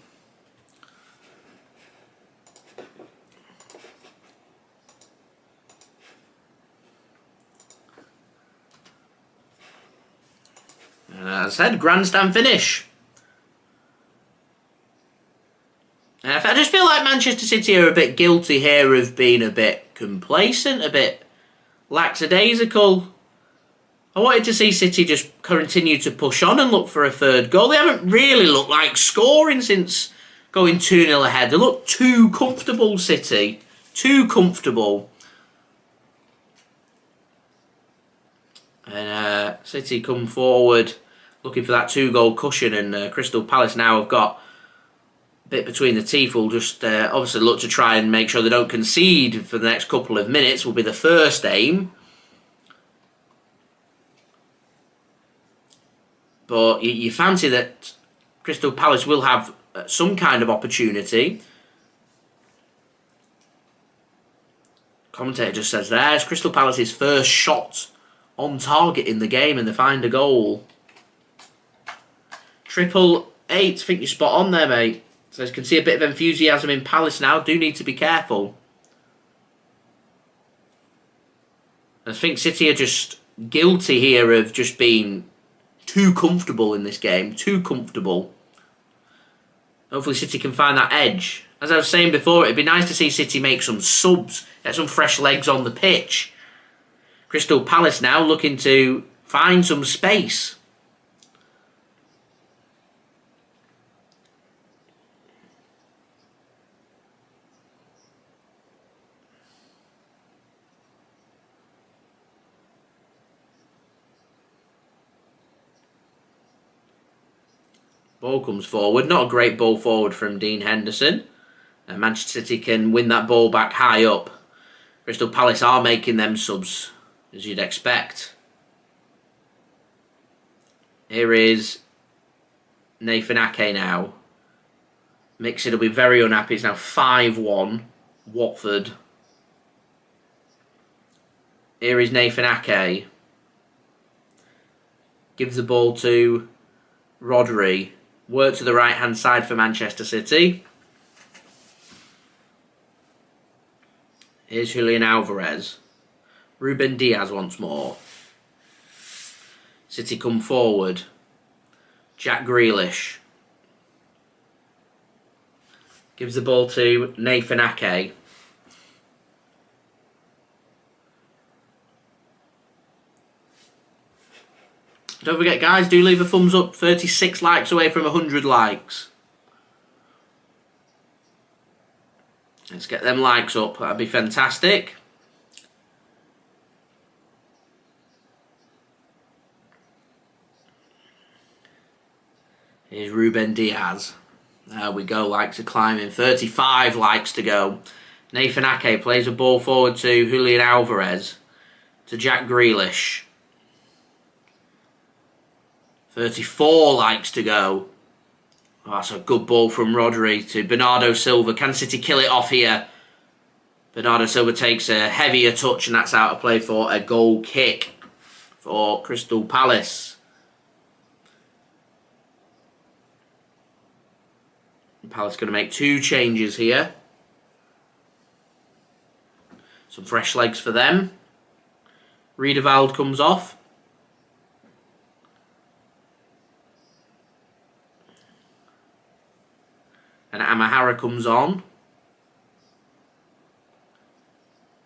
And as I said, grandstand finish. And I just feel like Manchester City are a bit guilty here of being a bit complacent, a bit lackadaisical. I wanted to see City just continue to push on and look for a third goal. They haven't really looked like scoring since going 2-0 ahead. They look too comfortable, City. Too comfortable. And City come forward looking for that 2-goal cushion, and Crystal Palace now have got a bit between the teeth. Will just obviously look to try and make sure they don't concede for the next couple of minutes, will be the first aim. But you fancy that Crystal Palace will have some kind of opportunity. Commentator just says there's Crystal Palace's first shot on target in the game, and they find a goal. 888, I think you're spot on there, mate. So you can see a bit of enthusiasm in Palace now. Do need to be careful. I think City are just guilty here of just being too comfortable in this game. Too comfortable. Hopefully City can find that edge. As I was saying before, it'd be nice to see City make some subs, get some fresh legs on the pitch. Crystal Palace now looking to find some space. Ball comes forward. Not a great ball forward from Dean Henderson. And Manchester City can win that ball back high up. Crystal Palace are making them subs, as you'd expect. Here is Nathan Ake now. Mixit will be very unhappy. It's now 5-1. Watford. Here is Nathan Ake. Gives the ball to Rodri. Work to the right-hand side for Manchester City. Here's Julian Alvarez. Ruben Dias once more. City come forward. Jack Grealish. Gives the ball to Nathan Ake. Don't forget, guys, do leave a thumbs up. 36 likes away from 100 likes. Let's get them likes up. That'd be fantastic. Here's Ruben Dias. There we go, likes are climbing. 35 likes to go. Nathan Ake plays a ball forward to Julian Alvarez. To Jack Grealish. 34 likes to go. Oh, that's a good ball from Rodri to Bernardo Silva. Can City kill it off here? Bernardo Silva takes a heavier touch, and that's out of play for a goal kick for Crystal Palace. Palace going to make 2 changes here. Some fresh legs for them. Riedewald comes off. And Amahara comes on.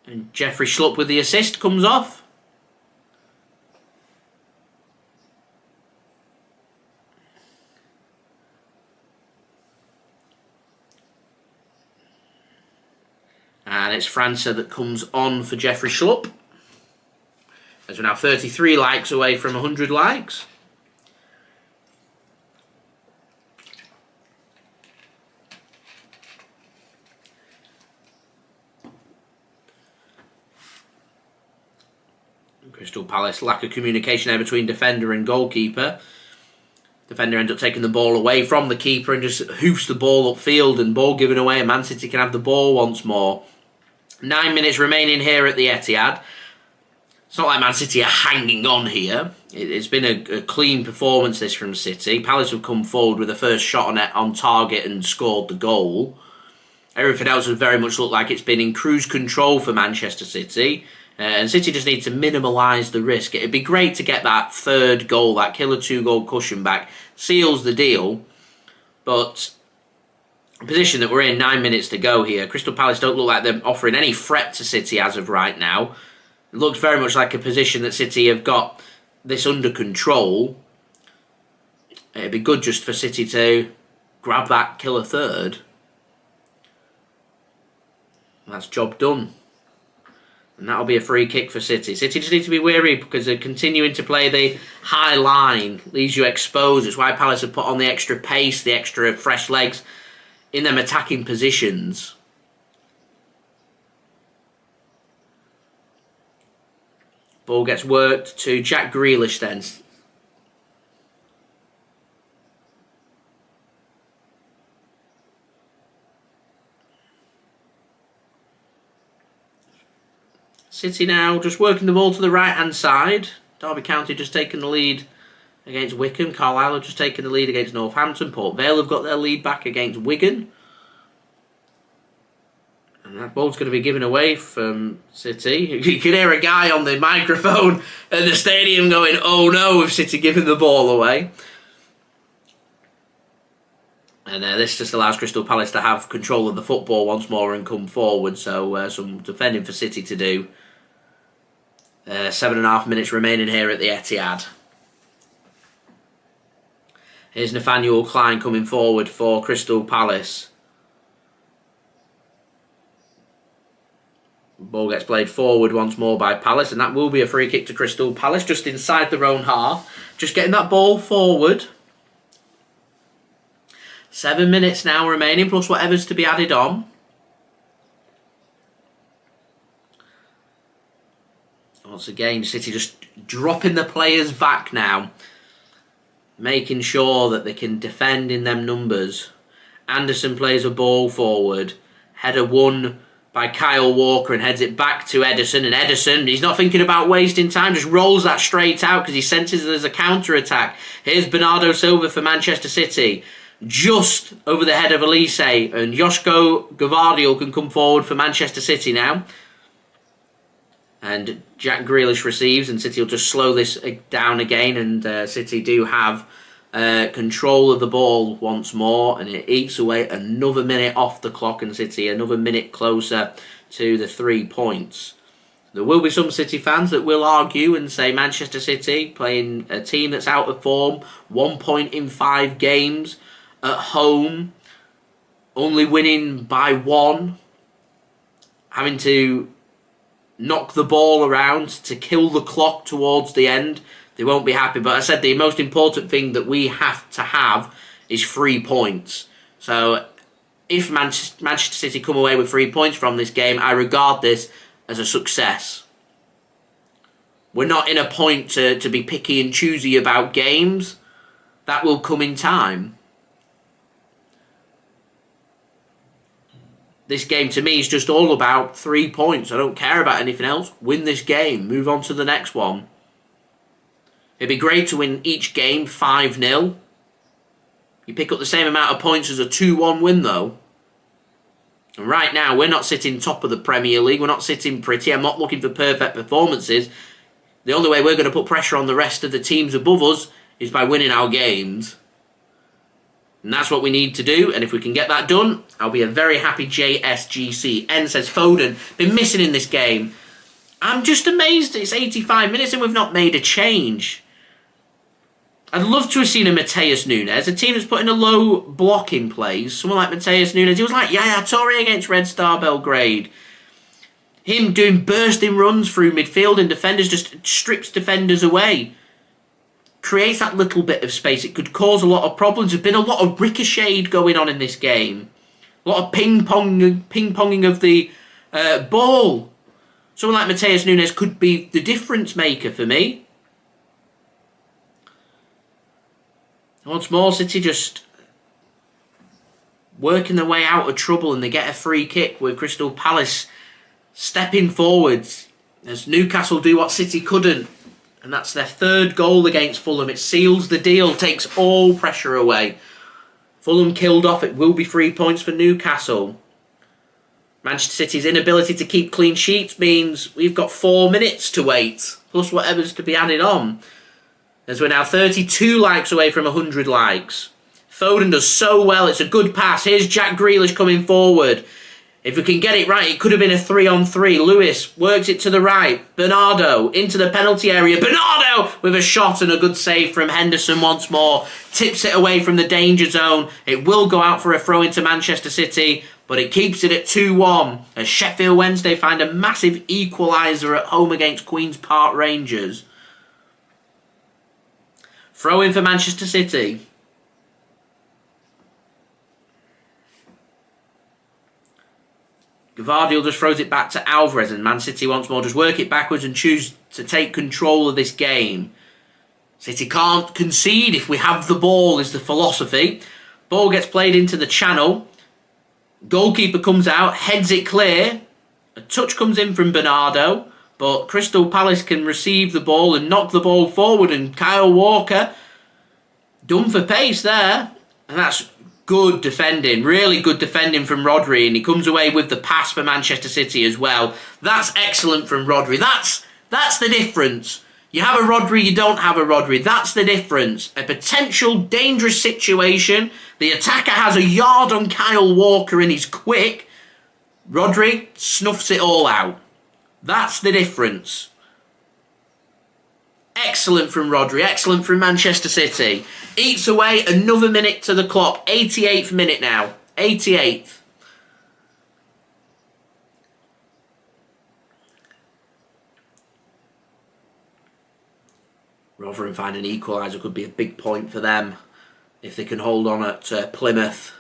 And Jeffrey Schlupp with the assist comes off. And it's França that comes on for Jeffrey Schlupp. As we're now 33 likes away from 100 likes. Crystal Palace, lack of communication there between defender and goalkeeper. Defender ends up taking the ball away from the keeper and just hoofs the ball upfield, and ball given away, and Man City can have the ball once more. 9 minutes remaining here at the Etihad. It's not like Man City are hanging on here. It's been a clean performance, this, from City. Palace have come forward with the first shot on target and scored the goal. Everything else has very much looked like it's been in cruise control for Manchester City. And City just need to minimise the risk. It'd be great to get that third goal, that killer 2-goal cushion back. Seals the deal. But the position that we're in, 9 minutes to go here, Crystal Palace don't look like they're offering any threat to City as of right now. It looks very much like a position that City have got this under control. It'd be good just for City to grab that killer third. That's job done. And that'll be a free kick for City. City just need to be wary because they're continuing to play the high line. Leaves you exposed. It's why Palace have put on the extra pace, the extra fresh legs in them attacking positions. Ball gets worked to Jack Grealish then. City now just working the ball to the right-hand side. Derby County just taking the lead against Wycombe. Carlisle have just taken the lead against Northampton. Port Vale have got their lead back against Wigan. And that ball's going to be given away from City. You can hear a guy on the microphone at the stadium going, "Oh no," with City giving the ball away. And this just allows Crystal Palace to have control of the football once more and come forward. So some defending for City to do. 7.5 minutes remaining here at the Etihad. Here's Nathaniel Clyne coming forward for Crystal Palace. Ball gets played forward once more by Palace, and that will be a free kick to Crystal Palace, just inside their own half. Just getting that ball forward. 7 minutes now remaining, plus whatever's to be added on. Once again, City just dropping the players back now. Making sure that they can defend in them numbers. Andersen plays a ball forward. Header won by Kyle Walker and heads it back to Ederson. And Ederson, he's not thinking about wasting time, just rolls that straight out because he senses there's a counter-attack. Here's Bernardo Silva for Manchester City. Just over the head of Olise, and Josko Gvardiol can come forward for Manchester City now. And Jack Grealish receives, and City will just slow this down again, and City do have control of the ball once more, and it eats away another minute off the clock, and City another minute closer to the 3 points. There will be some City fans that will argue and say Manchester City playing a team that's out of form, 1 point in 5 games at home, only winning by 1, having to knock the ball around to kill the clock towards the end. They won't be happy. But I said the most important thing that we have to have is 3 points. So if Manchester City come away with 3 points from this game, I regard this as a success. We're not in a point to be picky and choosy about games. That will come in time. This game to me is just all about 3 points. I don't care about anything else. Win this game. Move on to the next one. It'd be great to win each game 5-0. You pick up the same amount of points as a 2-1 win though. And right now we're not sitting top of the Premier League. We're not sitting pretty. I'm not looking for perfect performances. The only way we're going to put pressure on the rest of the teams above us is by winning our games. And that's what we need to do. And if we can get that done, I'll be a very happy JSGC. N says Foden, been missing in this game. I'm just amazed it's 85 minutes and we've not made a change. I'd love to have seen a Matheus Nunes, a team that's putting a low block in place. Someone like Matheus Nunes, he was like Yaya Toure against Red Star Belgrade. Him doing bursting runs through midfield and defenders, just strips defenders away. Creates that little bit of space. It could cause a lot of problems. There's been a lot of ricocheted going on in this game. A lot of ping-ponging of the ball. Someone like Matheus Nunes could be the difference maker for me. Once more, City just working their way out of trouble, and they get a free kick with Crystal Palace stepping forwards as Newcastle do what City couldn't. And that's their third goal against Fulham. It seals the deal, takes all pressure away. Fulham killed off. It will be 3 points for Newcastle. Manchester City's inability to keep clean sheets means we've got 4 minutes to wait, plus whatever's to be added on. As we're now 32 likes away from 100 likes. Foden does so well. It's a good pass. Here's Jack Grealish coming forward. If we can get it right, it could have been a 3-on-3. Lewis works it to the right. Bernardo into the penalty area. Bernardo with a shot and a good save from Henderson once more. Tips it away from the danger zone. It will go out for a throw into Manchester City, but it keeps it at 2-1 as Sheffield Wednesday find a massive equaliser at home against Queen's Park Rangers. Throw in for Manchester City. Gvardiol just throws it back to Alvarez, and Man City once more just work it backwards and choose to take control of this game. City can't concede if we have the ball is the philosophy. Ball gets played into the channel. Goalkeeper comes out, heads it clear. A touch comes in from Bernardo, but Crystal Palace can receive the ball and knock the ball forward, and Kyle Walker done for pace there. And that's good defending, really good defending from Rodri, and he comes away with the pass for Manchester City as well. That's excellent from Rodri. That's the difference. You have a Rodri, you don't have a Rodri. That's the difference. A potential dangerous situation. The attacker has a yard on Kyle Walker and he's quick. Rodri snuffs it all out. That's the difference. Excellent from Rodri, excellent from Manchester City. Eats away another minute to the clock. 88th minute now. 88th. Rotherham find an equaliser, could be a big point for them if they can hold on at Plymouth.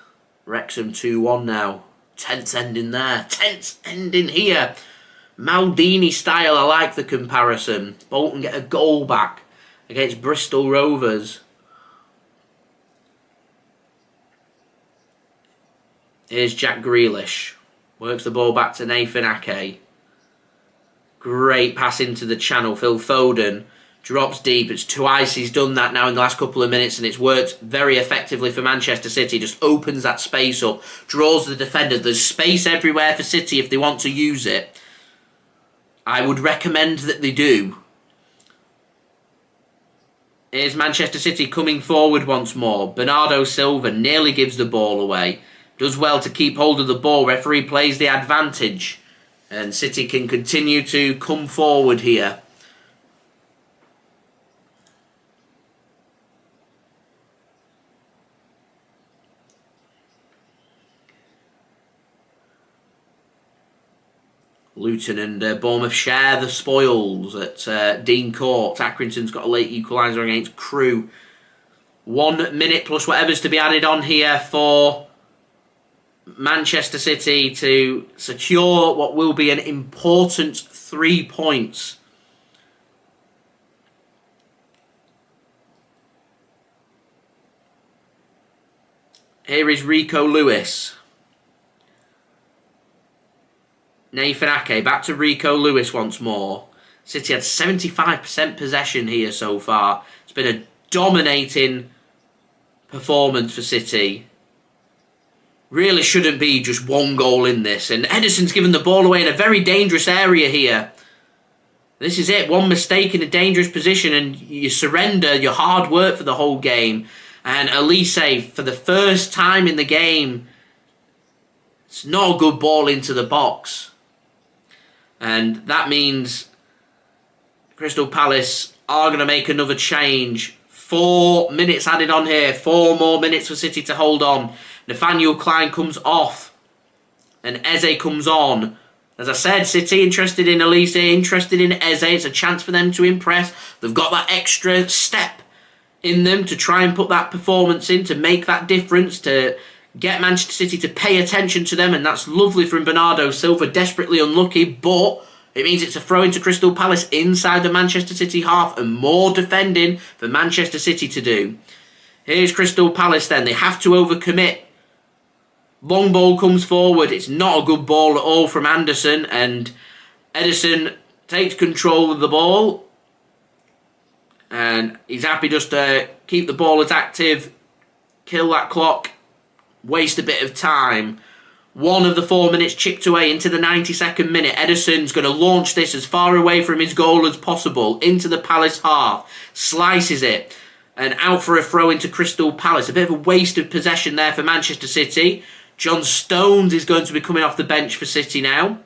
Wrexham 2-1 now. Tense ending there. Tense ending here. Maldini style, I like the comparison. Bolton get a goal back against Bristol Rovers. Here's Jack Grealish. Works the ball back to Nathan Ake. Great pass into the channel. Phil Foden drops deep. It's twice he's done that now in the last couple of minutes, and it's worked very effectively for Manchester City. Just opens that space up, draws the defender. There's space everywhere for City if they want to use it. I would recommend that they do. Here's Manchester City coming forward once more. Bernardo Silva nearly gives the ball away. Does well to keep hold of the ball. Referee plays the advantage. And City can continue to come forward here. Luton and Bournemouth share the spoils at Dean Court. Accrington's got a late equaliser against Crewe. 1 minute plus whatever's to be added on here for Manchester City to secure what will be an important 3 points. Here is Rico Lewis. Nathan Ake, back to Rico Lewis once more. City had 75% possession here so far. It's been a dominating performance for City. Really shouldn't be just one goal in this. And Ederson's given the ball away in a very dangerous area here. This is it. One mistake in a dangerous position and you surrender your hard work for the whole game. And Olise, for the first time in the game, it's not a good ball into the box. And that means Crystal Palace are going to make another change. 4 minutes added on here. 4 more minutes for City to hold on. Nathaniel Clyne comes off. And Eze comes on. As I said, City interested in Olise, interested in Eze. It's a chance for them to impress. They've got that extra step in them to try and put that performance in, to make that difference, to get Manchester City to pay attention to them, and that's lovely from Bernardo Silva, desperately unlucky, but it means it's a throw into Crystal Palace inside the Manchester City half, and more defending for Manchester City to do. Here's Crystal Palace then, they have to overcommit. Long ball comes forward. It's not a good ball at all from Andersen. And Ederson takes control of the ball. And he's happy just to keep the ball as active, kill that clock, waste a bit of time. 1 of the 4 minutes chipped away into the 92nd minute. Ederson's going to launch this as far away from his goal as possible into the Palace half. Slices it and out for a throw into Crystal Palace. A bit of a waste of possession there for Manchester City. Johnstone is going to be coming off the bench for City now.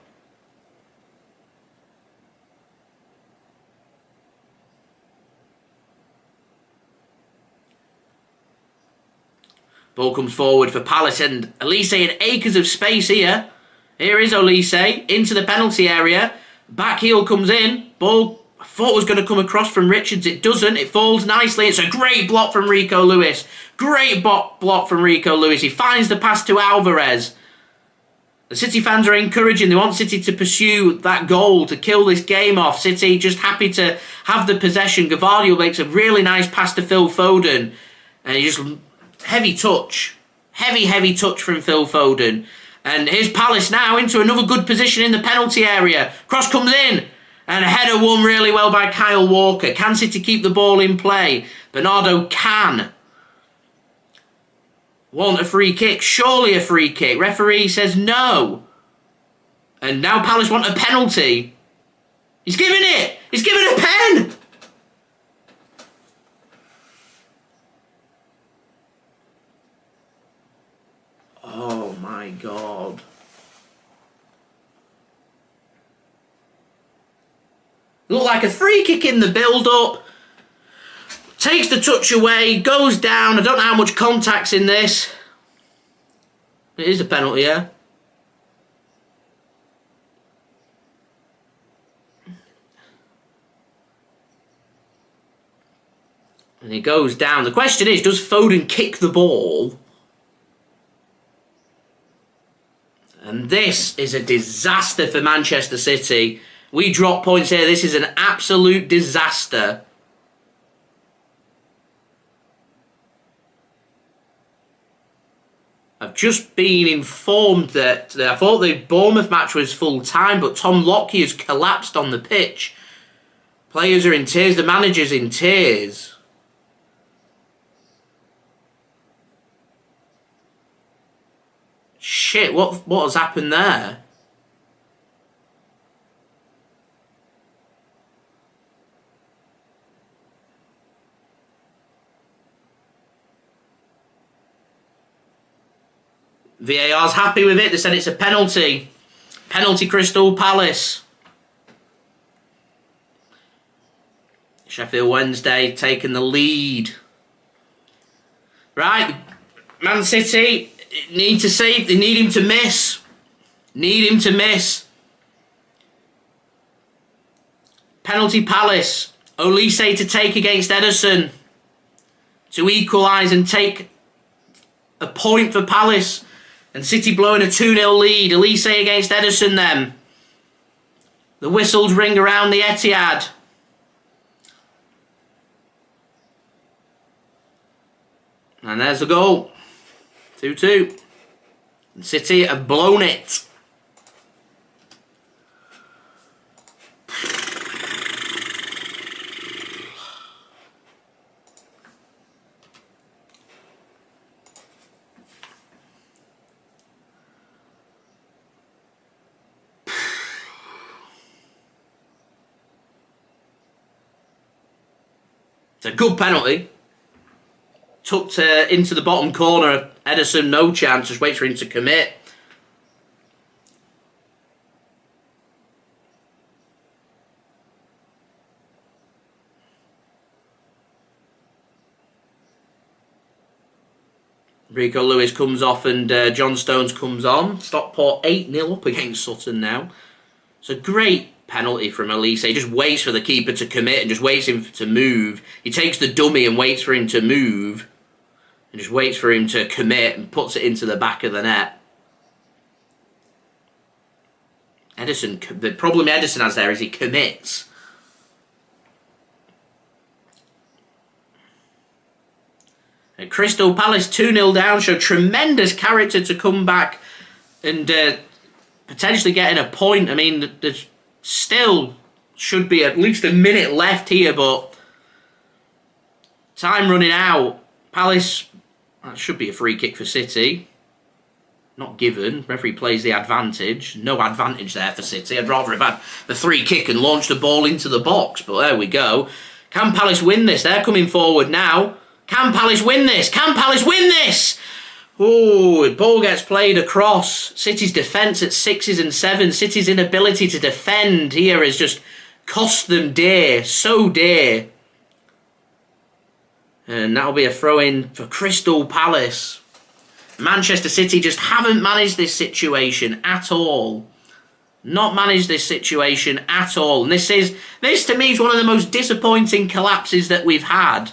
Ball comes forward for Palace and Olise in acres of space here. Here is Olise into the penalty area. Back heel comes in. Ball I thought was going to come across from Richards. It doesn't. It falls nicely. It's a great block from Rico Lewis. Great block from Rico Lewis. He finds the pass to Alvarez. The City fans are encouraging. They want City to pursue that goal, to kill this game off. City just happy to have the possession. Gvardiol makes a really nice pass to Phil Foden. And he just... heavy touch. Heavy touch from Phil Foden. And here's Palace now into another good position in the penalty area. Cross comes in. And a header won really well by Kyle Walker. Can City keep the ball in play? Bernardo can. Want a free kick? Surely a free kick. Referee says no. And now Palace want a penalty. He's giving it. He's giving a pen. Oh my God. Looked like a free kick in the build-up. Takes the touch away, goes down. I don't know how much contact's in this. It is a penalty, yeah. And it goes down. The question is, does Foden kick the ball? And this is a disaster for Manchester City. We drop points here. This is an absolute disaster. I've just been informed that I thought the Bournemouth match was full time, but Tom Lockyer has collapsed on the pitch. Players are in tears. The manager's in tears. Shit, what has happened there? VAR's happy with it. They said it's a penalty. Penalty Crystal Palace. Sheffield Wednesday taking the lead. Right, Man City need to save. They need him to miss. Need him to miss. Penalty Palace. Olise to take against Ederson. To equalise and take a point for Palace. And City blowing a 2-0 lead. Olise against Ederson then. The whistles ring around the Etihad. And there's the goal. 2-2. And City have blown it. It's a good penalty. Tucked into the bottom corner. Ederson, no chance. Just waits for him to commit. Rico Lewis comes off and Johnstone comes on. Stockport 8-0 up against Sutton now. It's a great penalty from Olise. He just waits for the keeper to commit and just waits for him to move. He takes the dummy and waits for him to move. And just waits for him to commit and puts it into the back of the net. Ederson, the problem Ederson has there is he commits. And Crystal Palace 2-0 down, show tremendous character to come back and potentially getting a point. I mean, there's still should be at least a minute left here, but time running out. Palace, that should be a free kick for City. Not given. Referee plays the advantage. No advantage there for City. I'd rather have had the free kick and launched the ball into the box, but there we go. Can Palace win this? They're coming forward now. Can Palace win this? Can Palace win this? Oh, the ball gets played across. City's defence at 6s and 7s. City's inability to defend here has just cost them dear. So dear. And that'll be a throw-in for Crystal Palace. Manchester City just haven't managed this situation at all. Not managed this situation at all. And this to me is one of the most disappointing collapses that we've had.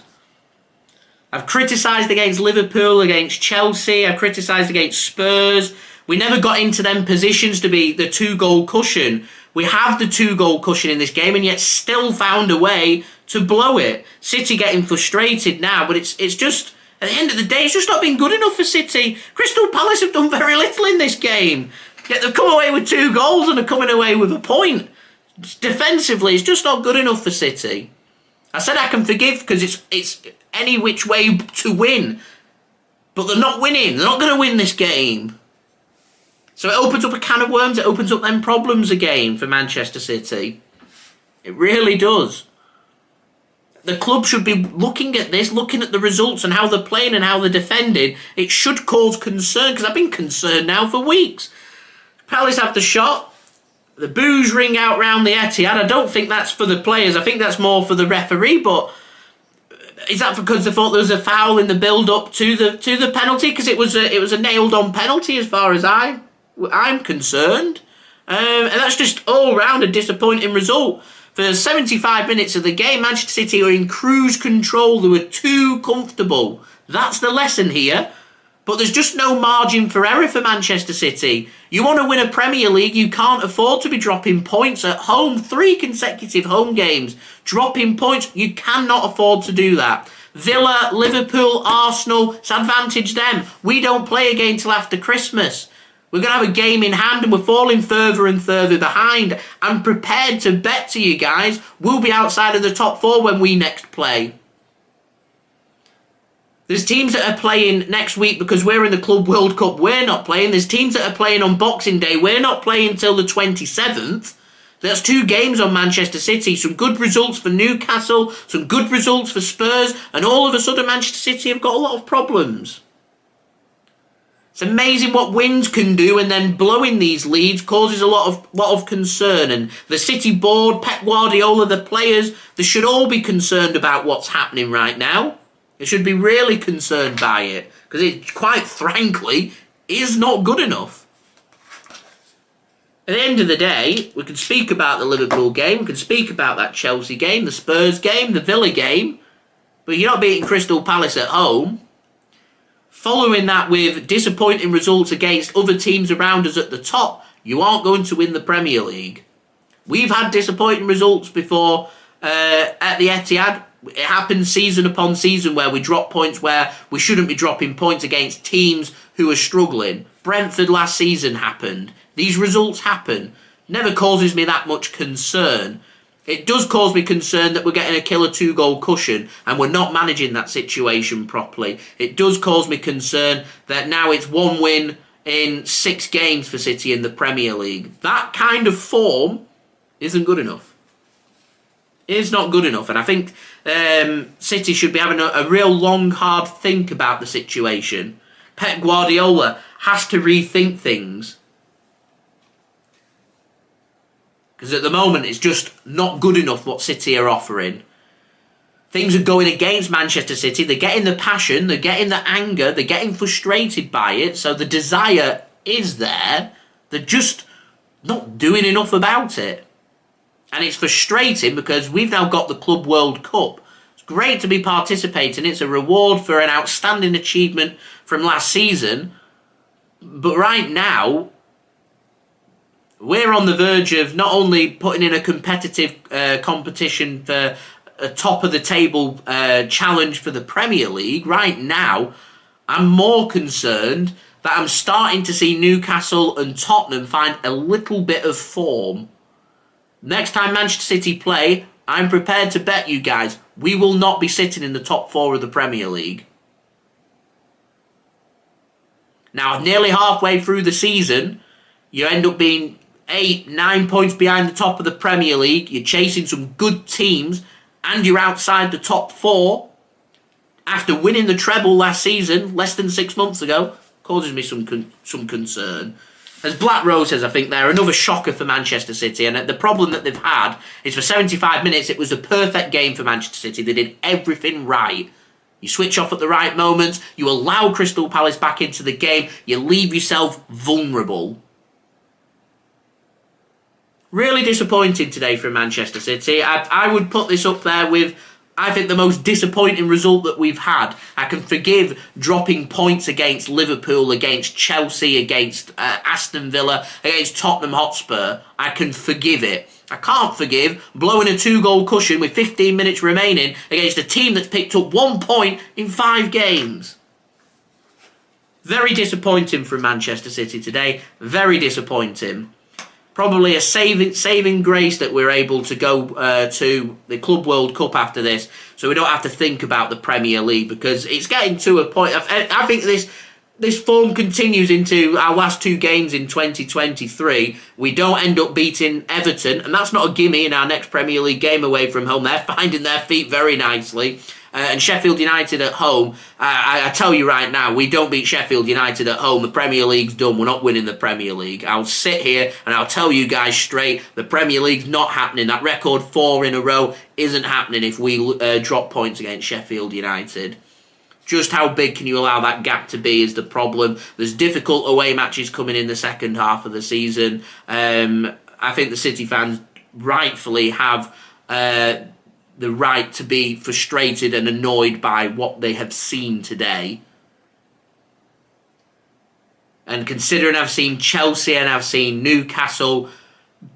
I've criticised against Liverpool, against Chelsea, I've criticised against Spurs. We never got into them positions to be the 2-goal cushion. We have the 2-goal cushion in this game and yet still found a way to blow it. City getting frustrated now, but it's just, at the end of the day, it's just not been good enough for City. Crystal Palace have done very little in this game. Yet they've come away with 2 goals and are coming away with a point. Defensively, it's just not good enough for City. I said I can forgive because it's any which way to win. But they're not winning. They're not going to win this game. So it opens up a can of worms. It opens up them problems again for Manchester City. It really does. The club should be looking at this, looking at the results and how they're playing and how they're defending. It should cause concern because I've been concerned now for weeks. Palace have the shot. The boos ring out round the Etihad. I don't think that's for the players. I think that's more for the referee. But is that because they thought there was a foul in the build-up to the penalty? Because it was a nailed-on penalty as far as I'm concerned. And that's just all round a disappointing result. For 75 minutes of the game, Manchester City were in cruise control. They were too comfortable. That's the lesson here. But there's just no margin for error for Manchester City. You want to win a Premier League, you can't afford to be dropping points at home. 3 consecutive home games. Dropping points, you cannot afford to do that. Villa, Liverpool, Arsenal, it's advantage them. We don't play again till after Christmas. We're going to have a game in hand and we're falling further and further behind. I'm prepared to bet to you guys we'll be outside of the top 4 when we next play. There's teams that are playing next week because we're in the Club World Cup. We're not playing. There's teams that are playing on Boxing Day. We're not playing until the 27th. That's 2 games on Manchester City. Some good results for Newcastle. Some good results for Spurs. And all of a sudden Manchester City have got a lot of problems. It's amazing what wins can do, and then blowing these leads causes a lot of concern. And the City board, Pep Guardiola, the players, they should all be concerned about what's happening right now. They should be really concerned by it, because it, quite frankly, is not good enough. At the end of the day, we can speak about the Liverpool game, we can speak about that Chelsea game, the Spurs game, the Villa game, but you're not beating Crystal Palace at home. Following that with disappointing results against other teams around us at the top, you aren't going to win the Premier League. We've had disappointing results before at the Etihad. It happens season upon season where we drop points where we shouldn't be dropping points against teams who are struggling. Brentford last season happened. These results happen. Never causes me that much concern. It does cause me concern that we're getting a killer 2-goal cushion and we're not managing that situation properly. It does cause me concern that now it's 1 win in 6 games for City in the Premier League. That kind of form isn't good enough. It's not good enough, and I think City should be having a real long, hard think about the situation. Pep Guardiola has to rethink things. Because at the moment, it's just not good enough what City are offering. Things are going against Manchester City. They're getting the passion, they're getting the anger, they're getting frustrated by it, so the desire is there. They're just not doing enough about it. And it's frustrating because we've now got the Club World Cup. It's great to be participating. It's a reward for an outstanding achievement from last season. But right now, we're on the verge of not only putting in a competitive competition for a top of the table challenge for the Premier League, right now, I'm more concerned that I'm starting to see Newcastle and Tottenham find a little bit of form. Next time Manchester City play, I'm prepared to bet you guys, we will not be sitting in the top 4 of the Premier League. Now, nearly halfway through the season, you end up being 8, 9 points behind the top of the Premier League. You're chasing some good teams, and you're outside the top 4. After winning the treble last season, less than 6 months ago, causes me some concern. As Black Rose says, I think they're another shocker for Manchester City, and the problem that they've had is for 75 minutes, it was a perfect game for Manchester City. They did everything right. You switch off at the right moments, you allow Crystal Palace back into the game, you leave yourself vulnerable. Really disappointing today from Manchester City. I would put this up there with, I think, the most disappointing result that we've had. I can forgive dropping points against Liverpool, against Chelsea, against Aston Villa, against Tottenham Hotspur. I can forgive it. I can't forgive blowing a 2-goal cushion with 15 minutes remaining against a team that's picked up 1 point in 5 games. Very disappointing from Manchester City today. Very disappointing. Probably a saving grace that we're able to go to the Club World Cup after this, so we don't have to think about the Premier League, because it's getting to a point. I think this form continues into our last 2 games in 2023. We don't end up beating Everton, and that's not a gimme in our next Premier League game away from home. They're finding their feet very nicely. And Sheffield United at home, I tell you right now, we don't beat Sheffield United at home, the Premier League's done. We're not winning the Premier League. I'll sit here and I'll tell you guys straight, the Premier League's not happening. That record 4 in a row isn't happening if we drop points against Sheffield United. Just how big can you allow that gap to be is the problem. There's difficult away matches coming in the second half of the season. I think the City fans rightfully have the right to be frustrated and annoyed by what they have seen today. And considering I've seen Chelsea and I've seen Newcastle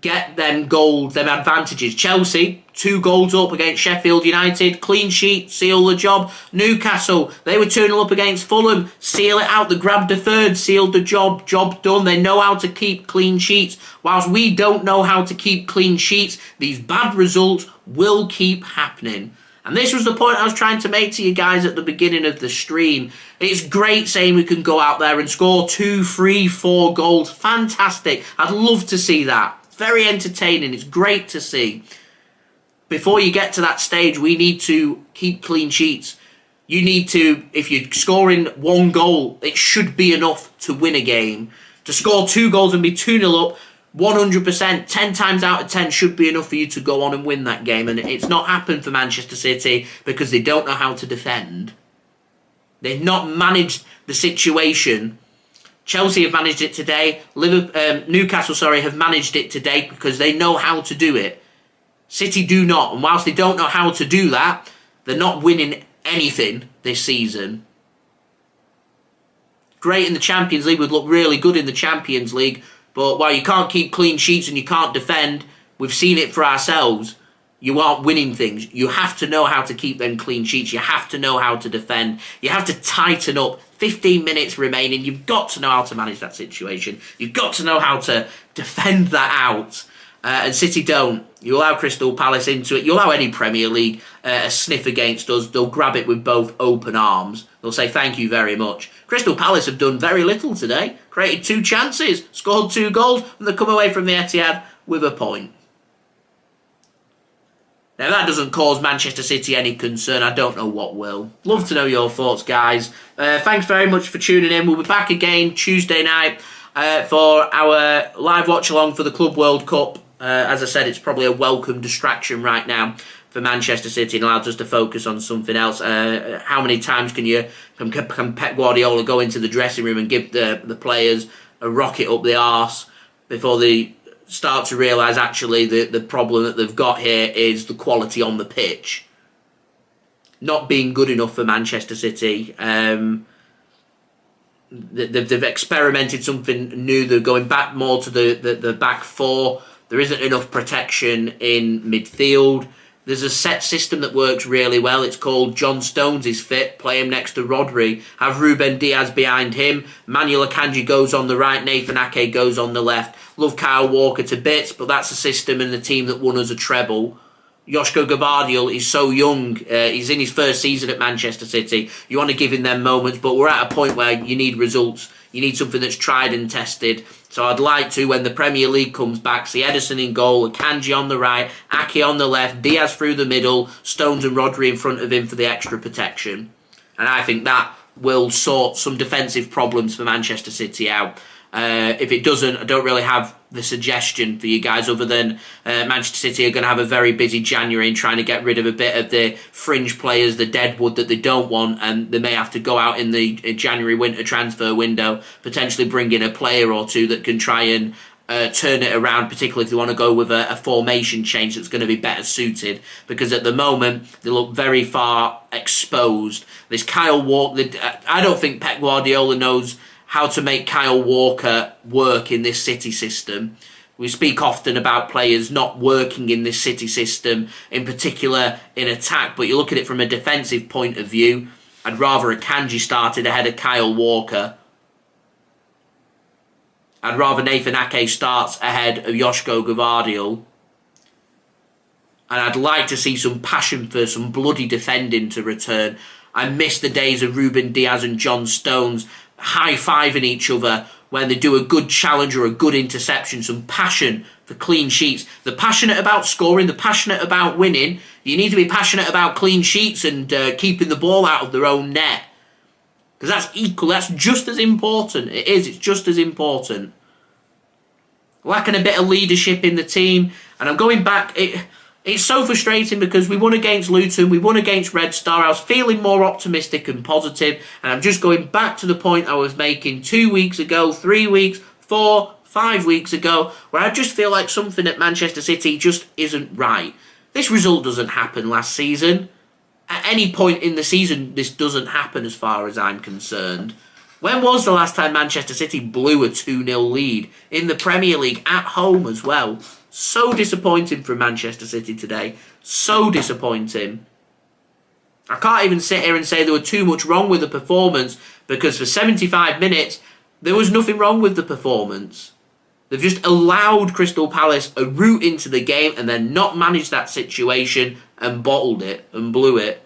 get them goals, them advantages. Chelsea, 2 goals up against Sheffield United, clean sheet, seal the job. Newcastle, they were 2-0 up against Fulham, seal it out, they grabbed a third, sealed the job, job done. They know how to keep clean sheets. Whilst we don't know how to keep clean sheets, these bad results will keep happening. And this was the point I was trying to make to you guys at the beginning of the stream. It's great saying we can go out there and score 2, 3, 4 goals. Fantastic. I'd love to see that. It's very entertaining. It's great to see. Before you get to that stage, we need to keep clean sheets. You need to, if you're scoring 1 goal, it should be enough to win a game. To score 2 goals and be 2-0 up, 100%, 10 times out of 10 should be enough for you to go on and win that game. And it's not happened for Manchester City because they don't know how to defend. They've not managed the situation. Chelsea have managed it today. Newcastle, have managed it today because they know how to do it. City do not. And whilst they don't know how to do that, they're not winning anything this season. Great in the Champions League, would look really good in the Champions League. But while you can't keep clean sheets and you can't defend, we've seen it for ourselves, you aren't winning things. You have to know how to keep them clean sheets. You have to know how to defend. You have to tighten up. 15 minutes remaining. You've got to know how to manage that situation. You've got to know how to defend that out. And City don't. You allow Crystal Palace into it. You allow any Premier League a sniff against us. They'll grab it with both open arms. They'll say thank you very much. Crystal Palace have done very little today. Created 2 chances, scored 2 goals, and they come away from the Etihad with a point. Now that doesn't cause Manchester City any concern. I don't know what will. Love to know your thoughts, guys. Thanks very much for tuning in. We'll be back again Tuesday night for our live watch-along for the Club World Cup. As I said, it's probably a welcome distraction right now for Manchester City and allows us to focus on something else. How many times can Pep Guardiola go into the dressing room and give the players a rocket up the arse before they start to realise actually the problem that they've got here is the quality on the pitch. Not being good enough for Manchester City. They've experimented something new. They're going back more to the back 4. There isn't enough protection in midfield. There's a set system that works really well. It's called Johnstone's is fit. Play him next to Rodri. Have Ruben Dias behind him. Manuel Akanji goes on the right. Nathan Ake goes on the left. Love Kyle Walker to bits, but that's a system and the team that won us a treble. Josko Gvardiol is so young. He's in his first season at Manchester City. You want to give him them moments, but we're at a point where you need results. You need something that's tried and tested. So I'd like to, when the Premier League comes back, see Ederson in goal, Akanji on the right, Ake on the left, Diaz through the middle, Stones and Rodri in front of him for the extra protection. And I think that will sort some defensive problems for Manchester City out. If it doesn't, I don't really have the suggestion for you guys other than Manchester City are going to have a very busy January in trying to get rid of a bit of the fringe players, the deadwood that they don't want, and they may have to go out in the January winter transfer window, potentially bring in a player or two that can try and turn it around, particularly if they want to go with a formation change that's going to be better suited, because at the moment they look very far exposed. There's Kyle Walker. I don't think Pep Guardiola knows how to make Kyle Walker work in this City system. We speak often about players not working in this City system, in particular in attack, but you look at it from a defensive point of view, I'd rather Akanji started ahead of Kyle Walker. I'd rather Nathan Ake starts ahead of Josko Gvardiol. And I'd like to see some passion for some bloody defending to return. I miss the days of Ruben Dias and Johnstone high-fiving each other when they do a good challenge or a good interception, some passion for clean sheets. They're passionate about scoring, they're passionate about winning. You need to be passionate about clean sheets and keeping the ball out of their own net. Because that's equal, that's just as important. It's just as important. Lacking a bit of leadership in the team. And I'm going back, it's so frustrating because we won against Luton, we won against Red Star. I was feeling more optimistic and positive, and I'm just going back to the point I was making 2 weeks ago, 3 weeks, 4, 5 weeks ago, where I just feel like something at Manchester City just isn't right. This result doesn't happen last season. At any point in the season, this doesn't happen as far as I'm concerned. When was the last time Manchester City blew a 2-0 lead in the Premier League at home as well? So disappointing from Manchester City today. So disappointing. I can't even sit here and say there was too much wrong with the performance, because for 75 minutes, there was nothing wrong with the performance. They've just allowed Crystal Palace a route into the game and then not managed that situation and bottled it and blew it.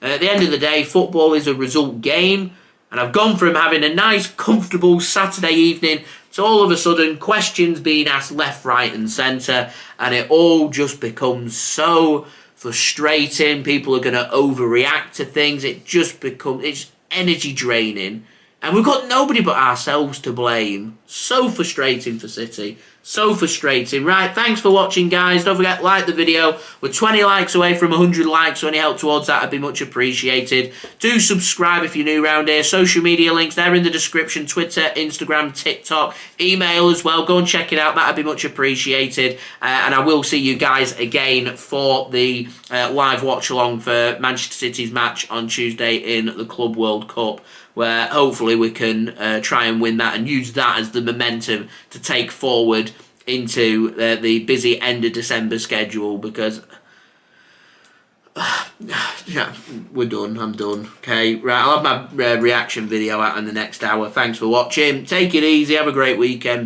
And at the end of the day, football is a result game. And I've gone from having a nice, comfortable Saturday evening to all of a sudden questions being asked left, right and centre. And it all just becomes so frustrating. People are going to overreact to things. It's energy draining. And we've got nobody but ourselves to blame. So frustrating for City. So frustrating. Right, thanks for watching, guys. Don't forget, like the video. We're 20 likes away from 100 likes, so any help towards that would be much appreciated. Do subscribe if you're new around here. Social media links, they're in the description. Twitter, Instagram, TikTok, email as well. Go and check it out. That would be much appreciated. And I will see you guys again for the live watch-along for Manchester City's match on Tuesday in the Club World Cup, where hopefully we can try and win that and use that as the momentum to take forward into the busy end of December schedule, because yeah, we're done. I'm done. Okay, right, I'll have my reaction video out in the next hour. Thanks for watching. Take it easy. Have a great weekend.